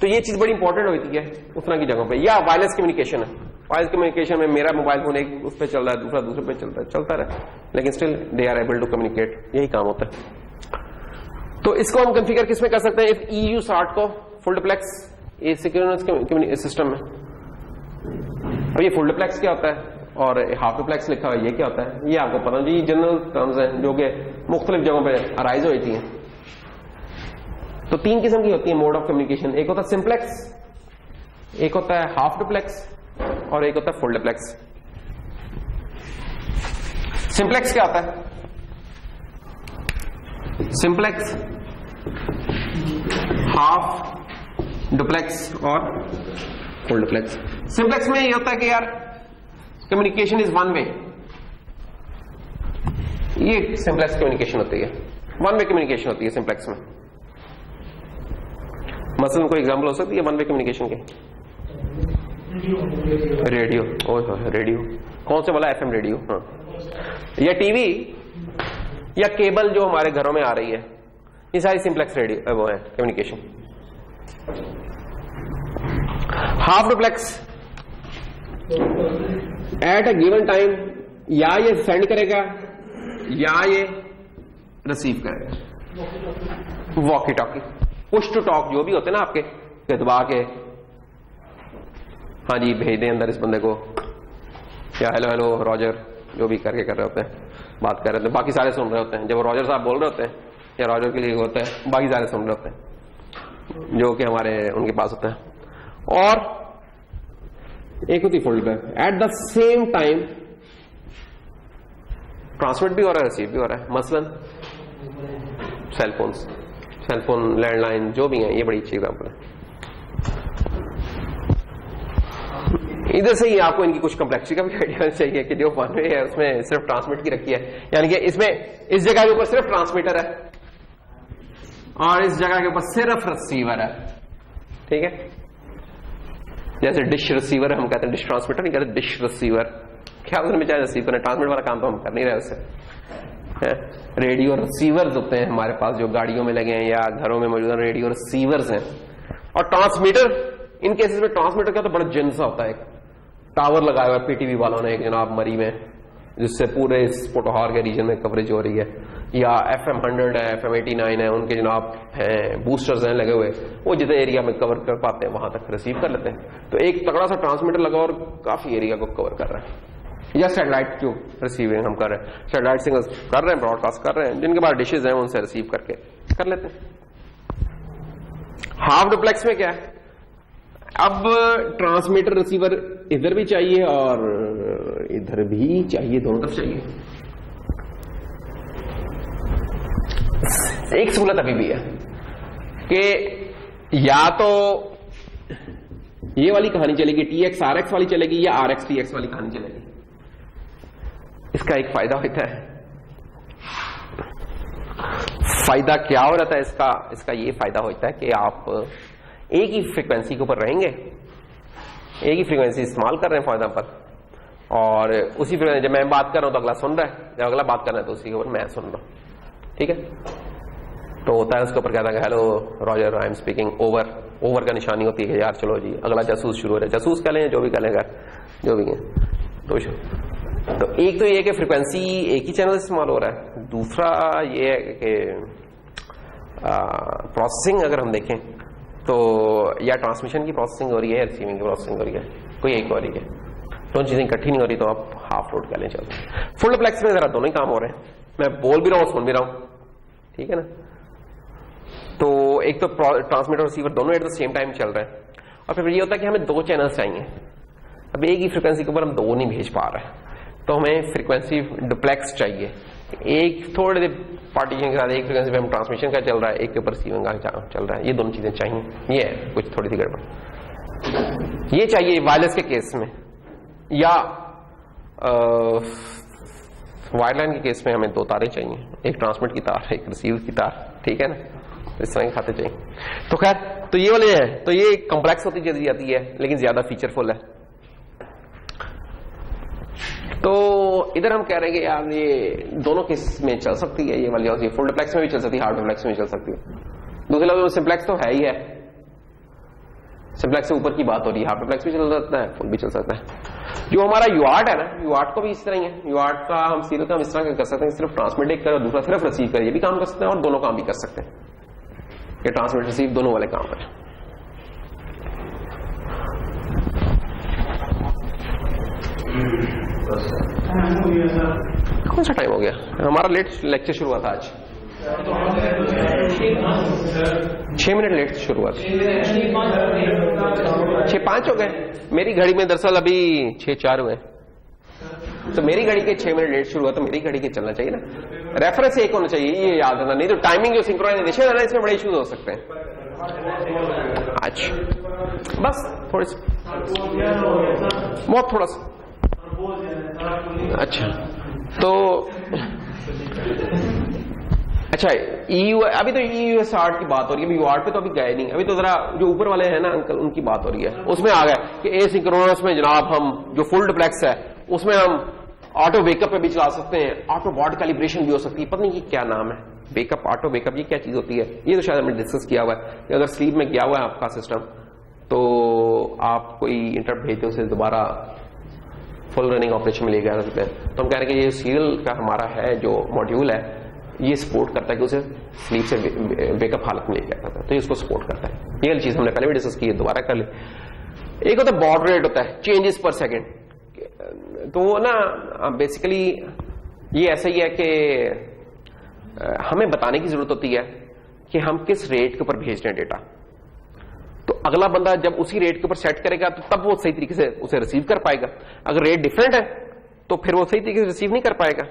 ये चीज बड़ी इंपॉर्टेंट होती है उस तरह की जगहों पे। या वायरलेस कम्युनिकेशन है, वायरलेस कम्युनिकेशन में मेरा मोबाइल फोन एक उस पर चल रहा है, दूसरा दूसरे पे चलता रहे, लेकिन still they are able to communicate, यही काम होता है। तो इसको हम कॉन्फ़िगर किस में कर सकते हैं, इफ EU SART को फुल डुप्लेक्स एसिंक्रोनस सिस्टम में। अब ये फुल डुप्लेक्स क्या होता है और हाफ डुप्लेक्स लिखा हुआ है, ये क्या होता है, ये आपको पता है। ये जनरल टर्म्स हैं जो कि मुख्तलिफ जगहों पे अराइज होती हैं। तो 3 किस्म की होती है मोड ऑफ कम्युनिकेशन, एक होता है सिंप्लेक्स, एक होता है हाफ डुप्लेक्स और एक होता है फुल डुप्लेक्स। सिंप्लेक्स क्या होता है, सिंप्लेक्स, हाफ डुप्लेक्स और फुल डुप्लेक्स। सिंप्लेक्स में ये होता है कि यार कम्युनिकेशन इज वन वे, ये सिंप्लेक्स कम्युनिकेशन होती है, वन वे कम्युनिकेशन होती है सिंप्लेक्स में। मसलन कोई एग्जांपल हो सकती है वन वे कम्युनिकेशन के, रेडियो, ओह रेडियो, कौन से वाला FM रेडियो, हाँ, या टीवी या केबल जो हमारे घरों में आ रही है, ये सारी सिंप्लेक्स रेडियो वो है communication. Half duplex, at a given time या ये सेंड करेगा या ये रिसीव करेगा। Walkie talkie, push to talk जो भी होते हैं ना आपके, दबा के हाँ जी भेज दें अंदर इस बंदे को, या हेलो हेलो रॉजर, जो भी करके कर रहे होते हैं, बात कर रहे होते हैं, बाकी सारे सुन रहे होते हैं। जब रॉजर साहब बोल रहे होते हैं या रॉजर के लिए होता है, बाकी सारे सुन रहे होते हैं जो कि हमारे उनके पास होता है। और एक होती full back, at the same time transmit भी हो रहा है, रिसीव भी हो रहा है। मसलन सेलफोन, लैंडलाइन जो भी है, ये बड़ी अच्छी एग्जाम्पल है। इधर से ही आपको इनकी कुछ कम्प्लेक्सिटी का भी आइडिया चाहिए कि जो वन वे है उसमें सिर्फ ट्रांसमिट की रखी है, यानी कि इसमें इस जगह के ऊपर सिर्फ ट्रांसमीटर है और इस जगह के ऊपर सिर्फ रिसीवर है। ठीक है, जैसे डिश रिसीवर हम कहते हैं, डिश ट्रांसमीटर नहीं कहते, डिश रिसीवर। क्या उसमें चाहे रिसीव करें, ट्रांसमिट वाला काम तो हम कर नहीं रहे उससे। रेडियो रिसीवर्स होते हैं हमारे पास जो गाड़ियों में लगे हैं या घरों में मौजूद रेडियो रिसीवर्स हैं। और ट्रांसमीटर, इन केसेस में ट्रांसमीटर का तो बड़ा जिनसा होता है, टावर लगाया हुआ है PTV वालों ने एक जनाब मरी में, जिससे पूरे इस पोटोहार के रीजन में कवरेज हो रही है। या FM 100 है, FM 89 है, उनके जनाब हैं बूस्टर्स हैं लगे हुए, वो जितने एरिया में कवर कर पाते हैं वहां तक रिसीव कर लेते हैं। तो एक तगड़ा सा ट्रांसमीटर लगा और काफी एरिया को कवर कर रहा है। या सैटेलाइट जो रिसीविंग हम कर रहे हैं, सैटेलाइट सिग्नल्स कर रहे हैं, ब्रॉडकास्ट कर रहे हैं, जिनके पास डिशेज हैं उनसे रिसीव करके कर लेते हैं। हाफ डुप्लेक्स में क्या है, अब ट्रांसमीटर रिसीवर इधर भी चाहिए और इधर भी चाहिए, दोनों तरफ चाहिए। एक सहूलत अभी भी है कि या तो ये वाली कहानी चलेगी, TX RX वाली चलेगी, या RX TX वाली कहानी चलेगी। इसका एक फायदा होता है, फायदा क्या हो रहा है इसका ये फायदा होता है कि आप एक ही फ्रीक्वेंसी के ऊपर रहेंगे, एक ही फ्रीक्वेंसी इस्तेमाल कर रहे हैं फायदा पर, और उसी फ्रीक्वेंसी जब मैं बात कर रहा हूं तो अगला सुन रहा है, जब अगला बात कर रहा है तो उसी के ऊपर मैं सुन रहा हूं। ठीक है, तो होता है उसके ऊपर कहता है hello Roger I am speaking over. Over का निशानी होती है यार चलो जी अगला जासूस शुरू हो रहा है, जासूस कह लें जो भी कह लेगा, जो भी है। तो एक तो ये कि फ्रीक्वेंसी एक ही चैनल इस्तेमाल हो रहा है, दूसरा ये है कि प्रोसेसिंग अगर हम देखें तो या ट्रांसमिशन की प्रोसेसिंग हो रही है या रिसीविंग की प्रोसेसिंग हो रही है, कोई एक हो रही है, दोनों चीजें इकट्ठी नहीं हो रही, तो आप हाफ लोड कह लें चलो। फुल डुप्लेक्स में जरा दोनों ही काम हो रहे हैं, मैं बोल भी रहा हूं सुन भी रहा हूं, ठीक है ना। तो एक तो ट्रांसमीटर और रिसीवर दोनों एट द सेम टाइम चल रहे हैं, और फिर ये होता है कि हमें दो चैनल्स चाहिए। अब एक ही फ्रीक्वेंसी के ऊपर हम दो नहीं भेज पा रहे हैं, तो हमें फ्रीक्वेंसी डुप्लेक्स चाहिए। एक थोड़े देर पार्टीशन के साथ एक फ्रीक्वेंसी पे हम ट्रांसमिशन का चल रहा है, एक के ऊपर रिसीविंग का चल रहा है, ये दोनों चीजें चाहिए। ये है कुछ थोड़ी सी गड़बड़। ये चाहिए वायरलेस के केस में, या वायरलाइन के केस में हमें 2 तारें चाहिए, एक ट्रांसमिट की तार, एक रिसीव की तार, ठीक है ना, इस तरह के खाते चाहिए। तो खैर, तो ये वाले है, तो ये कॉम्प्लेक्स होती चली जाती है लेकिन ज्यादा फीचरफुल है। तो इधर हम कह रहे हैं कि यार ये दोनों केस में चल सकती है ये वाली, और ये फुल डुप्लेक्स में भी चल सकती है, हार्ड डुप्लेक्स में भी चल सकती है। दूसरे लफ्ज़ों में सिंप्लेक्स तो है ही है, सिंप्लेक्स से ऊपर की बात हो रही है, हार्ड डुप्लेक्स भी चल सकता है, फुल भी चल सकता है। जो हमारा यूआर्ट है ना, यूआर्ट को भी इस तरह ही है, यूआर्ट का हम सीरियल काम इस तरह कर सकते हैं, सिर्फ ट्रांसमिट एक कर, दूसरा सिर्फ रिसीव कर, ये भी काम कर सकते हैं और दोनों काम भी कर सकते हैं, ये ट्रांसमिट रिसीव दोनों वाले काम करें। कौन सा टाइम हो गया? हमारा लेट लेक्चर शुरू हुआ था आज, 6 मिनट लेट शुरू हुआ था, 6:05 हो गए। मेरी घड़ी में दरअसल अभी 6:04 हुए, तो मेरी घड़ी के 6 मिनट लेट शुरू हुआ, तो मेरी घड़ी के चलना चाहिए ना। रेफरेंस एक होना चाहिए, ये याद रखना, नहीं तो टाइमिंग जो सिंक्रोनाइजेशन है ना, इसमें बड़े इश्यूज हो सकते हैं। अच्छा बस थोड़ी सी, बहुत थोड़ा सा। अच्छा तो अच्छा EU, अभी तो EUSR की बात हो रही है, अभी UART पे तो अभी गए नहीं, अभी तो जरा जो ऊपर वाले हैं ना अंकल, उनकी बात हो रही है, उसमें आ गया कि एसिंक्रोनस में जनाब हम जो फुल डुप्लेक्स है उसमें हम ऑटो वेकअप पे भी चला सकते हैं, ऑटो बॉड कैलिब्रेशन भी हो सकती है, पता नहीं कि क्या नाम है, वेकअप, ऑटो वेकअप, ये क्या चीज होती है, ये तो शायद हमने डिस्कस किया हुआ है कि अगर स्लीप में गया हुआ है आपका सिस्टम, तो आप कोई इंटरप्ट भेजते उसे दोबारा फुल रनिंग ऑपरेशन में ले जा सकते हैं। तो हम कह रहे हैं कि ये सीरियल का हमारा है जो मॉड्यूल है, ये सपोर्ट करता है कि उसे स्लीप से वेकअप हालत में लेके आता है, तो ये उसको सपोर्ट करता है। ये चीज हमने पहले भी डिस्कस की है, दोबारा कर ले। एक होता है बॉड रेट, होता है चेंजेस पर सेकेंड, तो वो ना बेसिकली ये ऐसा ही है कि हमें बताने की जरूरत होती है कि हम किस रेट के ऊपर भेज रहे हैं डेटा, तो अगला बंदा जब उसी रेट के ऊपर सेट करेगा तो तब वो सही तरीके से उसे रिसीव कर पाएगा। अगर रेट डिफरेंट है तो फिर वो सही तरीके से रिसीव नहीं कर पाएगा।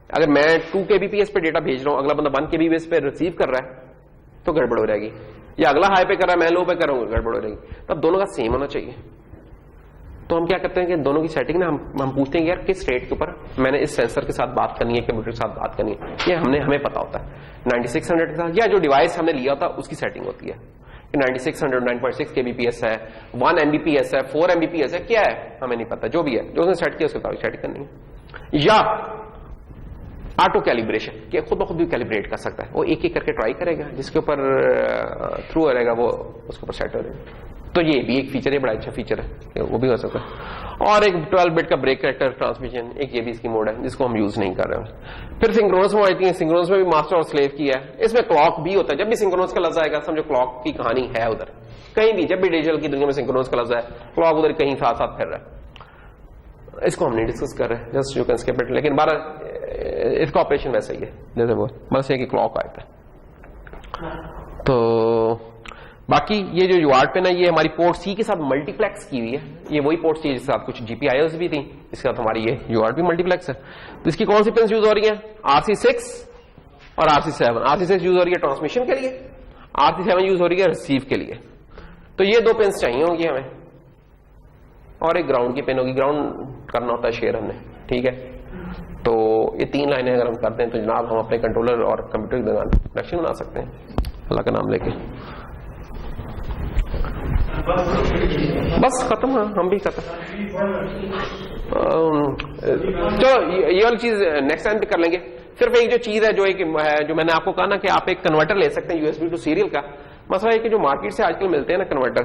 अगर मैं 2 kbps पे डेटा भेज रहा हूं, अगला बंदा 1 kbps पे रिसीव कर रहा है, तो गड़बड़ हो जाएगी, या अगला हाई पे कर रहा है, मैं लो पे कर रहा हूं, गड़बड़ हो जाएगी। तब दोनों का सेम होना चाहिए। तो हम क्या करते हैं कि दोनों की सेटिंग ना हम पूछते हैं यार किस रेट के ऊपर मैंने इस सेंसर के साथ बात करनी है, कंप्यूटर के साथ बात करनी है, ये हमें पता होता है। 9600 के साथ या जो डिवाइस हमने लिया था उसकी सेटिंग होती है, 9600 9.6 kbps है, 1 mbps है, 4 mbps है, क्या है हमें नहीं पता, जो भी है जो उसने सेट किया उसके मुताबिक सेट करनी है। या ऑटो कैलिब्रेशन, कि खुद ब खुद भी कैलिब्रेट कर सकता है, वो एक एक करके ट्राई करेगा, जिसके ऊपर थ्रू रहेगा वो उसके ऊपर सेट हो जाएगा। तो ये भी एक फीचर है, बड़ा अच्छा फीचर है, वो भी हो सकता है। और एक 12 बिट का ब्रेक करेक्टर ट्रांसमिशन, एक ये भी इसकी मोड है जिसको हम यूज नहीं कर रहे हैं। फिर सिंक्रोनस में आती है, सिंक्रोनस में भी मास्टर और स्लेव की है, इसमें क्लॉक भी होता है। जब भी सिंक्रोनस का लफ्ज आएगा समझो क्लॉक की कहानी है उधर, कहीं भी जब भी डिजिटल की दुनिया में सिंक्रोनस का लफ्ज है, क्लॉक उधर कहीं साथ साथ फिर रहा है। इसको हम नहीं डिस्कस कर रहे, just you can skip it, लेकिन 12 इसका ऑपरेशन वैसा ही है जैसे वो बस एक क्लॉक आता है। तो बाकी ये जो यूआर्ट पे ना, ये हमारी पोर्ट सी के साथ मल्टीप्लेक्स की हुई है, ये वही पोर्ट सी जिसके साथ कुछ जीपीआईओस भी थी, इसके साथ हमारी ये यूआर्ट भी मल्टीप्लेक्स है। तो इसकी कौन सी पिन्स यूज हो रही है? RC6 और RC7। RC6 यूज हो रही है ट्रांसमिशन के लिए, RC7 यूज हो रही है रिसीव के लिए। तो ये 2 पिन्स चाहिए होंगी हमें, और एक ग्राउंड की पिन होगी, ग्राउंड करना होता है शेयर हमने, ठीक है। तो ये 3 लाइनें अगर हम करते हैं तो जनाब हम अपने कंट्रोलर और कंप्यूटर के दरमियान कनेक्शन बना सकते हैं, अल्लाह का नाम लेके। बस खत्म, हम भी खत्म। चलो ये वाली चीज नेक्स्ट टाइम पे कर लेंगे। सिर्फ एक जो चीज है जो मैंने आपको कहा ना कि आप एक कन्वर्टर ले सकते हैं USB टू सीरियल का। मसला है कि जो मार्केट से आजकल मिलते हैं ना कन्वर्टर,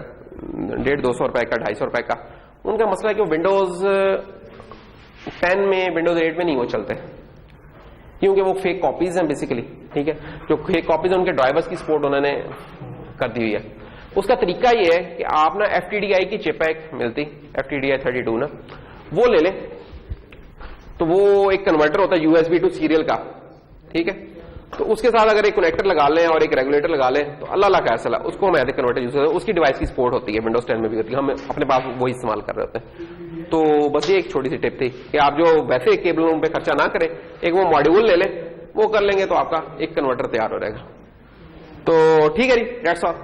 150-200 रुपए का, 250 रुपए का, उनका मसला है कि वो विंडोज 10 में, विंडोज 8 में नहीं वो चलते, क्योंकि वो फेक कॉपीज हैं बेसिकली, ठीक है। जो फेक कॉपीज है उनके ड्राइवर्स की सपोर्ट उन्होंने कर दी हुई है। उसका तरीका ये है कि आप ना FTDI की चिप है मिलती, FTDI 32 ना, वो ले लें। तो वो एक कन्वर्टर होता है USB टू सीरियल का, ठीक है। तो उसके साथ अगर एक कनेक्टर लगा लें और एक रेगुलेटर लगा लें तो अल्लाह का ऐसा, उसको हम एज ए कन्वर्टर यूज करते हैं। उसकी डिवाइस की सपोर्ट होती है, विंडोज 10 में भी होती है, हम अपने पास वही इस्तेमाल कर रहे होते हैं। तो बस ये एक छोटी सी टिप थी कि आप जो वैसे केबलों पे खर्चा ना करें, एक वो मॉड्यूल ले लें, वो कर लेंगे तो आपका एक कन्वर्टर तैयार हो जाएगा। तो ठीक है जी, दैट्स ऑल।